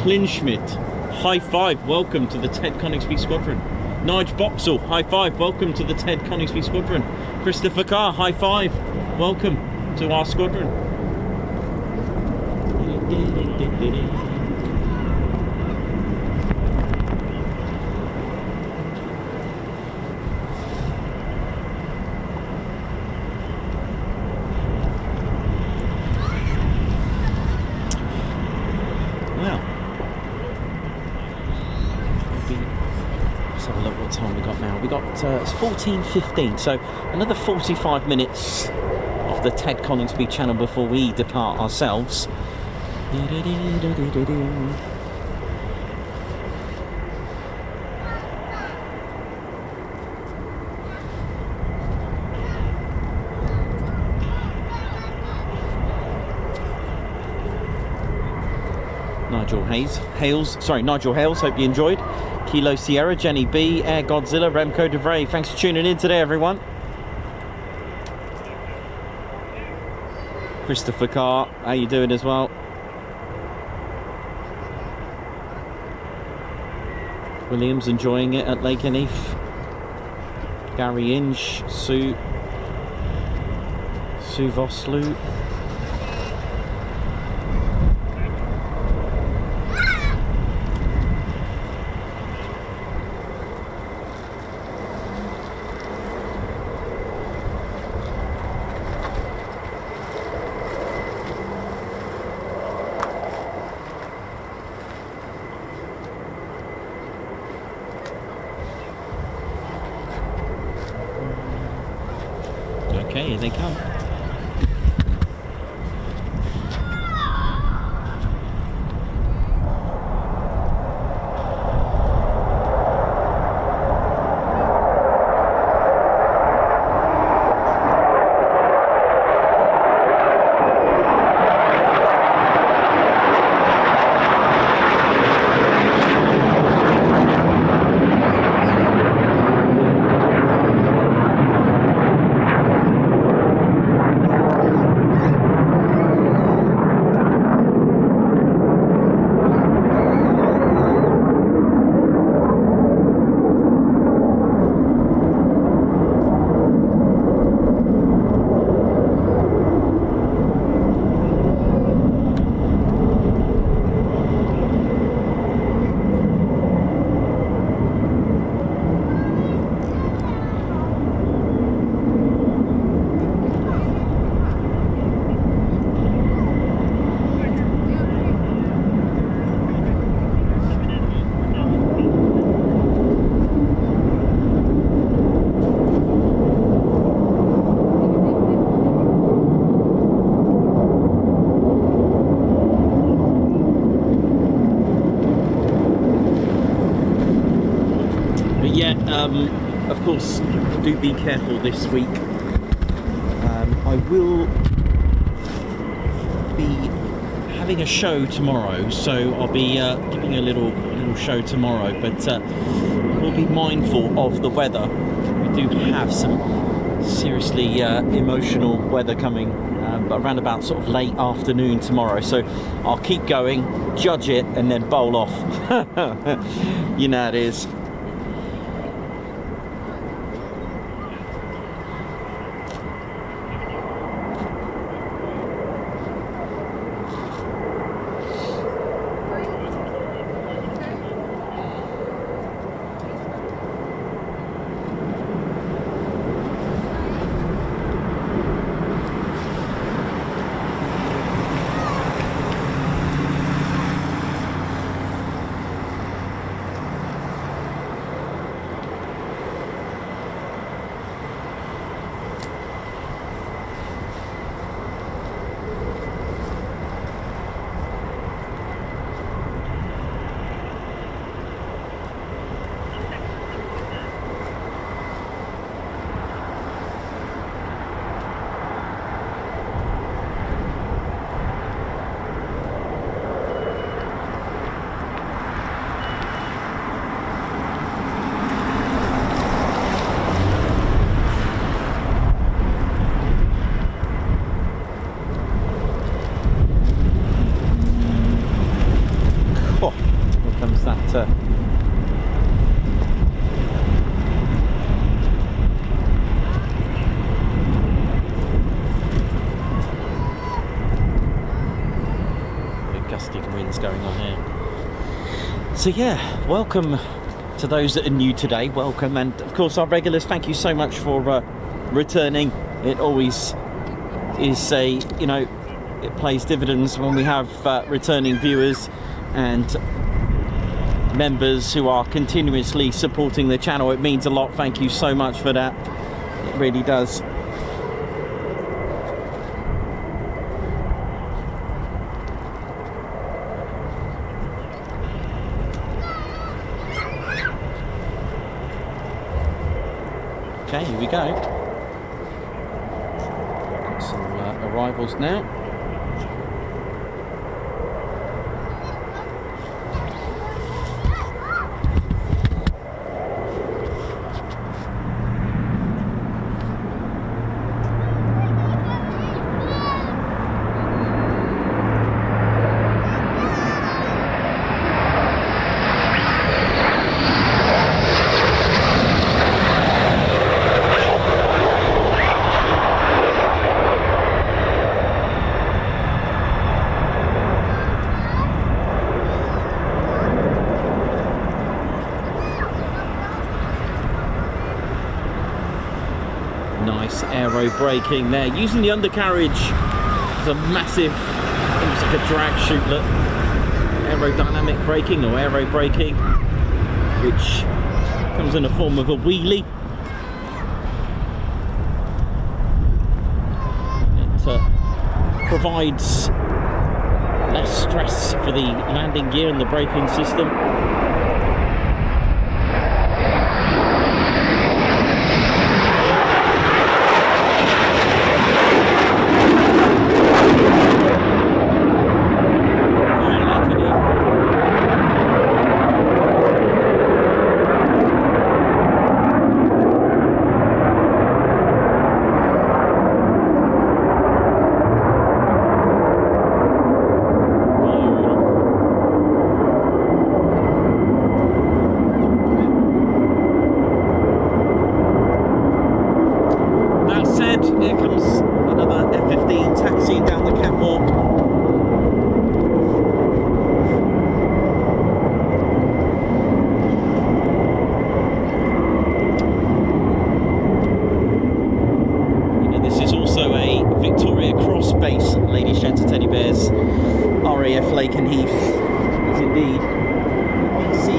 Klinschmidt, high five, welcome to the Ted Coningsby Squadron. Nige Boxall, high five, welcome to the Ted Coningsby Squadron. Christopher Carr, high five, welcome to our squadron. It's 14:15, so another 45 minutes of the Ted Coningsby channel before we depart ourselves. Nigel Hales, hope you enjoyed. Kilo Sierra, Jenny B, Air Godzilla, Remco DeVray, thanks for tuning in today, everyone. Christopher Carr, how you doing as well? Williams enjoying it at Lakenheath. Gary Inge, Sue Voslu. Okay, here they come. Of course, do be careful this week. I will be having a show tomorrow, so I'll be giving a little show tomorrow, but we'll be mindful of the weather. We do have some seriously emotional weather coming, but around about sort of late afternoon tomorrow, so I'll keep going, judge it, and then bowl off. You know how it is. what's going on here. So yeah, welcome to those that are new today, welcome, and of course our regulars, thank you so much for returning. It always is it pays dividends when we have returning viewers and members who are continuously supporting the channel. It means a lot. Thank you so much for that. It really does. Okay, here we go. Got some arrivals now. Nice aero braking there, using the undercarriage as a massive, almost like a drag chute, aerodynamic braking or aero braking, which comes in the form of a wheelie. It provides less stress for the landing gear and the braking system. Here comes another F-15 taxiing down the catwalk. You know, this is also a Victoria Cross base, ladies, gents and teddy bears. RAF Lakenheath is indeed BC.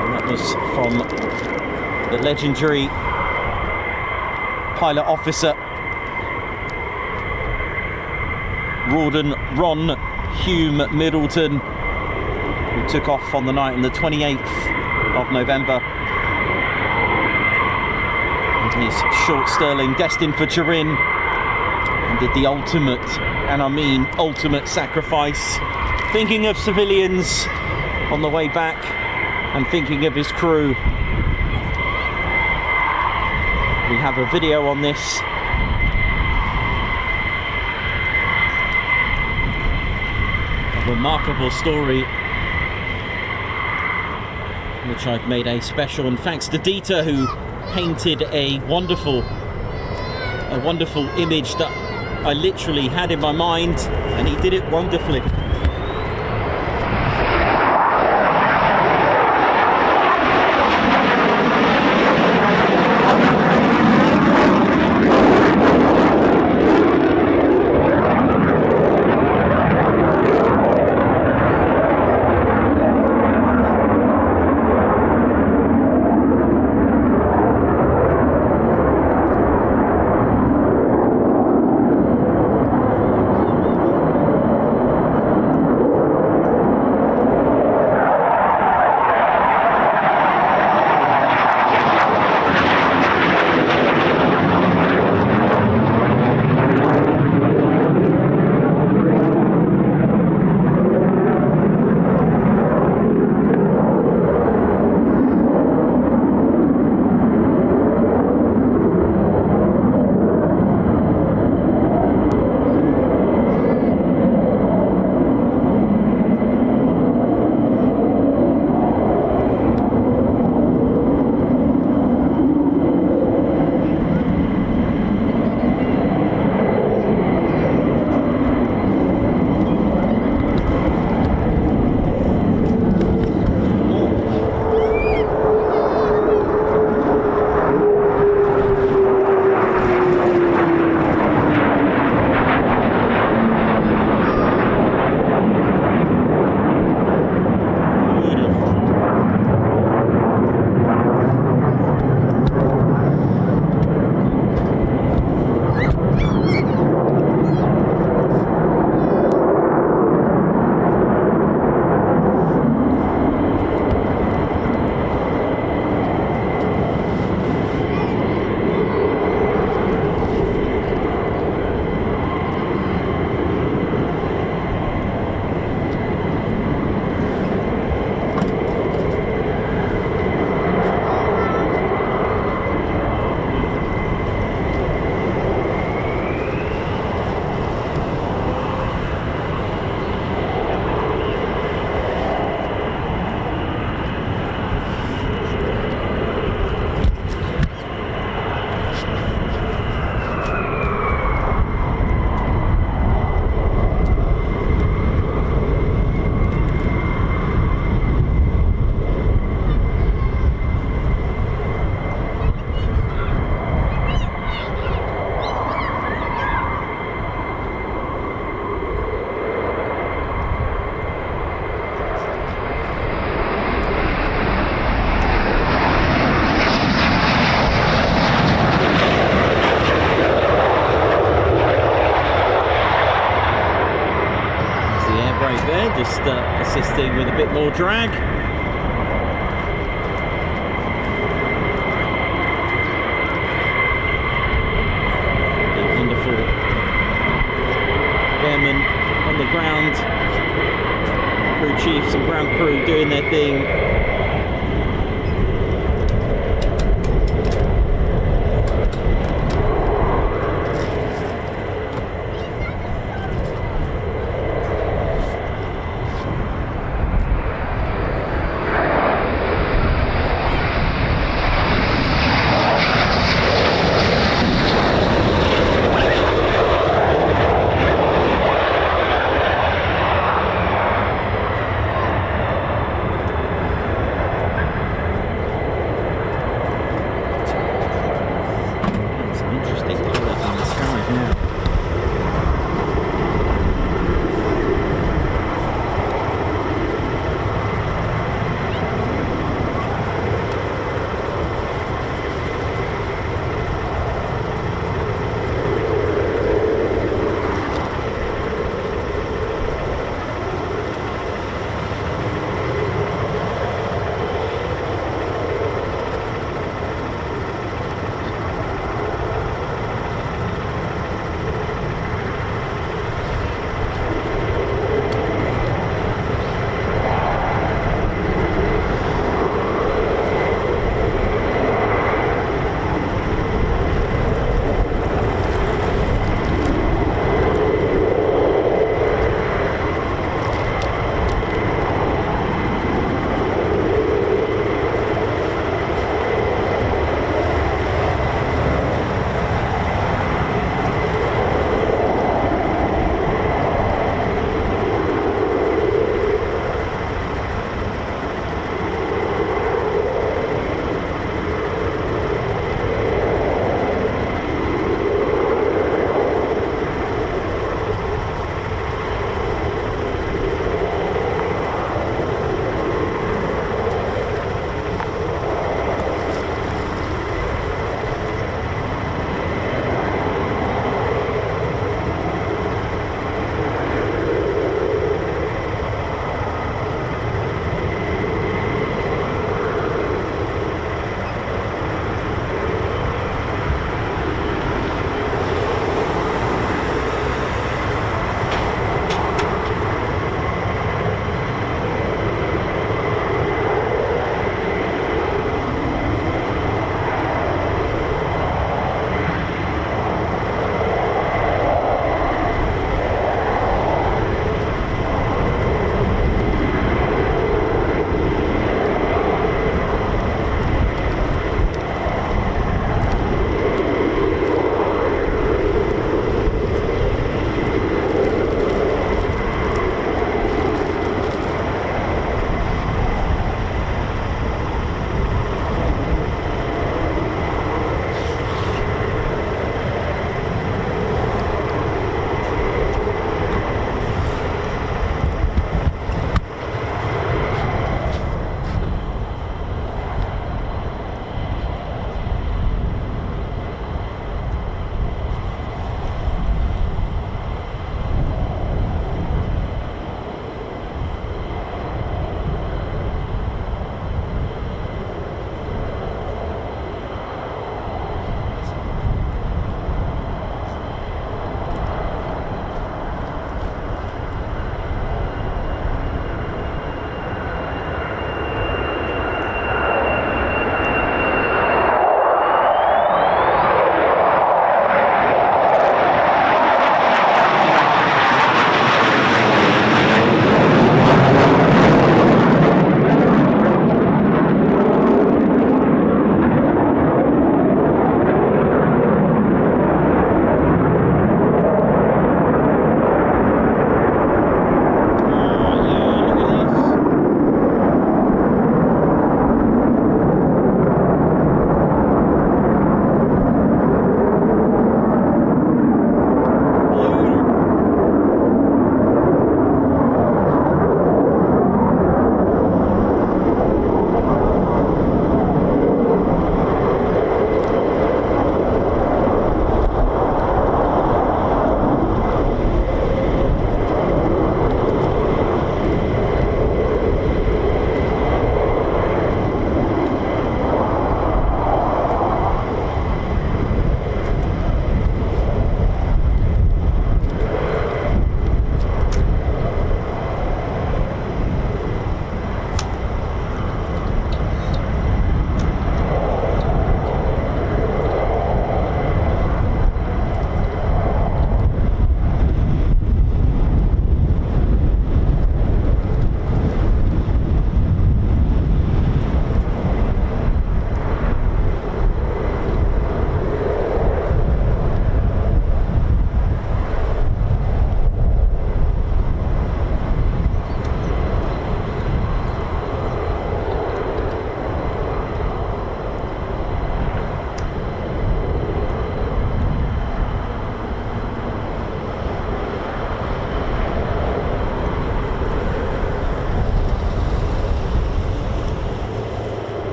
And that was from the legendary pilot officer Ron Middleton, who took off on the night on the 28th of November in his short Stirling destined for Turin, and did the ultimate, and I mean ultimate, sacrifice, thinking of civilians on the way back and thinking of his crew. We have a video on this. A remarkable story, which I've made a special, and thanks to Dieter, who painted a wonderful image that I literally had in my mind, and he did it wonderfully. just assisting with a bit more drag. The wonderful airmen on the ground, crew chiefs and ground crew doing their thing.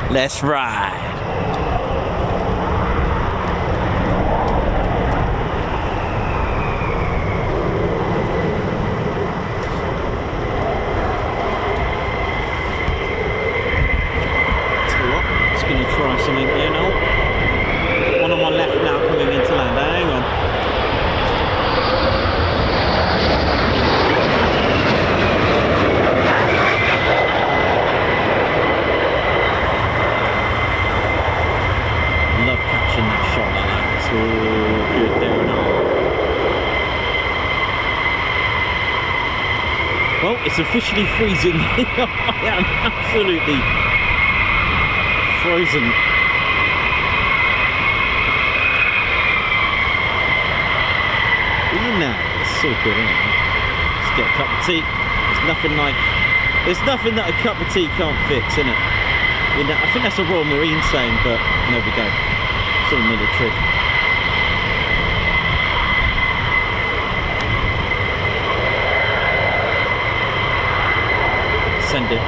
Let's ride. Try something here now. One on my left now coming into land. Hang on. Love catching that shot like that. It's all good there and all. Well, it's officially freezing. I am absolutely frozen. You know, it's so good, isn't it? Just get a cup of tea. There's nothing that a cup of tea can't fix, isn't it? You know, I think that's a Royal Marine saying, but there we go. It's all military. Send it.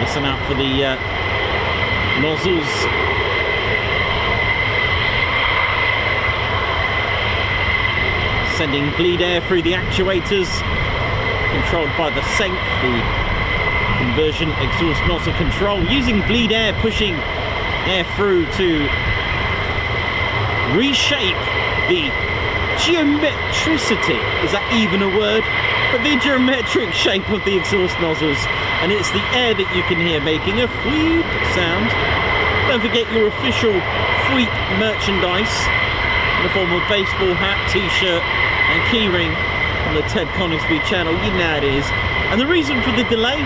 Listen out for the nozzles. Sending bleed air through the actuators, controlled by the SENC, the conversion exhaust nozzle control. Using bleed air, pushing air through to reshape the geometricity, is that even a word? But the geometric shape of the exhaust nozzles, and it's the air that you can hear making a fleet sound. Don't forget your official fleet merchandise in the form of baseball hat, t-shirt and keyring on the Ted Coningsby channel. You know it is. And the reason for the delay?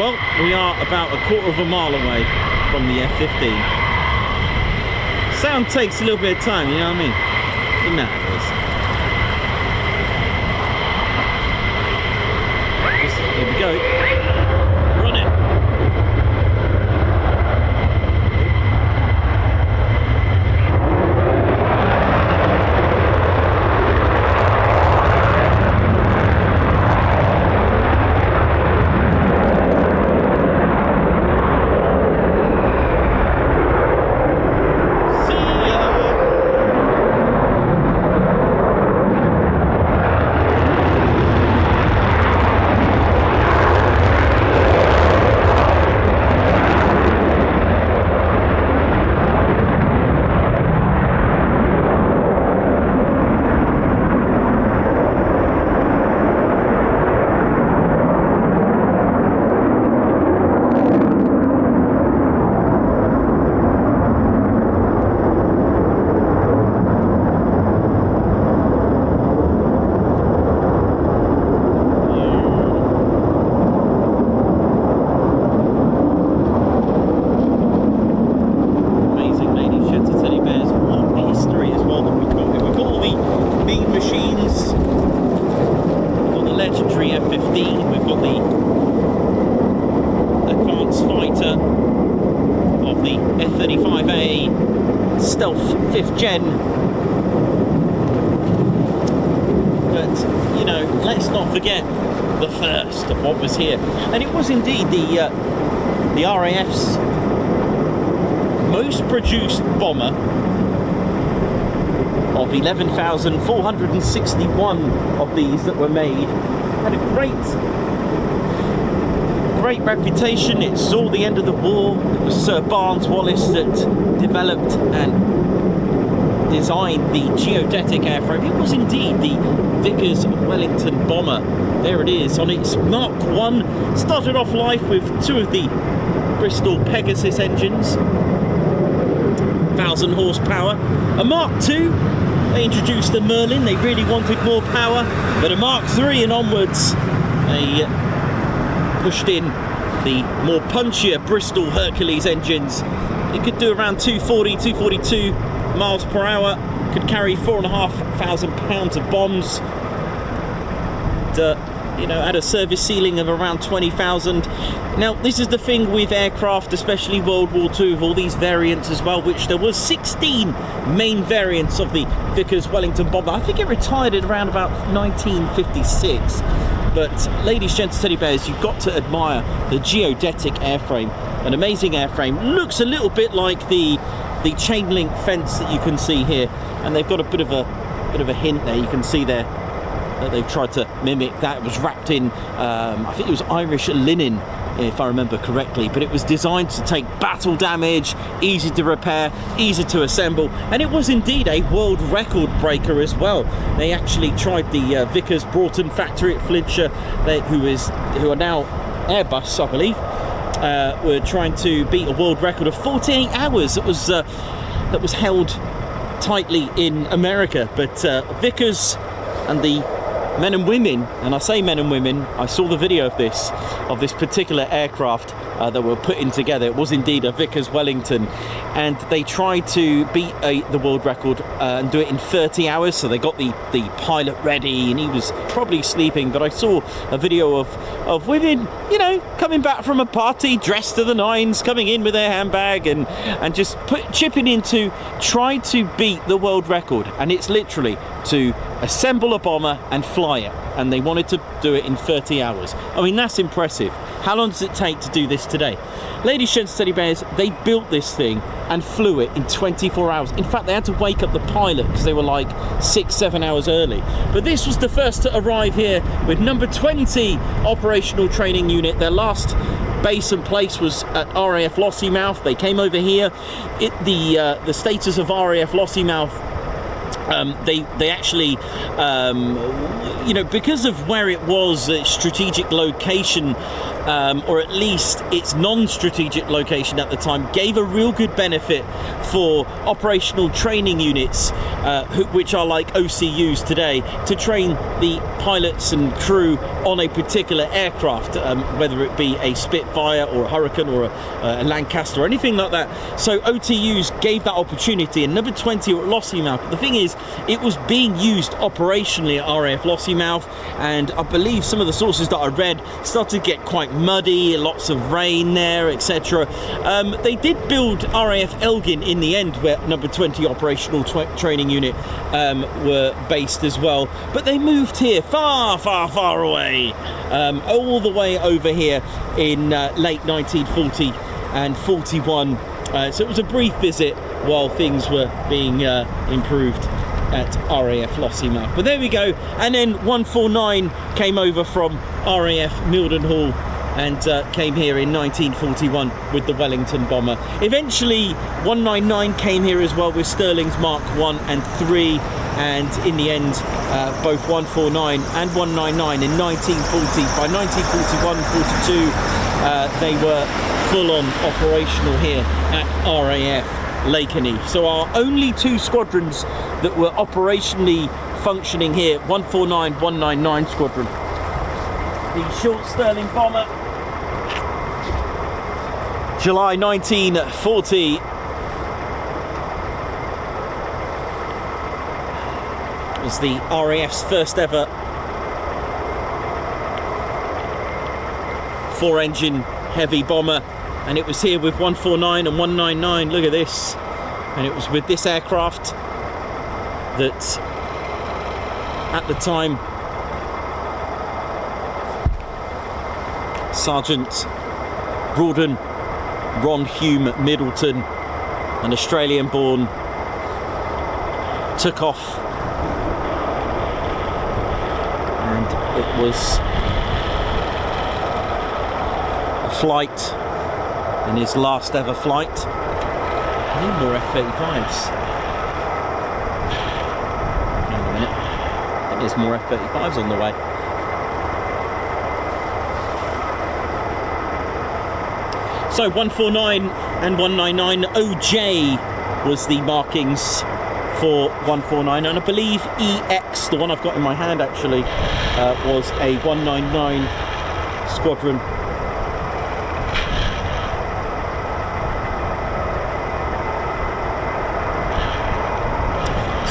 Well, we are about a quarter of a mile away from the F-15. Sound takes a little bit of time, you know what I mean? You know it is. Here we go. Run it. F-15, we've got the advanced fighter of the F-35A Stealth 5th Gen. But, you know, let's not forget the first of what was here. And it was indeed the RAF's most produced bomber of 11,461 of these that were made. Had a great reputation. It saw the end of the war. It was Sir Barnes Wallis that developed and designed the geodetic airframe. It was indeed the Vickers Wellington bomber. There it is on its Mark 1. Started off life with two of the Bristol Pegasus engines, 1,000 horsepower. A Mark 2, they introduced the Merlin. They really wanted more power, but a Mark 3 and onwards, they pushed in the more punchier Bristol Hercules engines. It could do around 240, 242 miles per hour, could carry 4,500 pounds of bombs. You know, had a service ceiling of around 20,000. Now, this is the thing with aircraft, especially World War II, of all these variants as well, which there was 16 main variants of the Vickers Wellington bomber. I think it retired at around about 1956. But ladies, gents, teddy bears, you've got to admire the geodetic airframe. An amazing airframe. Looks a little bit like the chain link fence that you can see here, and they've got a bit of a hint there. You can see there that they've tried to mimic that. It was wrapped in, I think it was Irish linen, if I remember correctly, but it was designed to take battle damage, easy to repair, easy to assemble, and it was indeed a world record breaker as well. They actually tried the Vickers Broughton factory at Flintshire, who are now Airbus, I believe, were trying to beat a world record of 48 hours that was held tightly in America. But Vickers and the men and women, and I say men and women, I saw the video of this particular aircraft that were putting together. It was indeed a Vickers Wellington, and they tried to beat the world record and do it in 30 hours. So they got the pilot ready, and he was probably sleeping, but I saw a video of women, you know, coming back from a party dressed to the nines, coming in with their handbag and just chipping in to try to beat the world record. And it's literally to assemble a bomber and fly it, and they wanted to do it in 30 hours. I mean, that's impressive. How long does it take to do this today? Ladies, gents, teddy bears, they built this thing and flew it in 24 hours. In fact, they had to wake up the pilot because they were like 6-7 hours early. But this was the first to arrive here with number 20 operational training unit. Their last base and place was at RAF Lossiemouth. They came over here. The status of RAF Lossiemouth, they actually, you know, because of where it was, its strategic location, or at least its non-strategic location at the time, gave a real good benefit for operational training units, which are like OCUs today, to train the pilots and crew on a particular aircraft, whether it be a Spitfire or a Hurricane or a Lancaster or anything like that. So OTUs gave that opportunity, and number 20 at Lossiemouth. But the thing is, it was being used operationally at RAF Lossiemouth, and I believe some of the sources that I read started to get quite muddy, lots of rain there, etc. They did build RAF Elgin in the end, where number 20 operational training unit were based as well, but they moved here far away, all the way over here in late 1940 and 41. So it was a brief visit while things were being improved at RAF Lossiemouth. But there we go. And then 149 came over from RAF Mildenhall and came here in 1941 with the Wellington bomber. Eventually 199 came here as well with Stirling's Mark 1 and 3, and in the end both 149 and 199 in 1940. By 1941-42 they were full-on operational here at RAF Lakenheath. So our only two squadrons that were operationally functioning here, 149, 199 squadron. The short Stirling bomber, July 1940. Was the RAF's first ever 4-engine heavy bomber, and it was here with 149 and 199. Look at this. And it was with this aircraft that at the time Sergeant Rawdon Ron Middleton, an Australian born, took off, and it was a flight, in his last ever flight. I need more F-35s. Hang on a minute. I think there's more F-35s on the way. So 149 and 199, OJ was the markings for 149, and I believe EX, the one I've got in my hand actually, was a 199 squadron.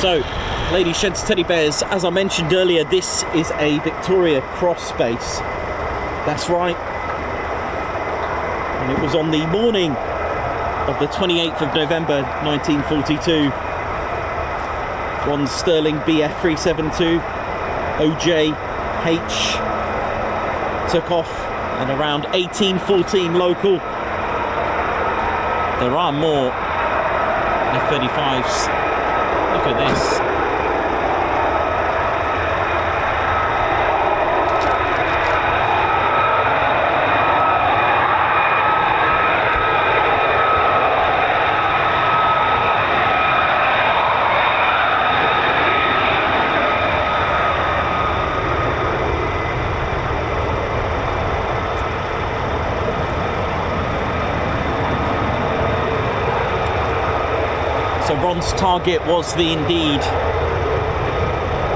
So, ladies, gents, teddy bears, as I mentioned earlier, this is a Victoria Cross base. That's right. And it was on the morning of the 28th of November 1942. Ron Stirling BF372 OJH took off, and around 1814 local. There are more F-35s. Look at this. So Ron's target was indeed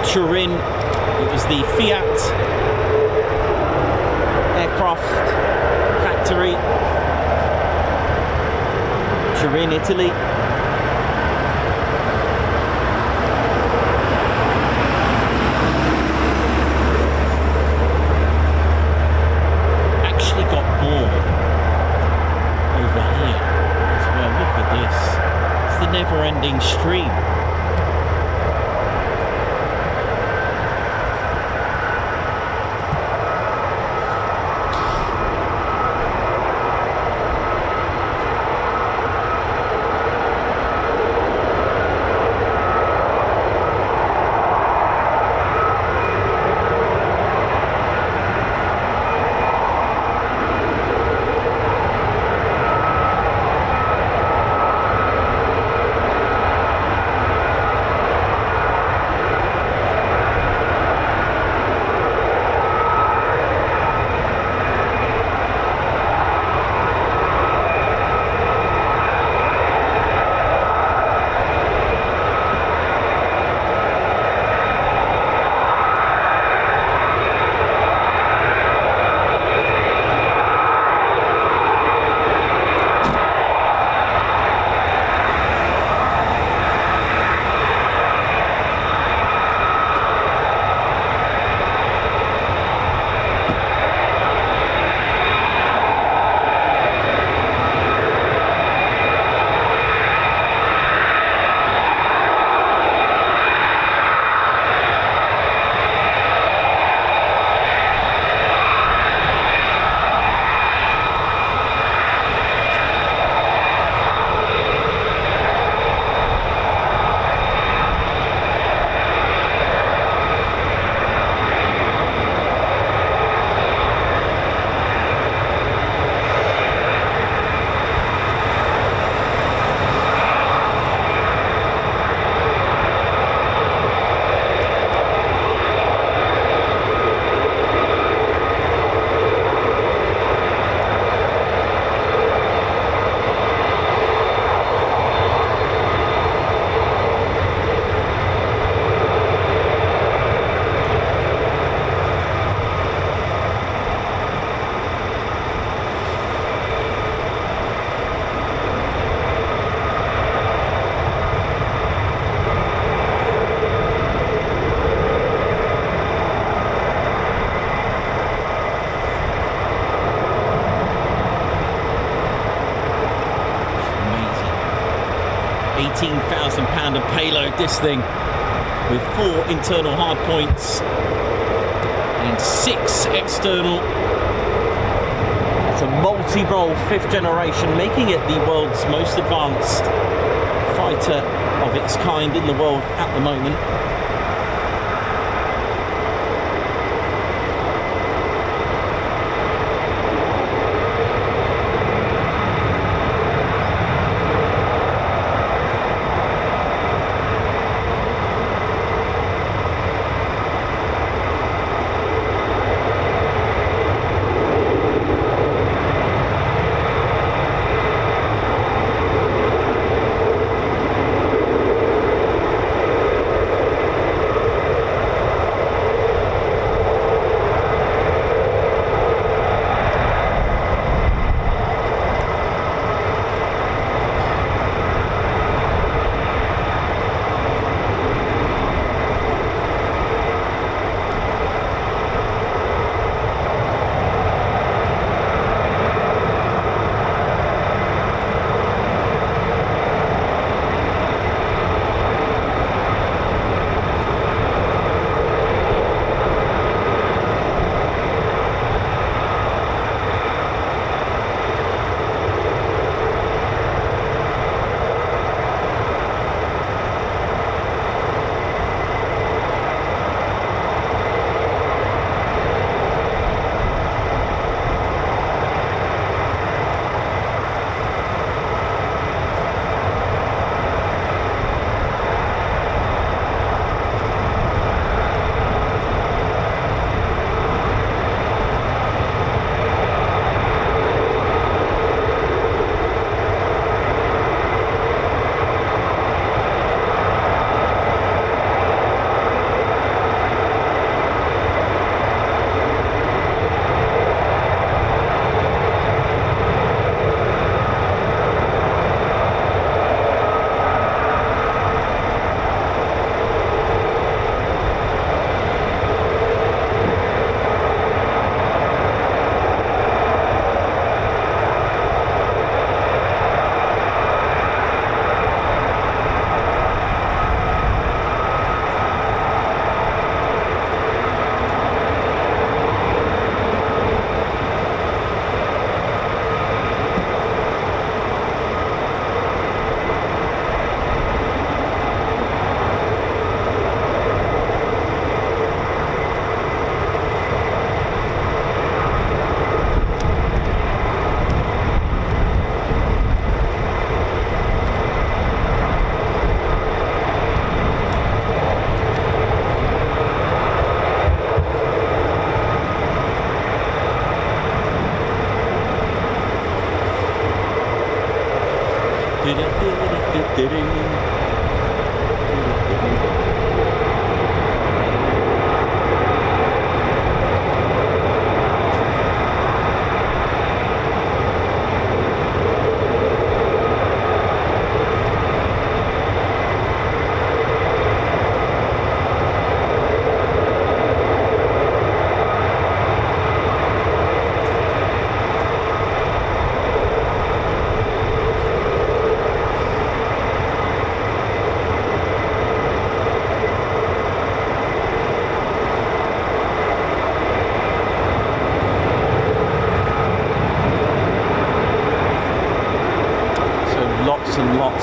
Turin. It was the Fiat aircraft factory, Turin, Italy. Actually got more over here as well. Look at this. The never-ending stream. £18,000 of payload, this thing, with 4 internal hard points and 6 external. It's a multi-role 5th generation, making it the world's most advanced fighter of its kind in the world at the moment.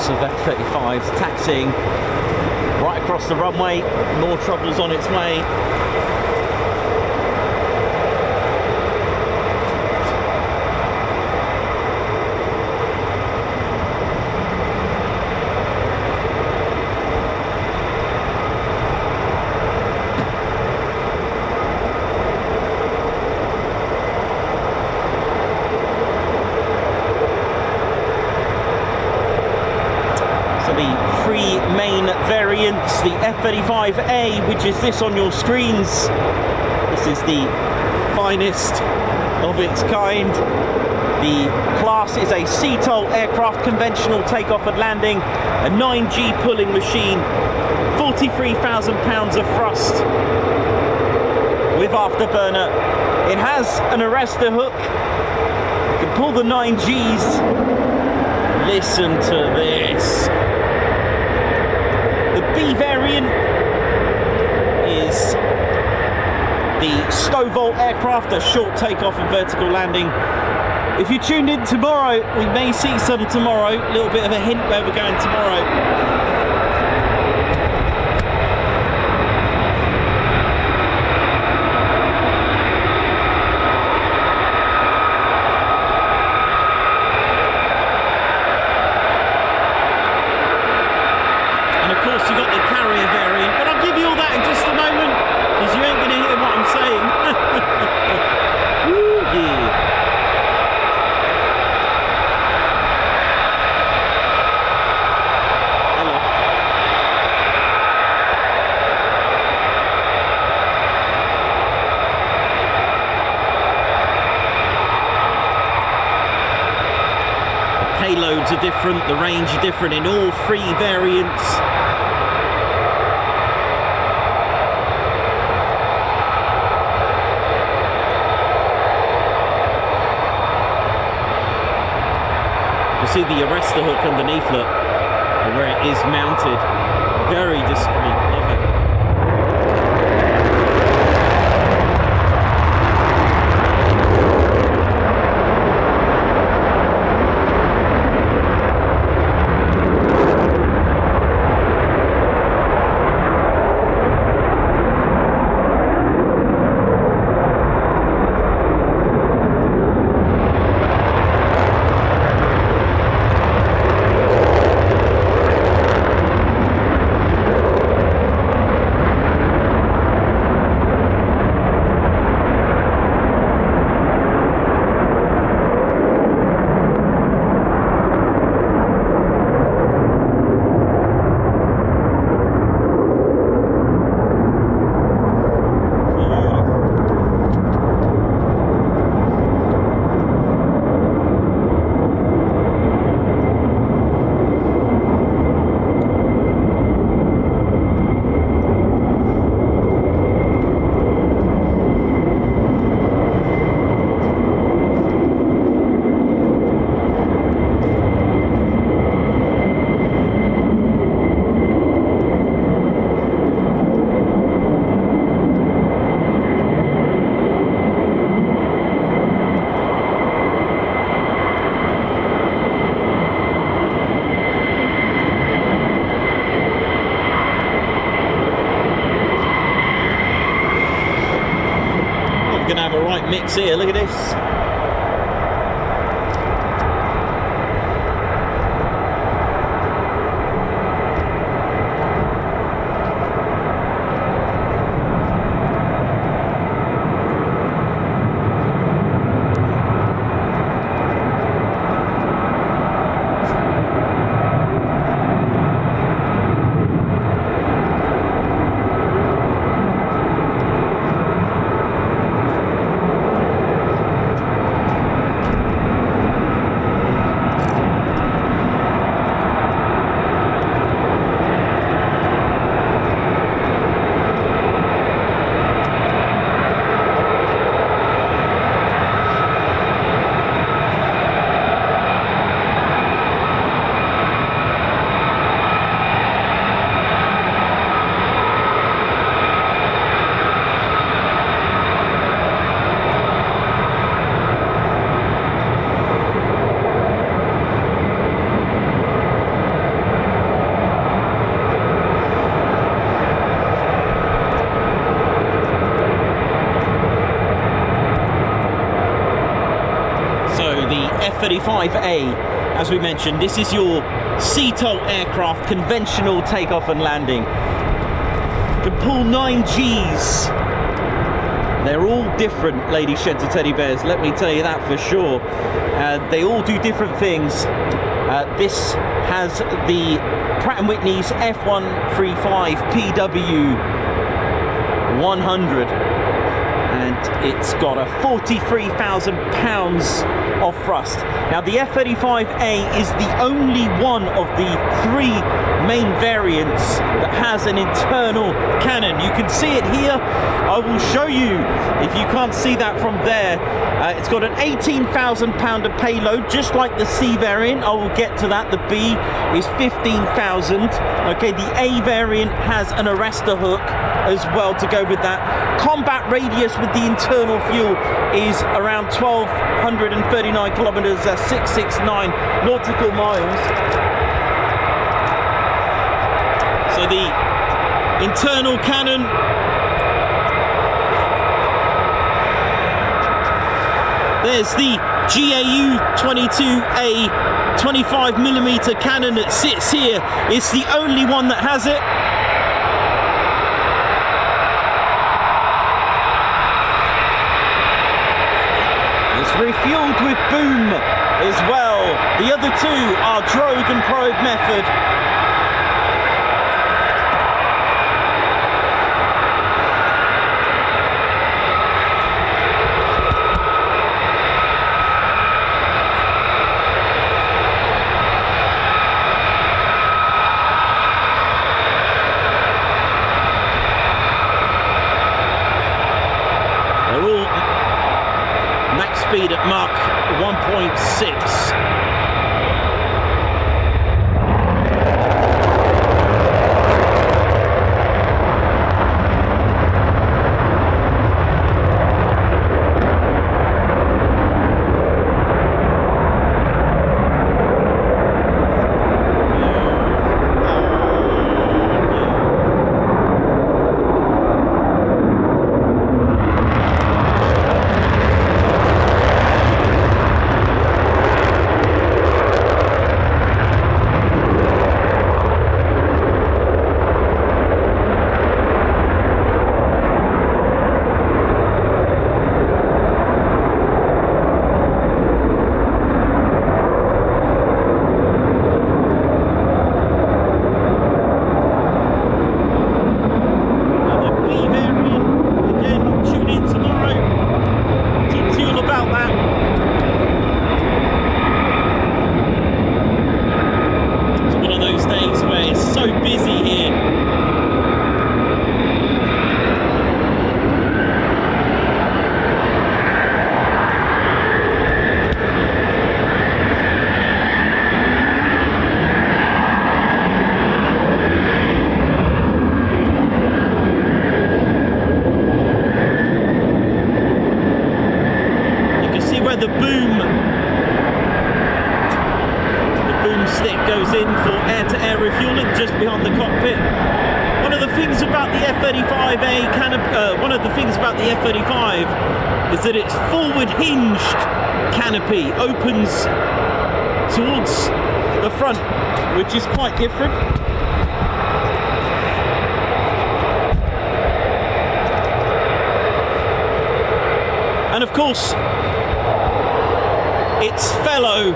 Of F-35s taxiing right across the runway. More trouble's on its way. Variants, the F-35A, which is this on your screens. This is the finest of its kind. The class is a CTOL aircraft, conventional takeoff and landing, a 9G pulling machine, 43,000 pounds of thrust with afterburner. It has an arrestor hook. You can pull the 9Gs. Listen to this. The B variant is the Stovall aircraft, a short takeoff and vertical landing. If you tuned in tomorrow, we may see some tomorrow. A little bit of a hint where we're going tomorrow. You got the carrier variant, but I'll give you all that in just a moment because you ain't going to hear what I'm saying. Woo, yeah. Hello. The payloads are different, the range are different in all three variants. See the arrestor hook underneath, look, where it is mounted. Very discreet, love it. Gonna have a right mix here, look at this. F-35A. As we mentioned, this is your CTOL aircraft, conventional takeoff and landing. Can pull 9 Gs. They're all different, ladies, sheds and teddy bears, let me tell you that for sure. They all do different things. This has the Pratt & Whitney's F-135 PW100, and it's got a 43,000 pounds of thrust. Now the F-35A is the only one of the 3 main variants that has an internal cannon. You can see it here. I will show you if you can't see that from there. It's got an 18,000 pounder payload, just like the C variant. I will get to that. The B is 15,000. Okay, the A variant has an arrestor hook as well to go with that. Combat radius with the internal fuel is around 1,239 kilometers, 669 nautical miles. So the internal cannon, there's the GAU 22A 25mm cannon that sits here. It's the only one that has it. It's refueled with boom as well. The other 2 are drogue and probe method. Speed at Mach 1.6. Goes in for air-to-air refueling just behind the cockpit. One of the things about the F-35A is that its forward hinged canopy opens towards the front, which is quite different. And of course, its fellow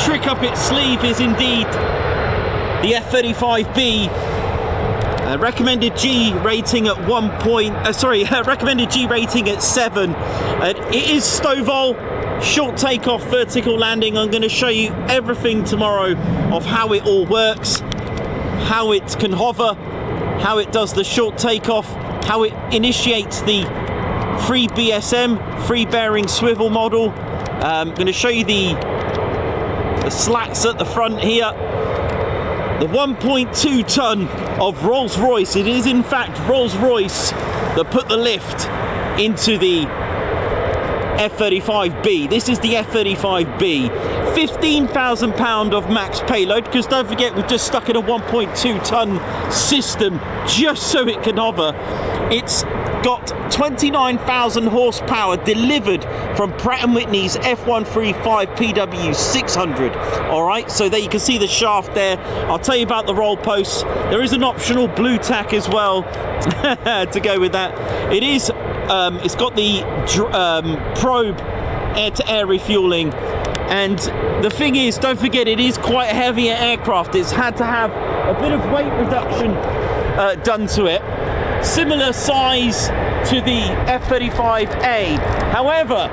trick up its sleeve is indeed the F-35B. Recommended G rating at recommended G rating at 7. It is STOVL, short takeoff, vertical landing. I'm going to show you everything tomorrow of how it all works, how it can hover, how it does the short takeoff, how it initiates the free BSM, free bearing swivel model. I'm going to show you the slats at the front here. The 1.2 ton of Rolls-Royce. It is in fact Rolls-Royce that put the lift into the F-35B. This is the F-35B. 15,000 pound of max payload, because don't forget we've just stuck in a 1.2 ton system just so it can hover. It's got 29,000 horsepower delivered from Pratt & Whitney's F-135 PW600. All right, so there you can see the shaft there. I'll tell you about the roll posts. There is an optional blue tack as well to go with that. It is, it's got the probe air-to-air refueling. And the thing is, don't forget, it is quite a heavier aircraft. It's had to have a bit of weight reduction done to it. Similar size to the F-35A. However,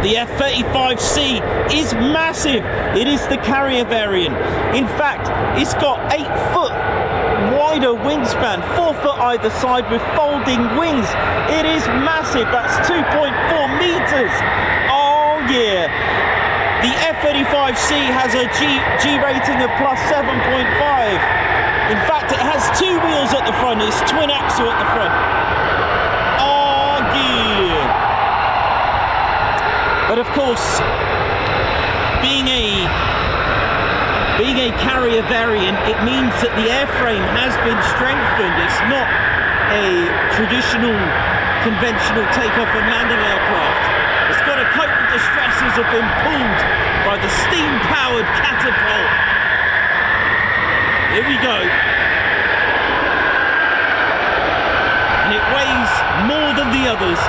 the F-35C is massive. It is the carrier variant. In fact, it's got 8-foot wider wingspan, 4 foot either side with folding wings. It is massive. That's 2.4 meters. Oh yeah. The F-35C has a G rating of plus 7.5. In fact, it has 2 wheels at the front. It's twin axle at the front. Oh yeah. But of course, being a carrier variant, it means that the airframe has been strengthened. It's not a traditional, conventional takeoff and landing aircraft. It's got to cope with the stresses have been pulled by the steam-powered catapult. Here we go. And it weighs more than the others.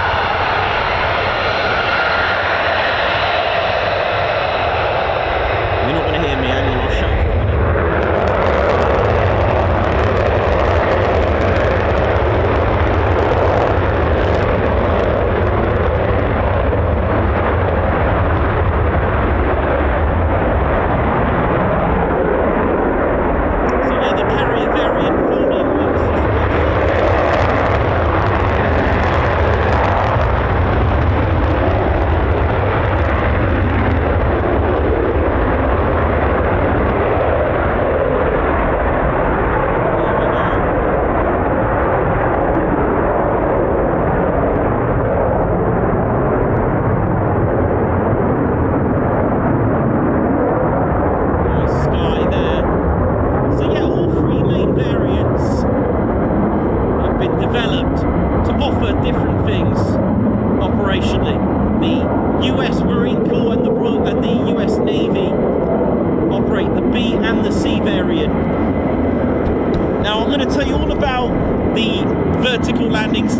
You're not going to hear me, hang on, I'll shut up for a minute.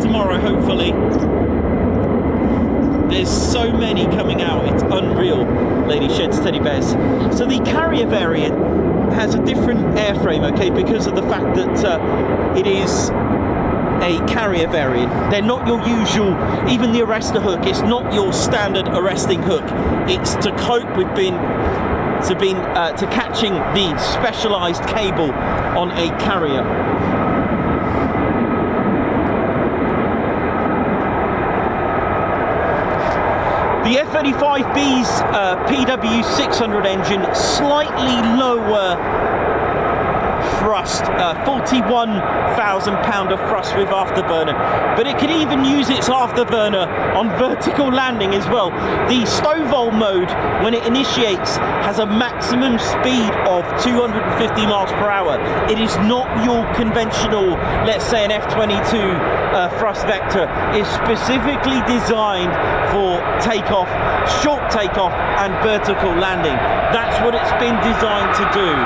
Tomorrow, hopefully. There's so many coming out, it's unreal, Lady Sheds Teddy Bears. So the carrier variant has a different airframe, okay, because of the fact that it is a carrier variant. They're not your usual, even the arrestor hook, it's not your standard arresting hook. It's to cope with to catching the specialized cable on a carrier. The F-35B's PW600 engine, slightly lower thrust, 41,000 pound of thrust with afterburner, but it can even use its afterburner on vertical landing as well. The STOVL mode, when it initiates, has a maximum speed of 250 miles per hour. It is not your conventional, let's say an F-22 thrust vector. It's specifically designed for takeoff, short takeoff and vertical landing. That's what it's been designed to do.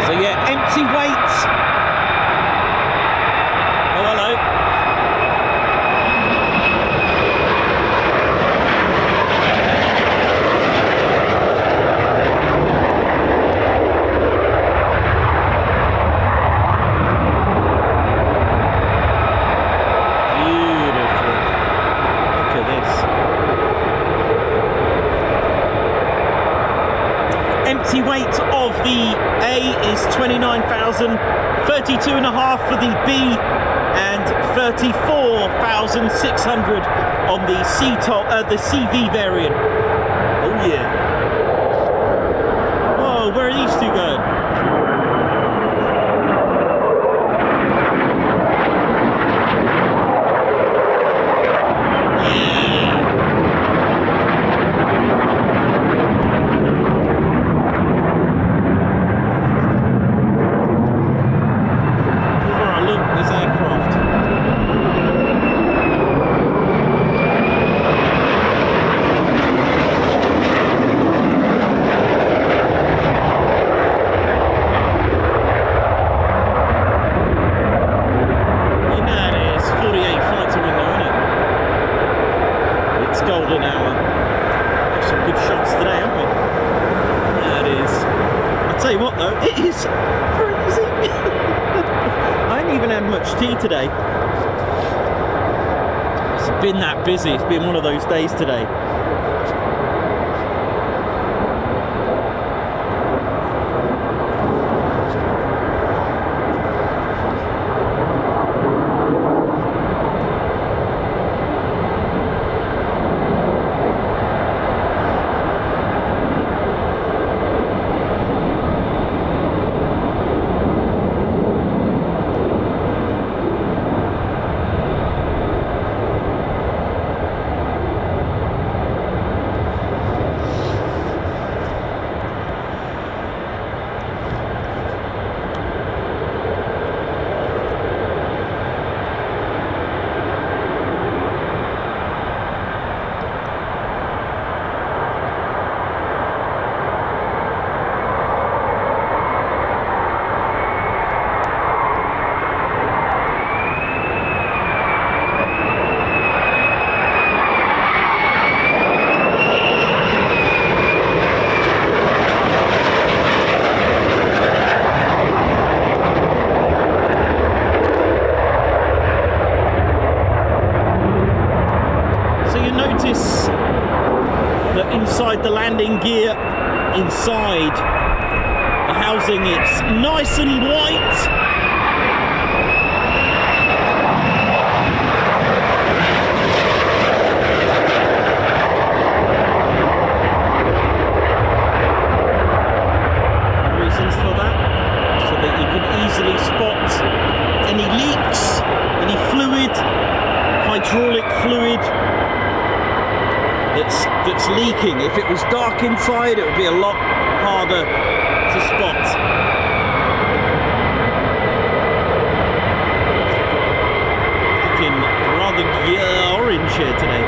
So yeah, empty weights. Oh, hello. Beautiful. Look at this. Empty weight of the A is 29,000, 32.5 for the B, and 34,600 on the the CV variant. Oh yeah. Whoa, where are these two going? Freezing. I ain't even had much tea today. It's been that busy. It's been one of those days today. Inside the landing gear, inside the housing, it's nice and white. The reasons for that, so that you can easily spot any leaks, any fluid, hydraulic fluid that's leaking. If it was dark inside, it would be a lot harder to spot. Looking rather orange here today.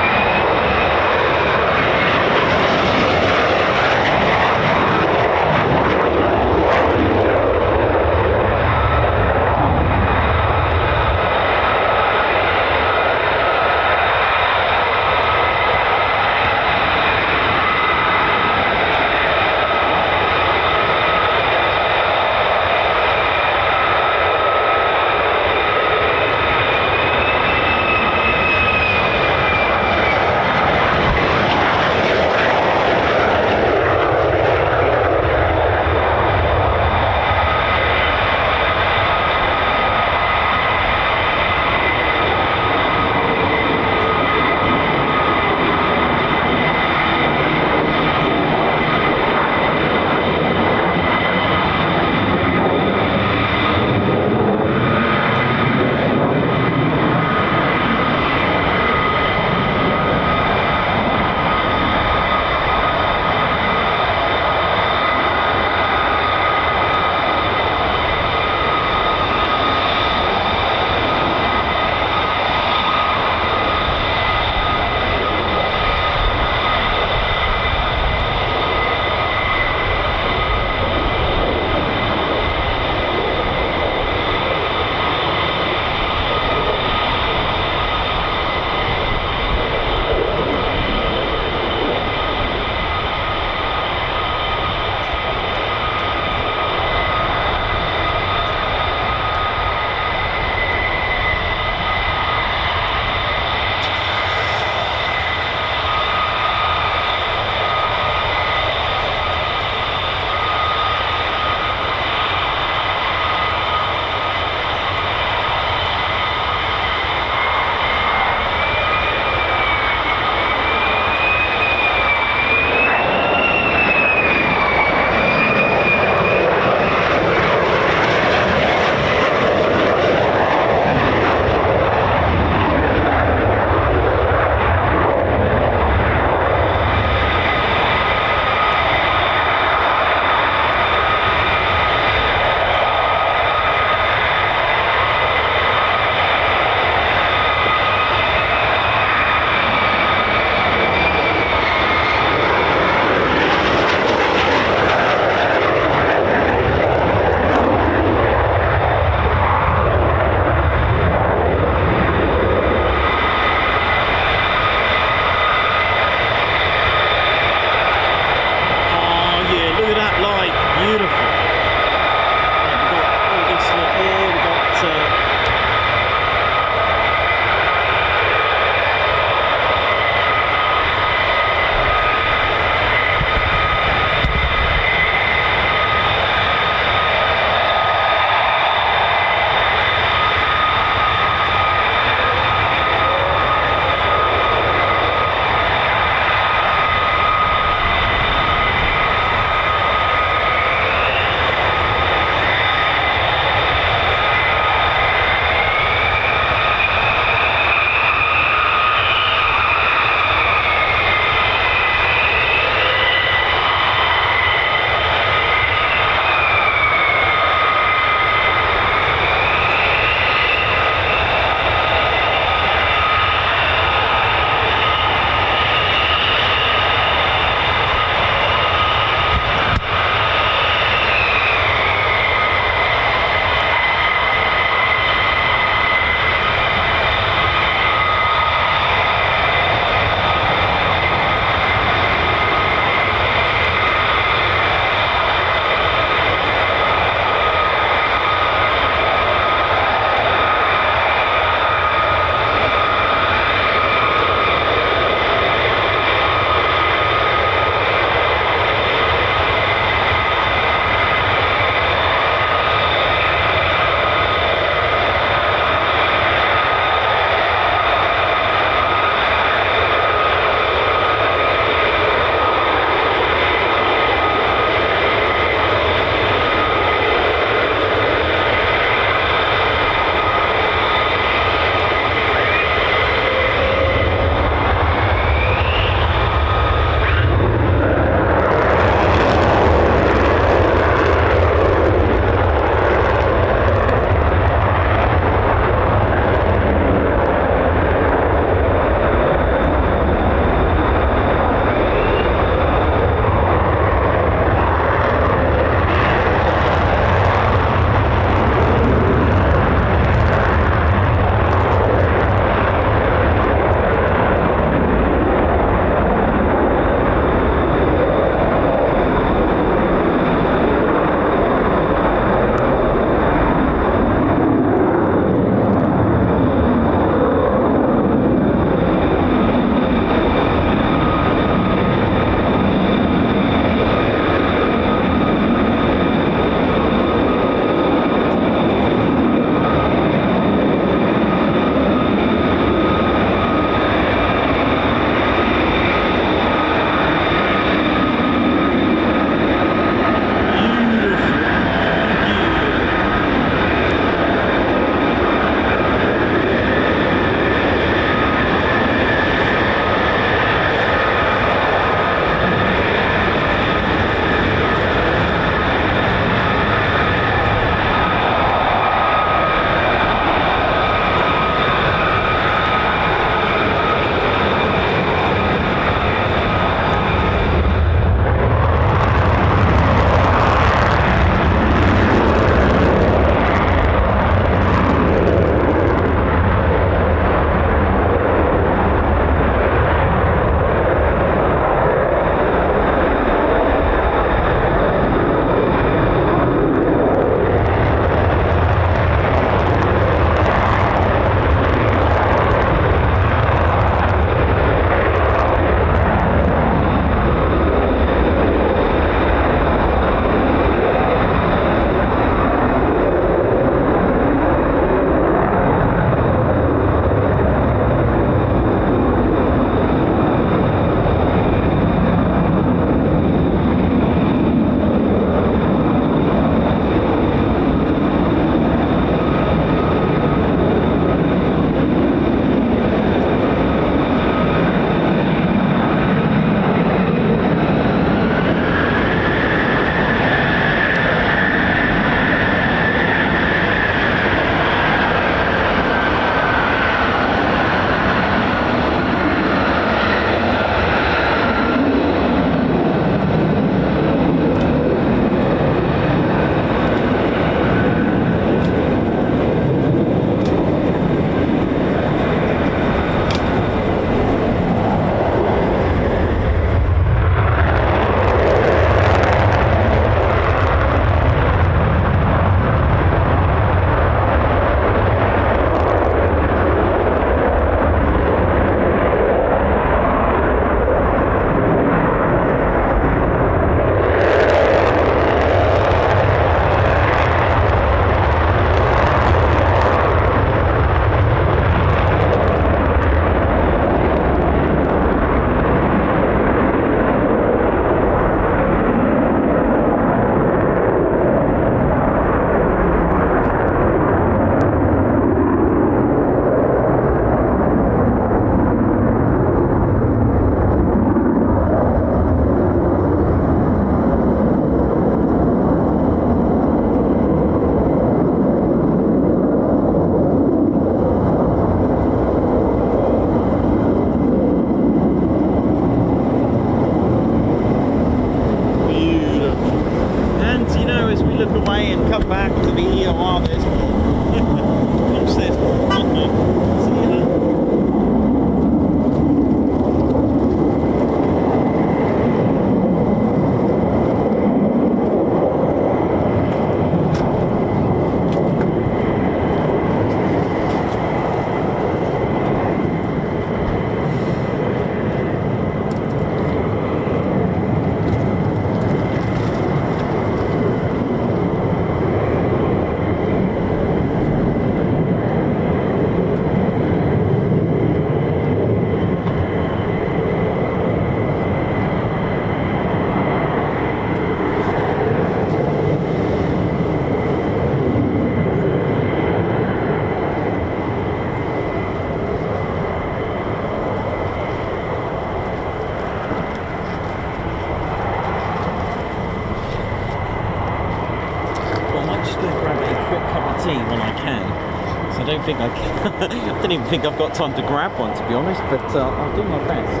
plenty when I can. So I don't think I can. I don't even think I've got time to grab one, to be honest, but I'll do my best.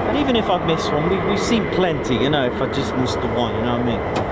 And even if I miss one, we've seen plenty, you know, if I just missed the one, you know what I mean?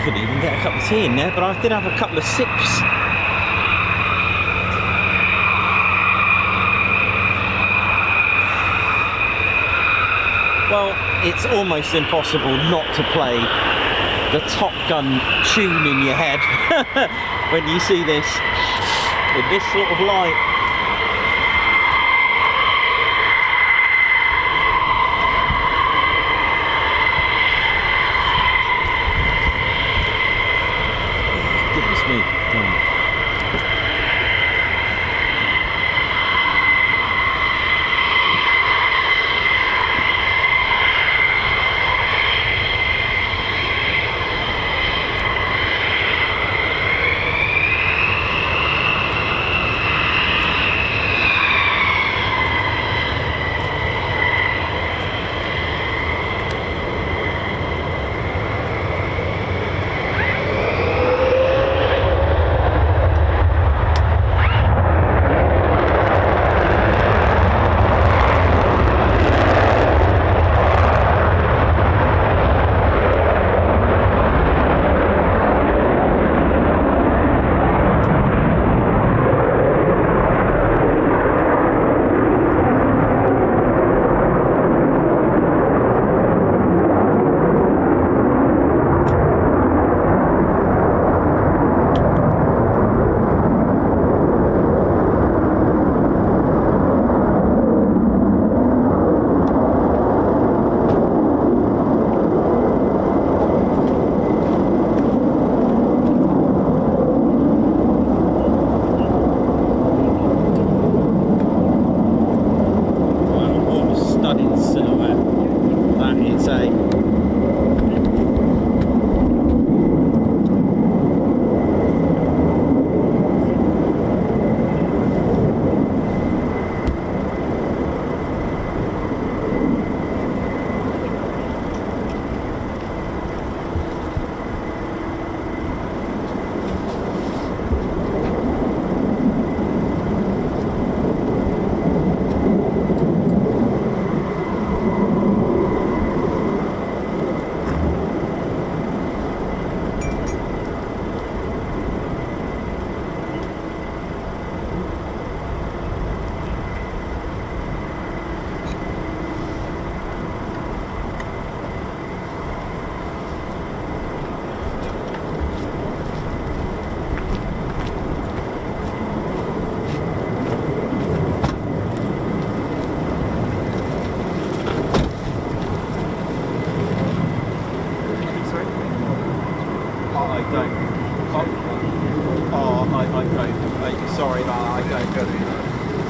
Couldn't even get a cup of tea in there, but I did have a couple of sips. Well, it's almost impossible not to play the Top Gun tune in your head when you see this in this sort of light.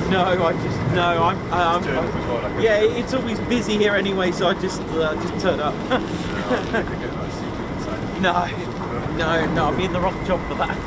No, yeah, it's always busy here anyway, so I just turn up. No, I'll be in the wrong job for that.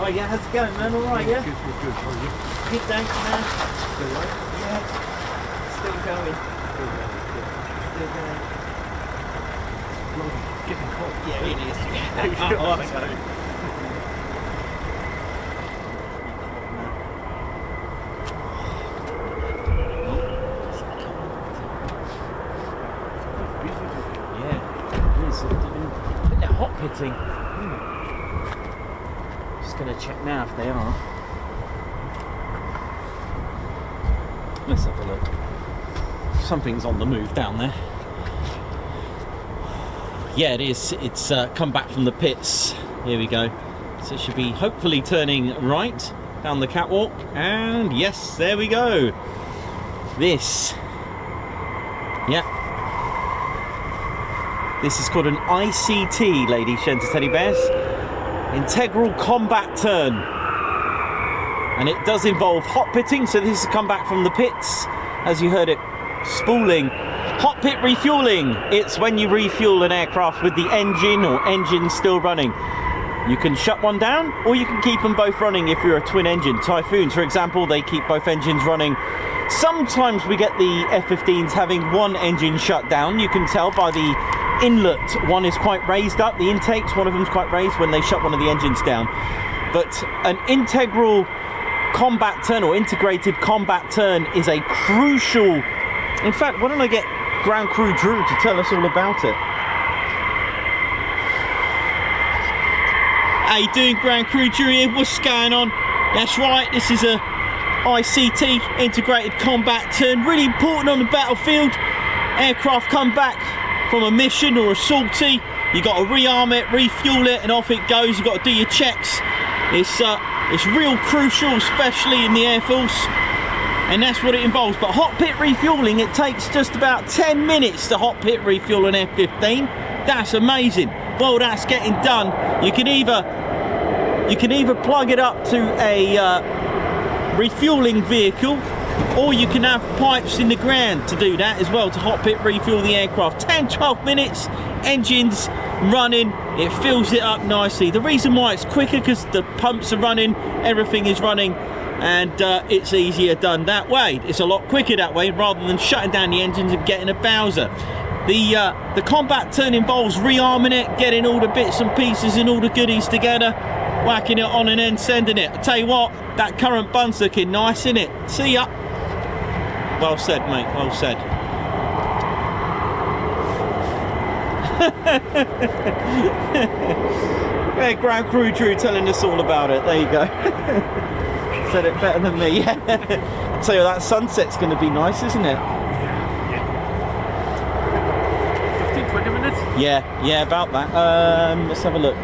Oh yeah, how's it going, man? All right, yeah? Good. How are you? Good, thanks, man. Still right? Yeah, still going. Still going. Getting hot. Yeah, it is. Yeah, it is. They're hot pitting. Just going to check now if they are. Let's have a look. Something's on the move down there. Yeah, it is. It's come back from the pits. Here we go. So it should be hopefully turning right down the catwalk. And yes, there we go. This. Yeah. This is called an ICT, ladies, gents, teddy bears. Integral combat turn. And it does involve hot pitting, so this has come back from the pits, as you heard it spooling. Hot pit refueling. It's when you refuel an aircraft with the engine or engines still running. You can shut one down, or you can keep them both running if you're a twin engine. Typhoons, for example, they keep both engines running. Sometimes we get the F-15s having one engine shut down. You can tell by the inlet, one is quite raised up. The intakes, one of them's quite raised when they shut one of the engines down. But an integral combat turn or integrated combat turn is a crucial. In fact, why don't I get Ground Crew Drew to tell us all about it. How you doing, Ground Crew Drew here? What's going on? That's right, this is a ICT, Integrated Combat Turn. Really important on the battlefield. Aircraft come back from a mission or a sortie, you got to rearm it, refuel it, and off it goes. You got to do your checks. It's real crucial, especially in the Air Force, and that's what it involves. But hot pit refueling, it takes just about 10 minutes to hot pit refuel an F-15. That's amazing. Well, that's getting done. You can either plug it up to a refueling vehicle, or you can have pipes in the ground to do that as well, to hot pit refuel the aircraft. 10-12 minutes, engines running, it fills it up nicely. The reason why it's quicker, because the pumps are running, everything is running, and it's easier done that way. It's a lot quicker that way, rather than shutting down the engines and getting a Bowser. The combat turn involves rearming it, getting all the bits and pieces and all the goodies together, whacking it on and then sending it. I tell you what, that current bun's looking nice, isn't it? See ya. Well said, mate, well said. Yeah, Ground Crew Drew telling us all about it. There you go. Said it better than me. Yeah. I tell you, that sunset's going to be nice, isn't it? Yeah. 15, 20 minutes? Yeah, about that. Let's have a look.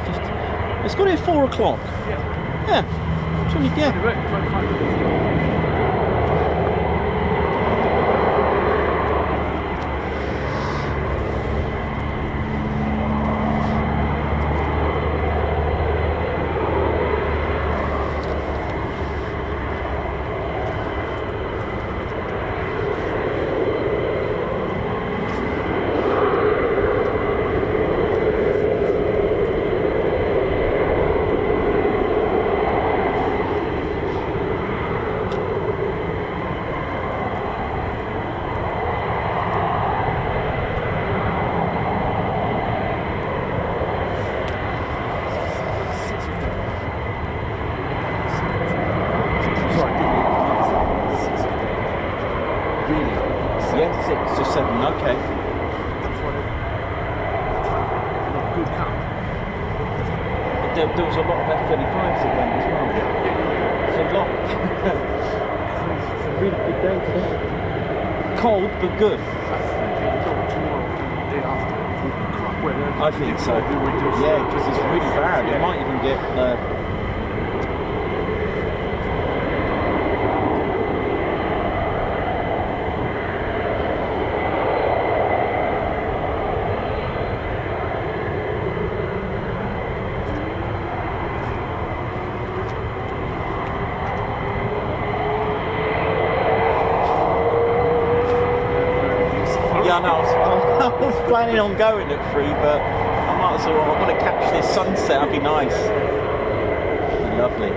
It's got here 4 o'clock. Yeah. 20, yeah. 25 minutes. There was a lot of F-35s at then as well. It's a lot. It's a really good day today. Cold, but good. I think so. Yeah, because it's really bad. It might even get... Yeah, no, I was planning on going at 3, but I might as well. I want to catch this sunset. That'd be nice. That'd be lovely.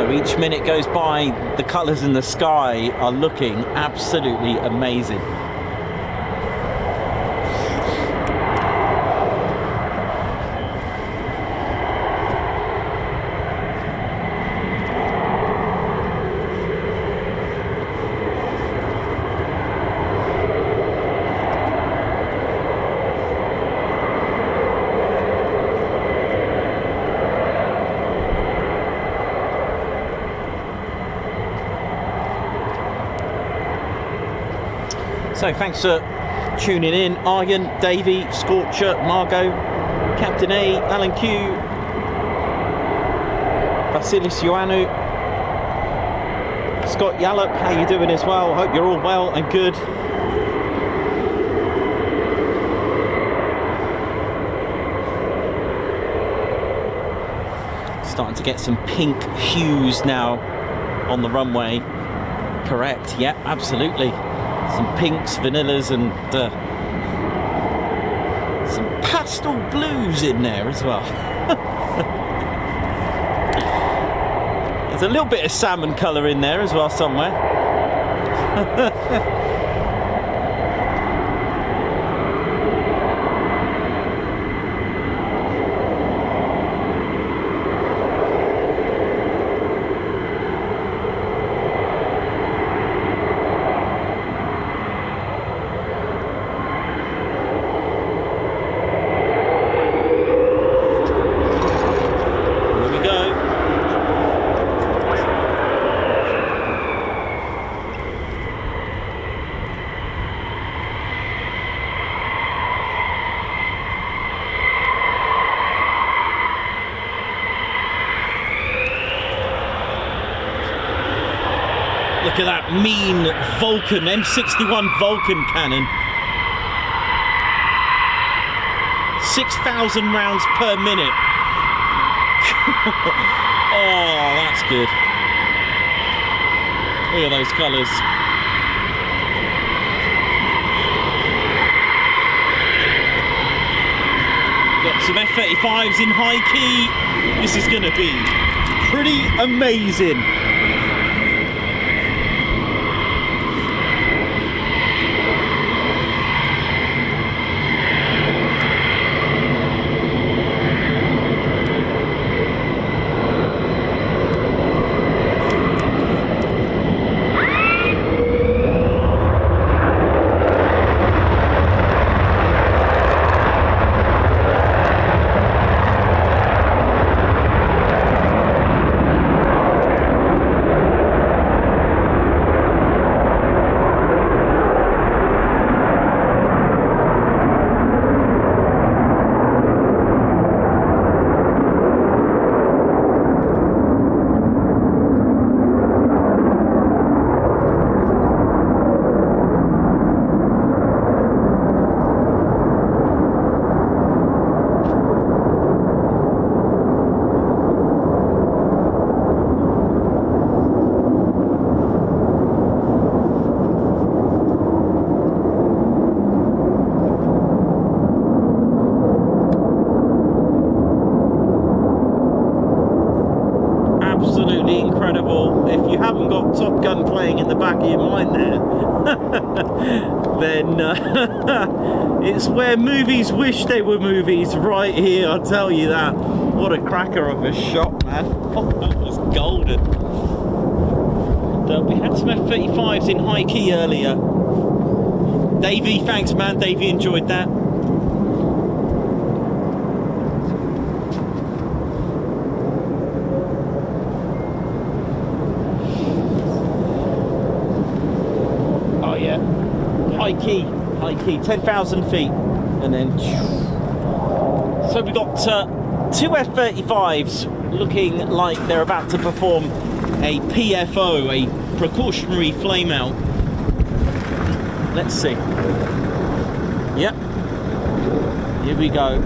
Each minute goes by, the colours in the sky are looking absolutely amazing. So thanks for tuning in. Aryan, Davey, Scorcher, Margot, Captain A, Alan Q, Vasilis Ioannou, Scott Yallop, how you doing as well? Hope you're all well and good. Starting to get some pink hues now on the runway. Correct, yeah, absolutely. Some pinks, vanillas, and some pastel blues in there as well. There's a little bit of salmon colour in there as well somewhere. Look at that mean Vulcan, M61 Vulcan cannon. 6,000 rounds per minute. Oh, that's good. Look at those colours. Got some F-35s in high key. This is going to be pretty amazing. Top Gun playing in the back of your mind there, then it's where movies wish they were movies, right here, I'll tell you that. What a cracker of a shot, man. Oh, that was golden. And, we had some F-35s in high key earlier. Davey, thanks man, Davey enjoyed that. High key, 10,000 feet, and then so we got two F-35s looking like they're about to perform a PFO, a precautionary flame out. Let's see. Yep, here we go.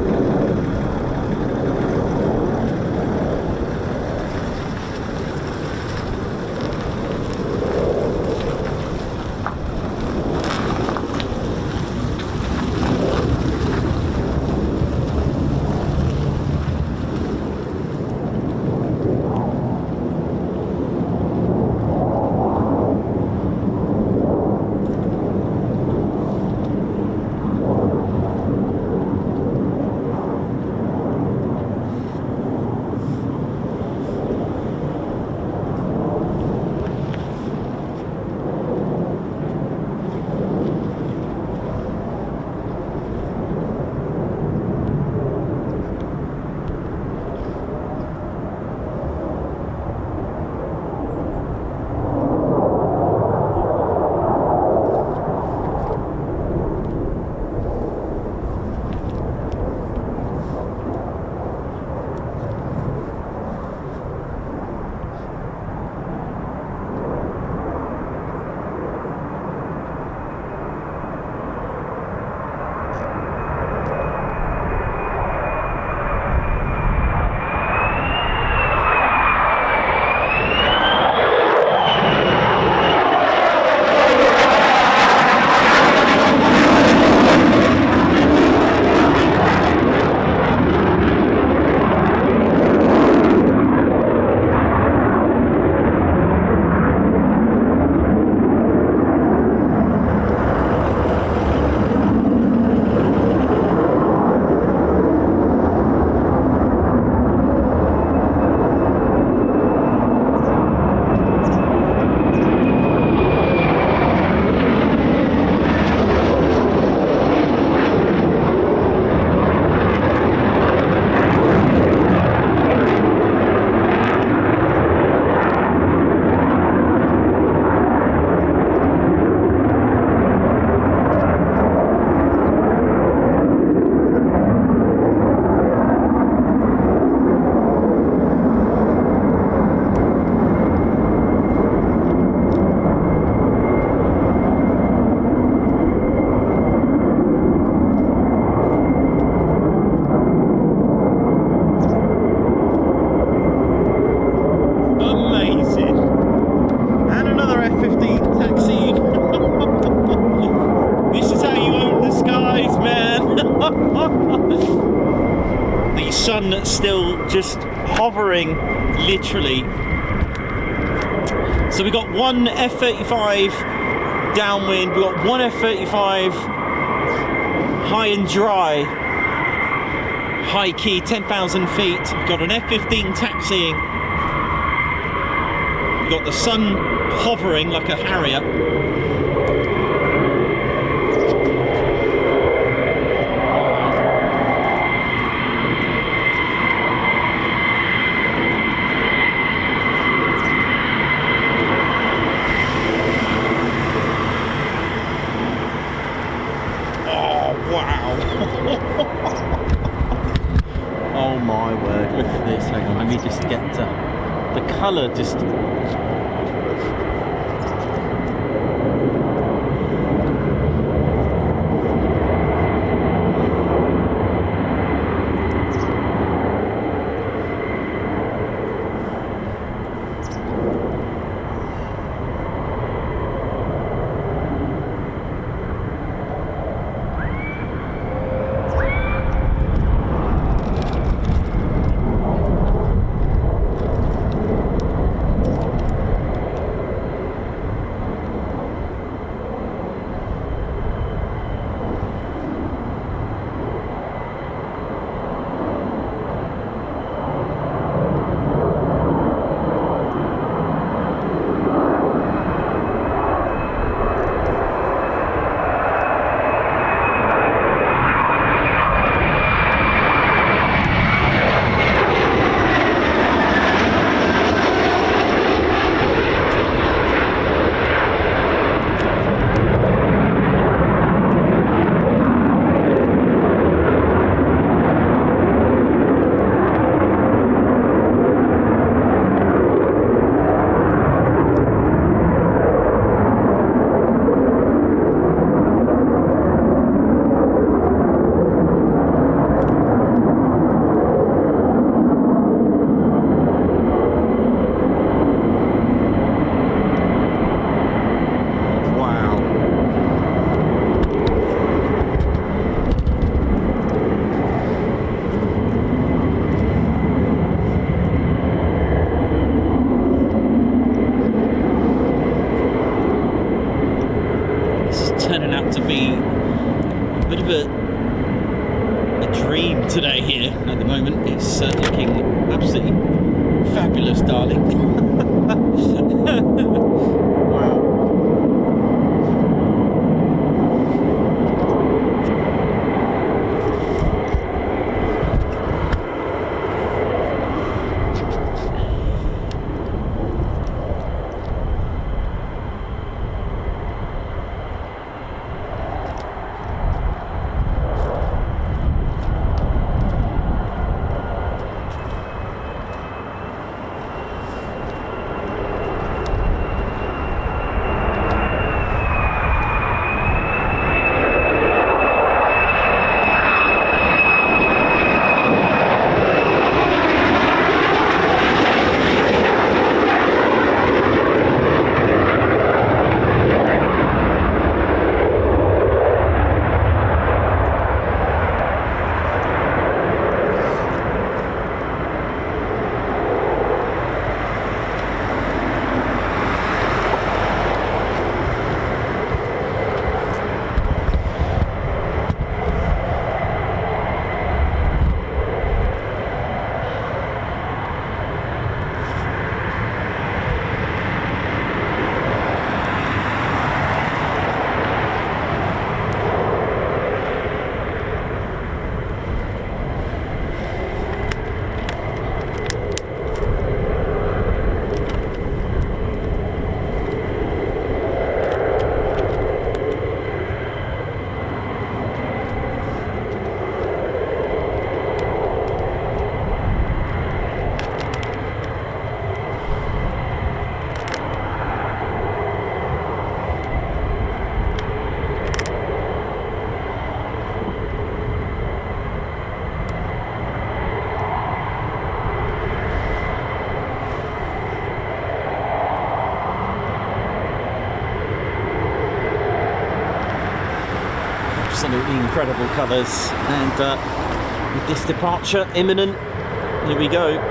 man. The sun still just hovering, literally. So we got one F-35 downwind, we got one F-35 high and dry, high key, 10,000 feet. We've got an F-15 taxiing. We've got the sun hovering like a Harrier. Oh my word, look at this. Hang on, let me just get the colour just... To be a bit of a dream today here at the moment. It's looking absolutely fabulous, darling. Wow. incredible colours, and with this departure imminent, here we go.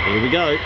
Here we go.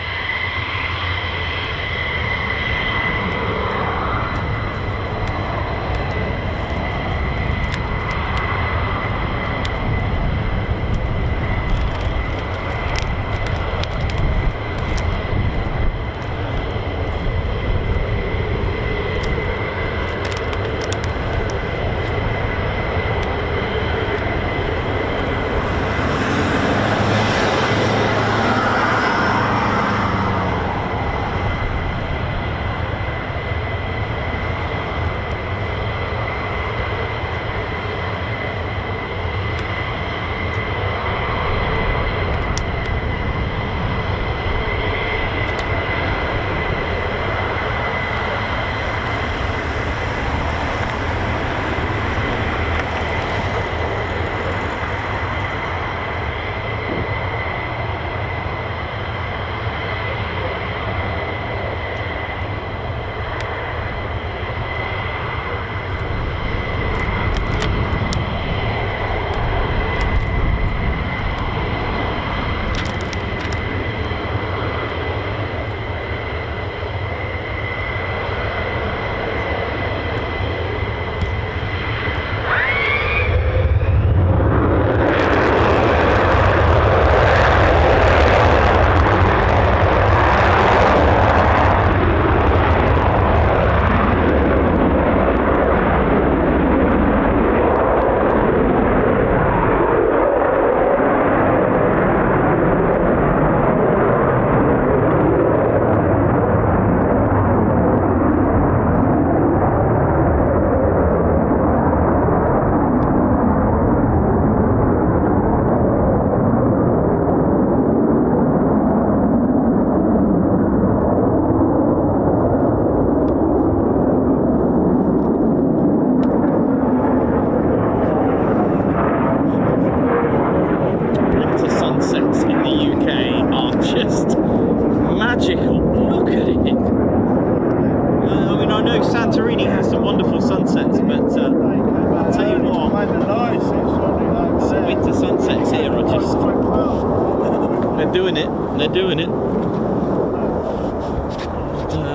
They're doing it.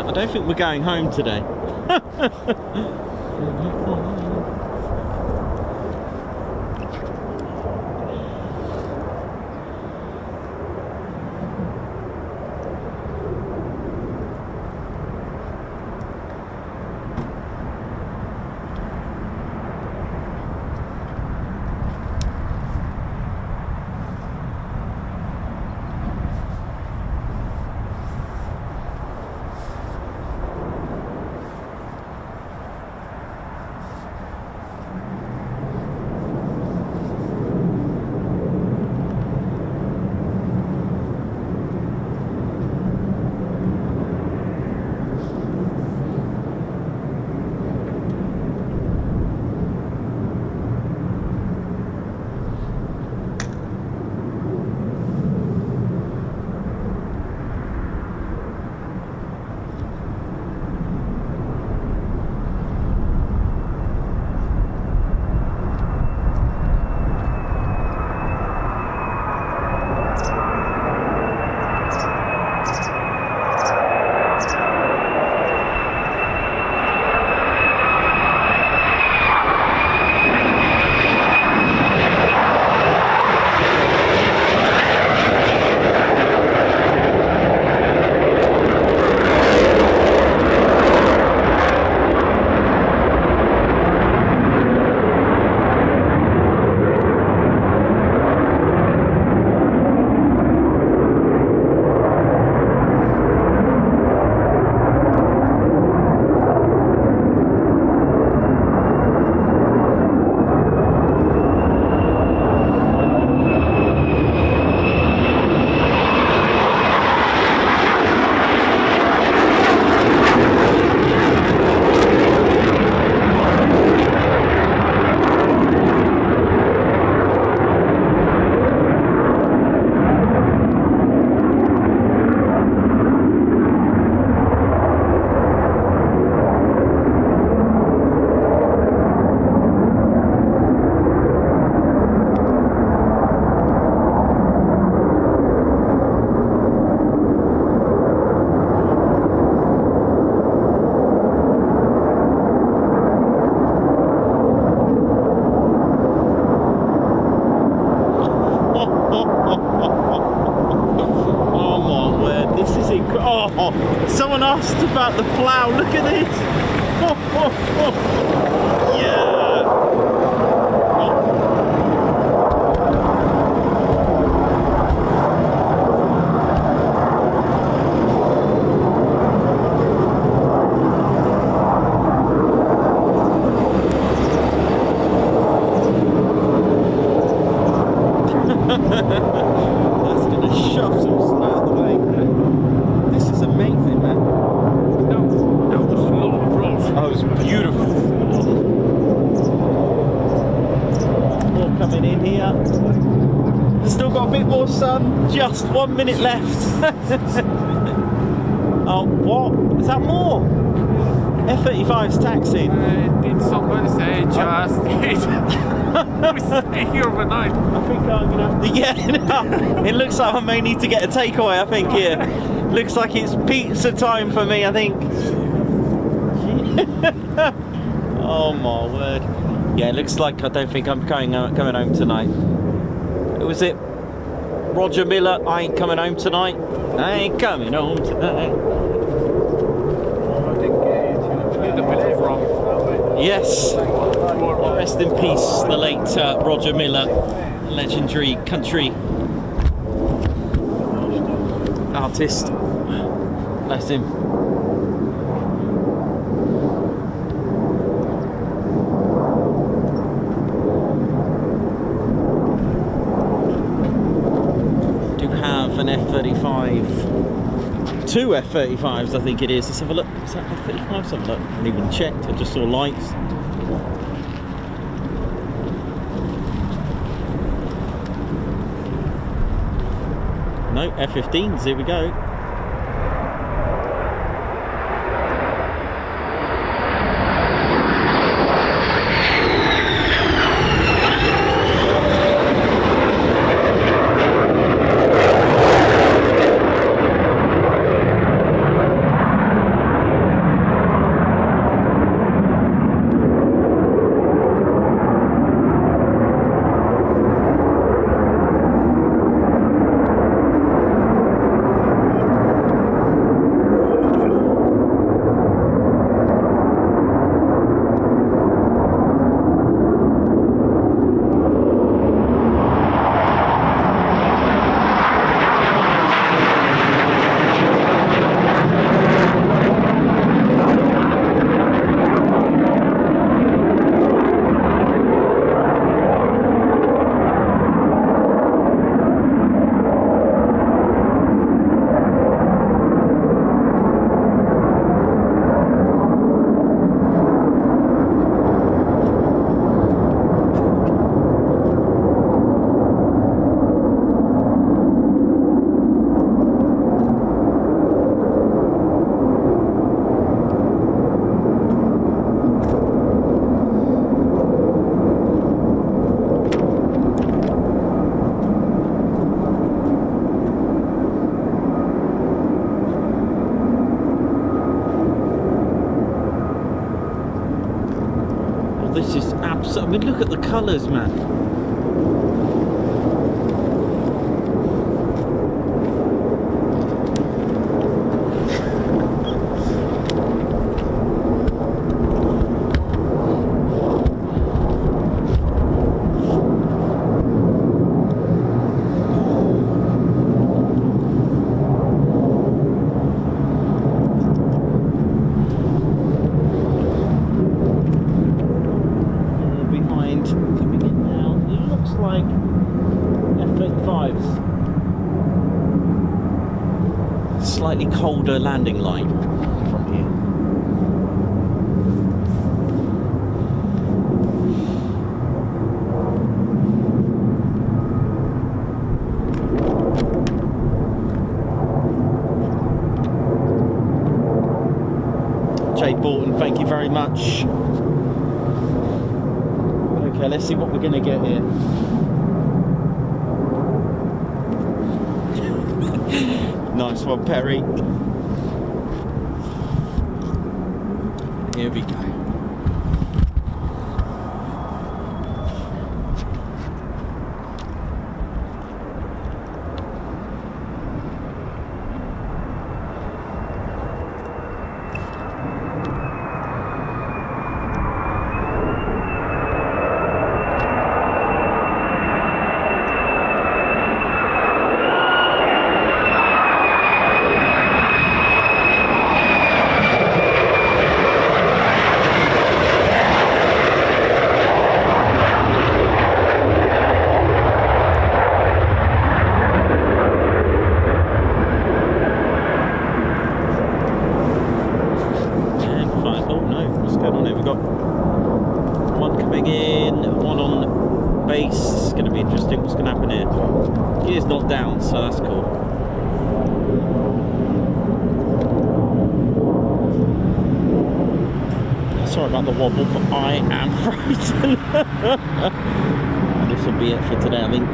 I don't think we're going home today. Oh, someone asked about the plough. Look at this. Oh, oh, oh. Yeah. That's gonna shove some snow out the way. This is amazing, man. That was lovely. Oh, it's beautiful. More coming in here. Still got a bit more sun. Just 1 minute left. Oh, what? Is that more? F-35's taxiing. Did somebody say just we stay here overnight? I think I'm gonna have to. Yeah, no, it looks like I may need to get a takeaway. I think here. Looks like it's pizza time for me. I think. Oh my word. Yeah, it looks like I don't think I'm coming home tonight. Who was it? Roger Miller. I ain't coming home tonight. I ain't coming home tonight. Did the believe wrong? Yes. Rest in peace, the late Roger Miller, legendary country artist. Bless him. Do have an F-35. 2 F-35s, I think it is. Let's have a look. Is that F-35? Let's have a look. I haven't even checked. I just saw lights. No, F-15s, here we go. This is absolutely. I mean, look at the colours, man. Slightly colder landing line from here. Jay Borton, thank you very much. Okay, let's see what we're going to get here. Nice one, Perry. Here we go. What's going to happen here? Gear's not down, so that's cool. Sorry about the wobble, but I am frozen. This will be it for today, I think.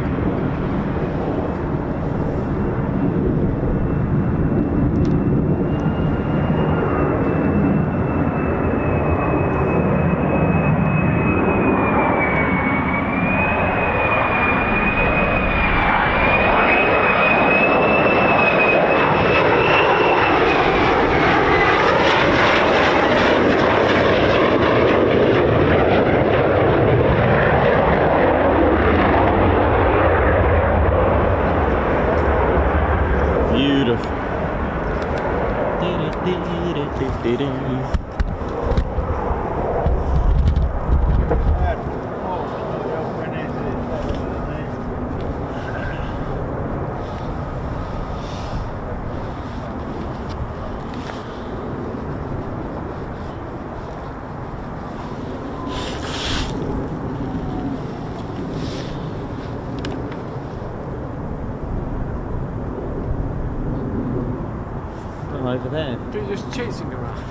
Over there. You're just chasing around.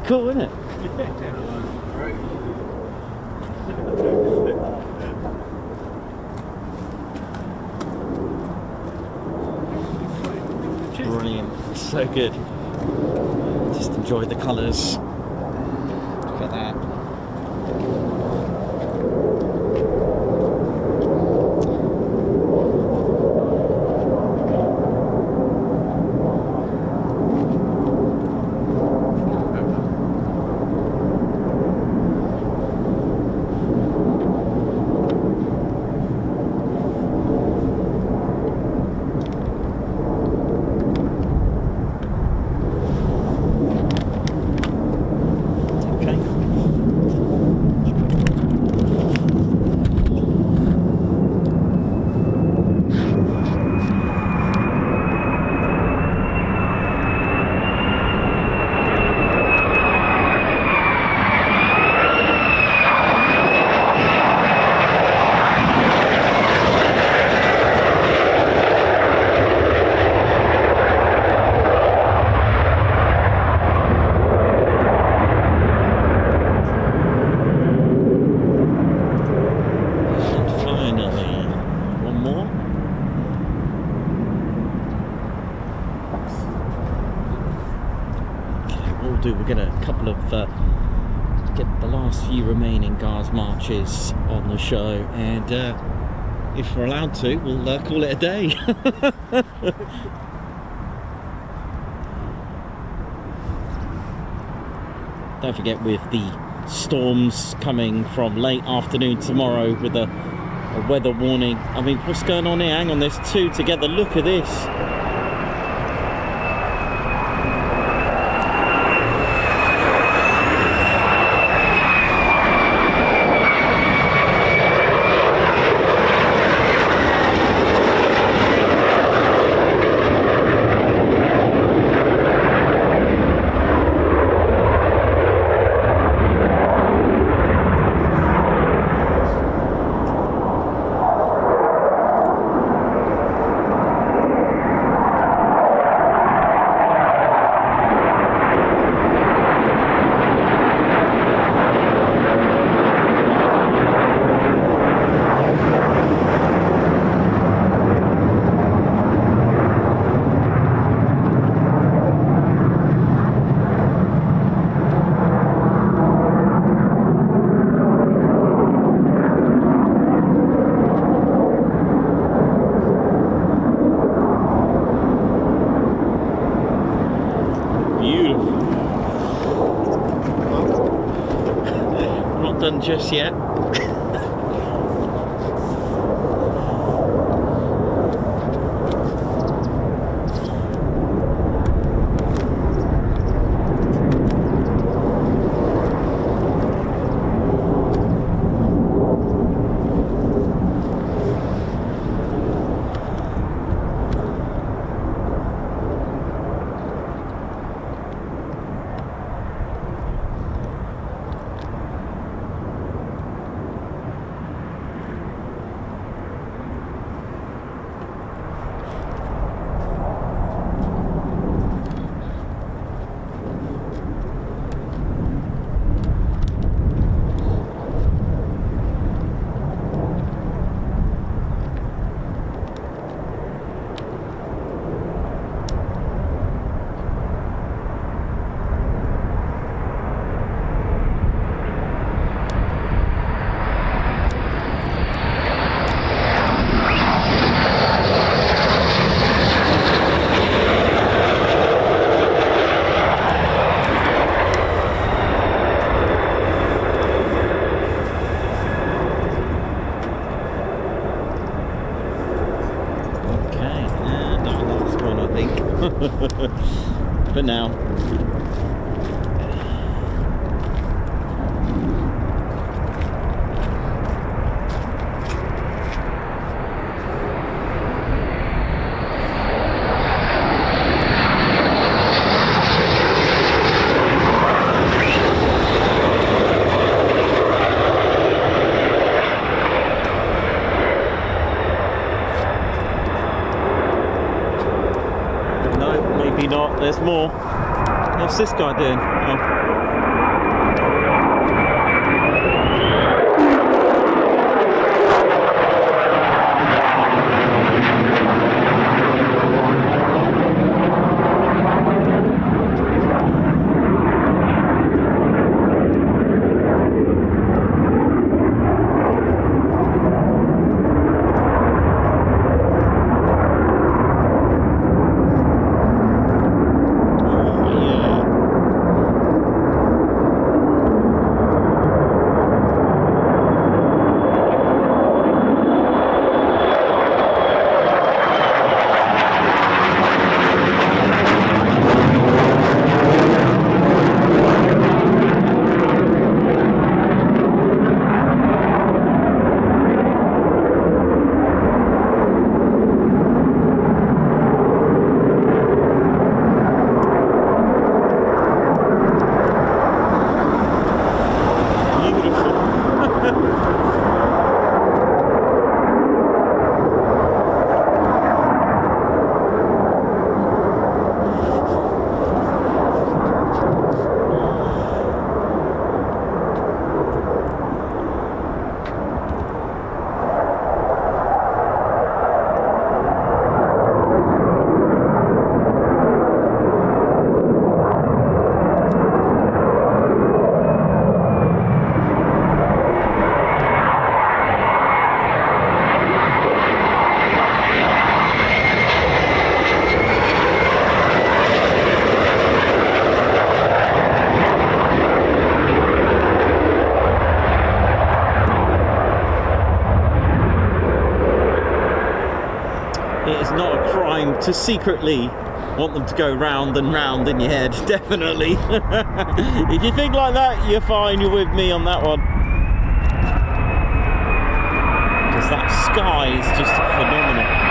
Cool, isn't it? Brilliant, so good. Just enjoy the colours. Look at that. We're going to a couple of get the last few remaining guards marches on the show, and if we're allowed to, we'll call it a day. Don't forget, with the storms coming from late afternoon tomorrow with a weather warning. I mean, what's going on here? Hang on, there's two together. Look at this. Done just yet. Not. There's more. What's this guy doing? Oh. To secretly want them to go round and round in your head, definitely. If you think like that, you're fine, you're with me on that one. Because that sky is just phenomenal.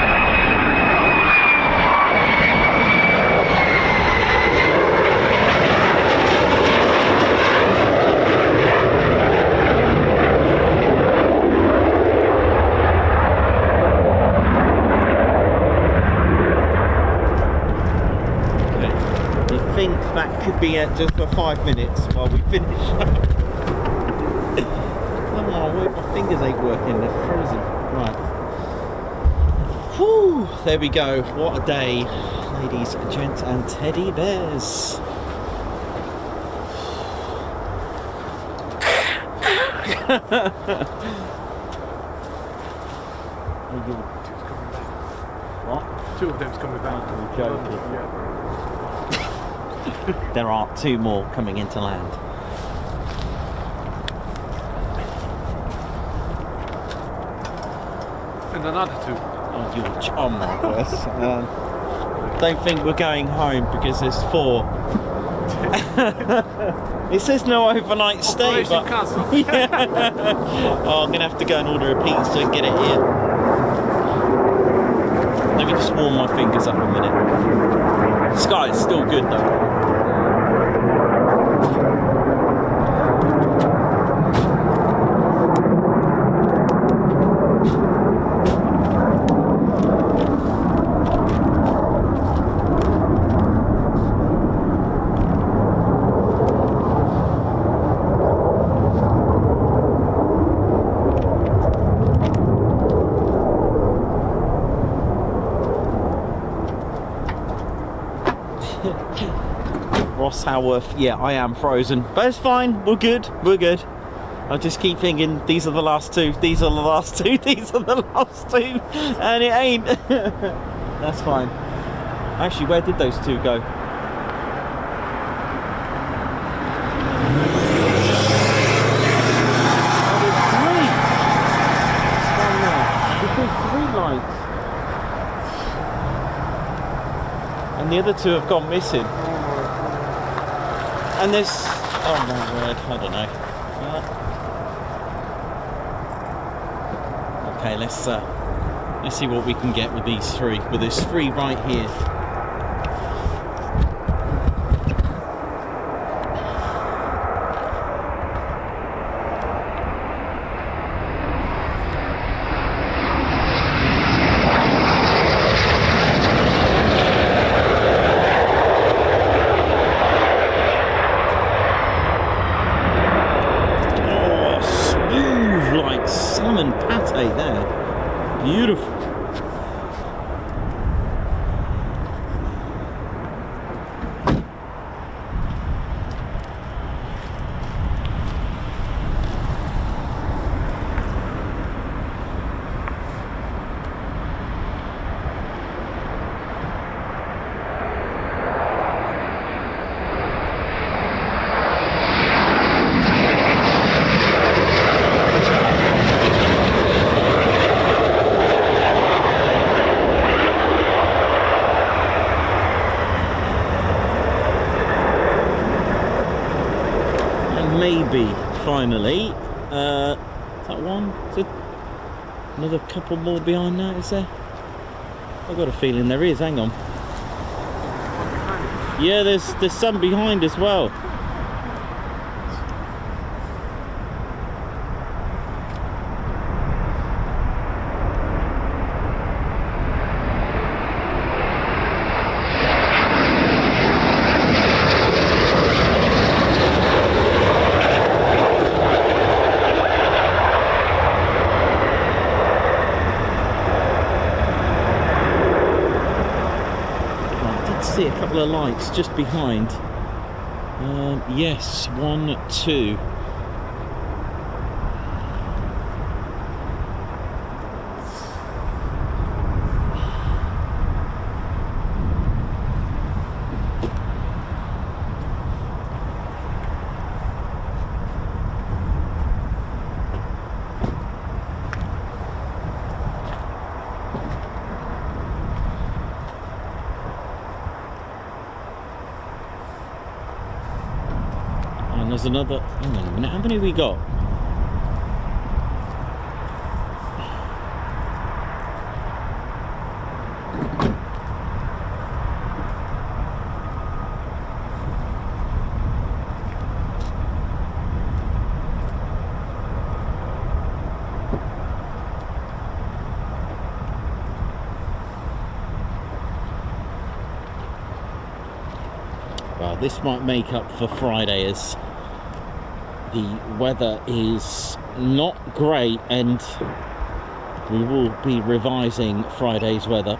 That could be it just for 5 minutes while we finish. Oh, my fingers ain't working, they're frozen. Right. Whew, there we go. What a day, ladies, gents, and teddy bears. What? Two of them's coming back. I'm joking. Yeah. There are 2 more coming into land. And another 2. Oh, you're on my word. Don't think we're going home because there's 4. It says no overnight stay, but yeah. Oh, I'm gonna have to go and order a pizza and get it here. Let me just warm my fingers up a minute. The sky is still good though. Haworth, yeah, I am frozen, but it's fine, we're good. I just keep thinking these are the last 2, these are the last 2, these are the last 2, and it ain't. That's fine. Actually, where did those 2 go? And the other 2 have gone missing. And there's, oh my word, I don't know. Okay, let's see what we can get with these three. With this three right here. Beautiful. Maybe finally, is that one? Is it another couple more behind that? Is there? I've got a feeling there is. Hang on. Yeah, there's some behind as well. See a couple of lights just behind. Yes, 1, 2. There's another, hang on a minute, how many we got? Well, this might make up for Friday as the weather is not great and we will be revising Friday's weather.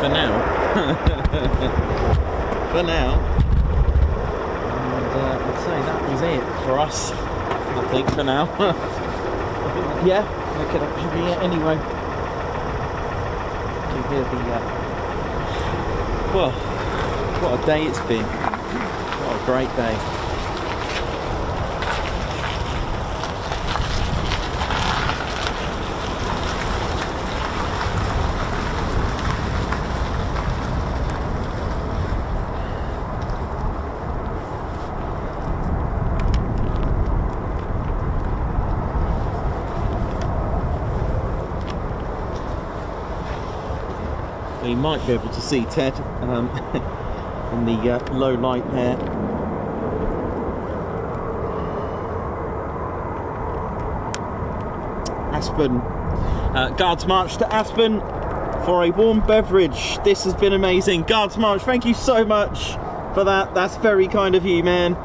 For now. For now. And I'd say that was it for us, I think, for now. Yeah, look at it. Yeah, anyway. You hear the well, what a day it's been. great day. You might be able to see Ted in the low light there. Aspen, Guards March to Aspen for a warm beverage. This has been amazing. Guards March, thank you so much for that. That's very kind of you, man.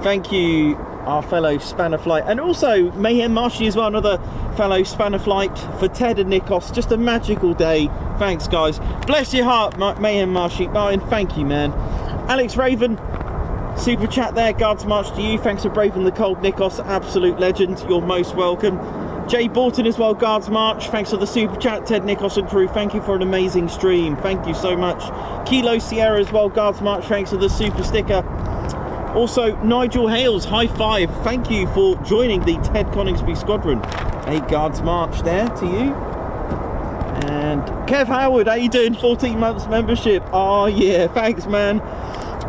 Thank you, our fellow Spanner Flight, and also Mayhem Marshy as well, another fellow Spanner Flight for Ted and Nikos. Just a magical day. Thanks, guys. Bless your heart, Mayhem Marshy. Martin, thank you, man. Alex Raven, super chat there. Guards March to you. Thanks for braving the cold, Nikos. Absolute legend. You're most welcome. Jay Borton as well, Guards March. Thanks for the super chat, Ted, Nikos and crew. Thank you for an amazing stream. Thank you so much. Kilo Sierra as well, Guards March. Thanks for the super sticker. Also, Nigel Hales, high five. Thank you for joining the Ted Coningsby Squadron. A Guards March there to you. And Kev Howard, how you doing? 14 months membership. Oh yeah, thanks, man.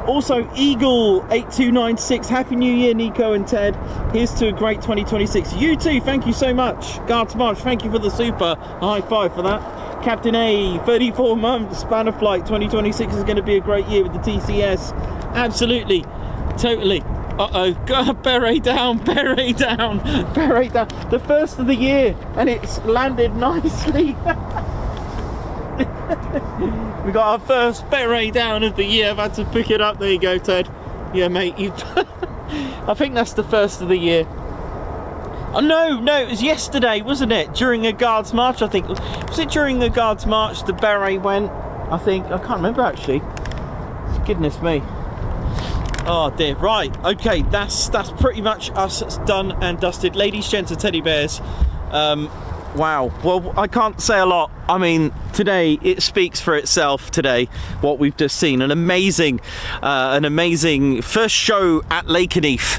Also, Eagle 8296, Happy New Year, Nico and Ted. Here's to a great 2026. You too, thank you so much. Guards March, thank you for the super. High five for that. Captain A, 34 months, Spanner Flight 2026 is going to be a great year with the TCS. Absolutely, totally. Uh-oh, God, beret down, beret down, beret down. The first of the year, and it's landed nicely. We got our first beret down of the year. I've had to pick it up. There you go, Ted. Yeah, mate. I think that's the first of the year. Oh no, it was yesterday, wasn't it? During a Guards March, I think. Was it during a Guards March the beret went? I think. I can't remember actually. Goodness me. Oh dear. Right. Okay. That's pretty much us done and dusted. Ladies, gents, and teddy bears. Wow. Well, I can't say a lot. I mean, today it speaks for itself. Today, what we've just seen, an amazing first show at Lakenheath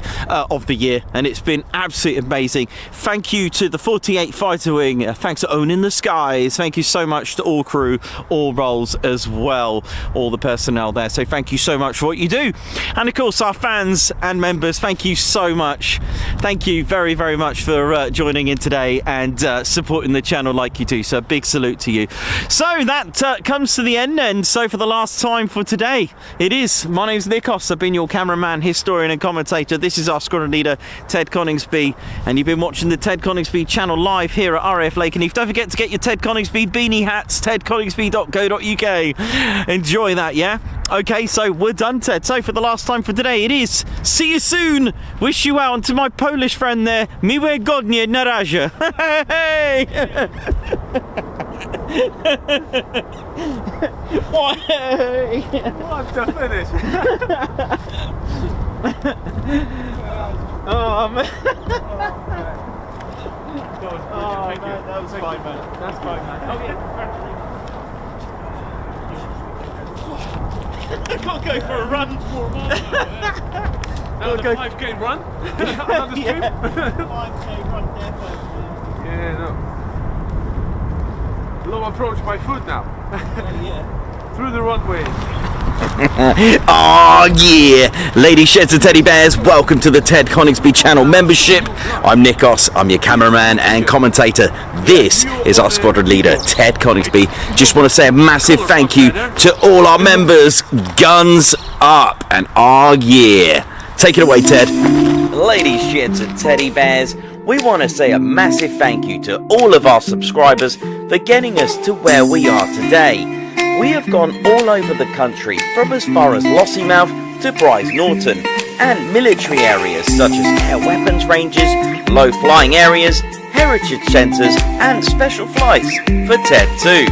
of the year, and it's been absolutely amazing. Thank you to the 48 Fighter Wing. Thanks to Owning the Skies. Thank you so much to all crew, all roles as well, all the personnel there. So thank you so much for what you do, and of course our fans and members. Thank you so much. Thank you very, very much for joining in today and supporting the channel like you do. So a big salute to you. So that comes to the end, and so for the last time for today, it is my name's Nikos. I've been your cameraman, historian and commentator. This is our squadron leader Ted Coningsby, and you've been watching the Ted Coningsby channel live here at RAF Lakenheath. Don't forget to get your Ted Coningsby beanie hats, tedconingsby.co.uk. Enjoy that, yeah? Okay, so we're done, Ted. So for the last time for today, it is see you soon. Wish you well. And to my Polish friend there, miłe godnie, na razie. Hey! Why? What's the finish? Oh man. Oh, no, that was fine, man. That's fine, man. Oh yeah. I can't go for a run. 4 miles. Another 5k run? Another stream? 5k run depot. Yeah, no. Low approach by foot now. Yeah. Through the runway. Oh yeah! Ladies, sheds and teddy bears, welcome to the Ted Coningsby channel membership. I'm Nikos, I'm your cameraman and commentator. This is our squadron leader, Ted Coningsby. Just want to say a massive thank you to all our members. Guns up and oh yeah! Take it away, Ted. Ladies, sheds and teddy bears, we want to say a massive thank you to all of our subscribers for getting us to where we are today. We have gone all over the country, from as far as Lossiemouth to Bryce Norton, and military areas such as air weapons ranges, low flying areas, heritage centres and special flights for TED 2.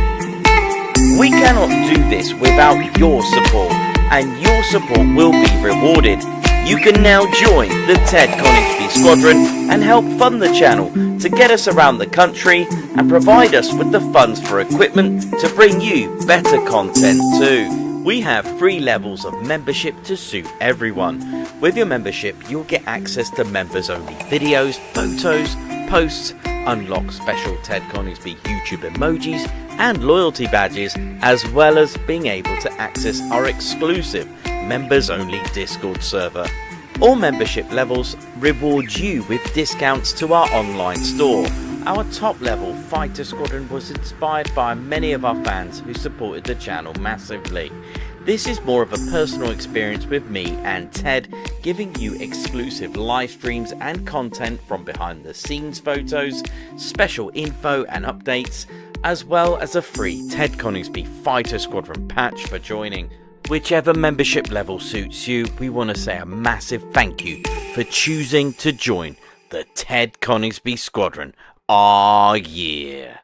We cannot do this without your support, and your support will be rewarded. You can now join the Ted Coningsby Squadron and help fund the channel to get us around the country and provide us with the funds for equipment to bring you better content too. We have 3 levels of membership to suit everyone. With your membership, you'll get access to members-only videos, photos, posts, unlock special Ted Coningsby YouTube emojis and loyalty badges, as well as being able to access our exclusive members-only Discord server. All membership levels reward you with discounts to our online store. Our top level Fighter Squadron was inspired by many of our fans who supported the channel massively. This is more of a personal experience with me and Ted, giving you exclusive live streams and content from behind the scenes photos, special info and updates, as well as a free Ted Coningsby Fighter Squadron patch for joining. Whichever membership level suits you, we want to say a massive thank you for choosing to join the Ted Coningsby Squadron. Ah, yeah.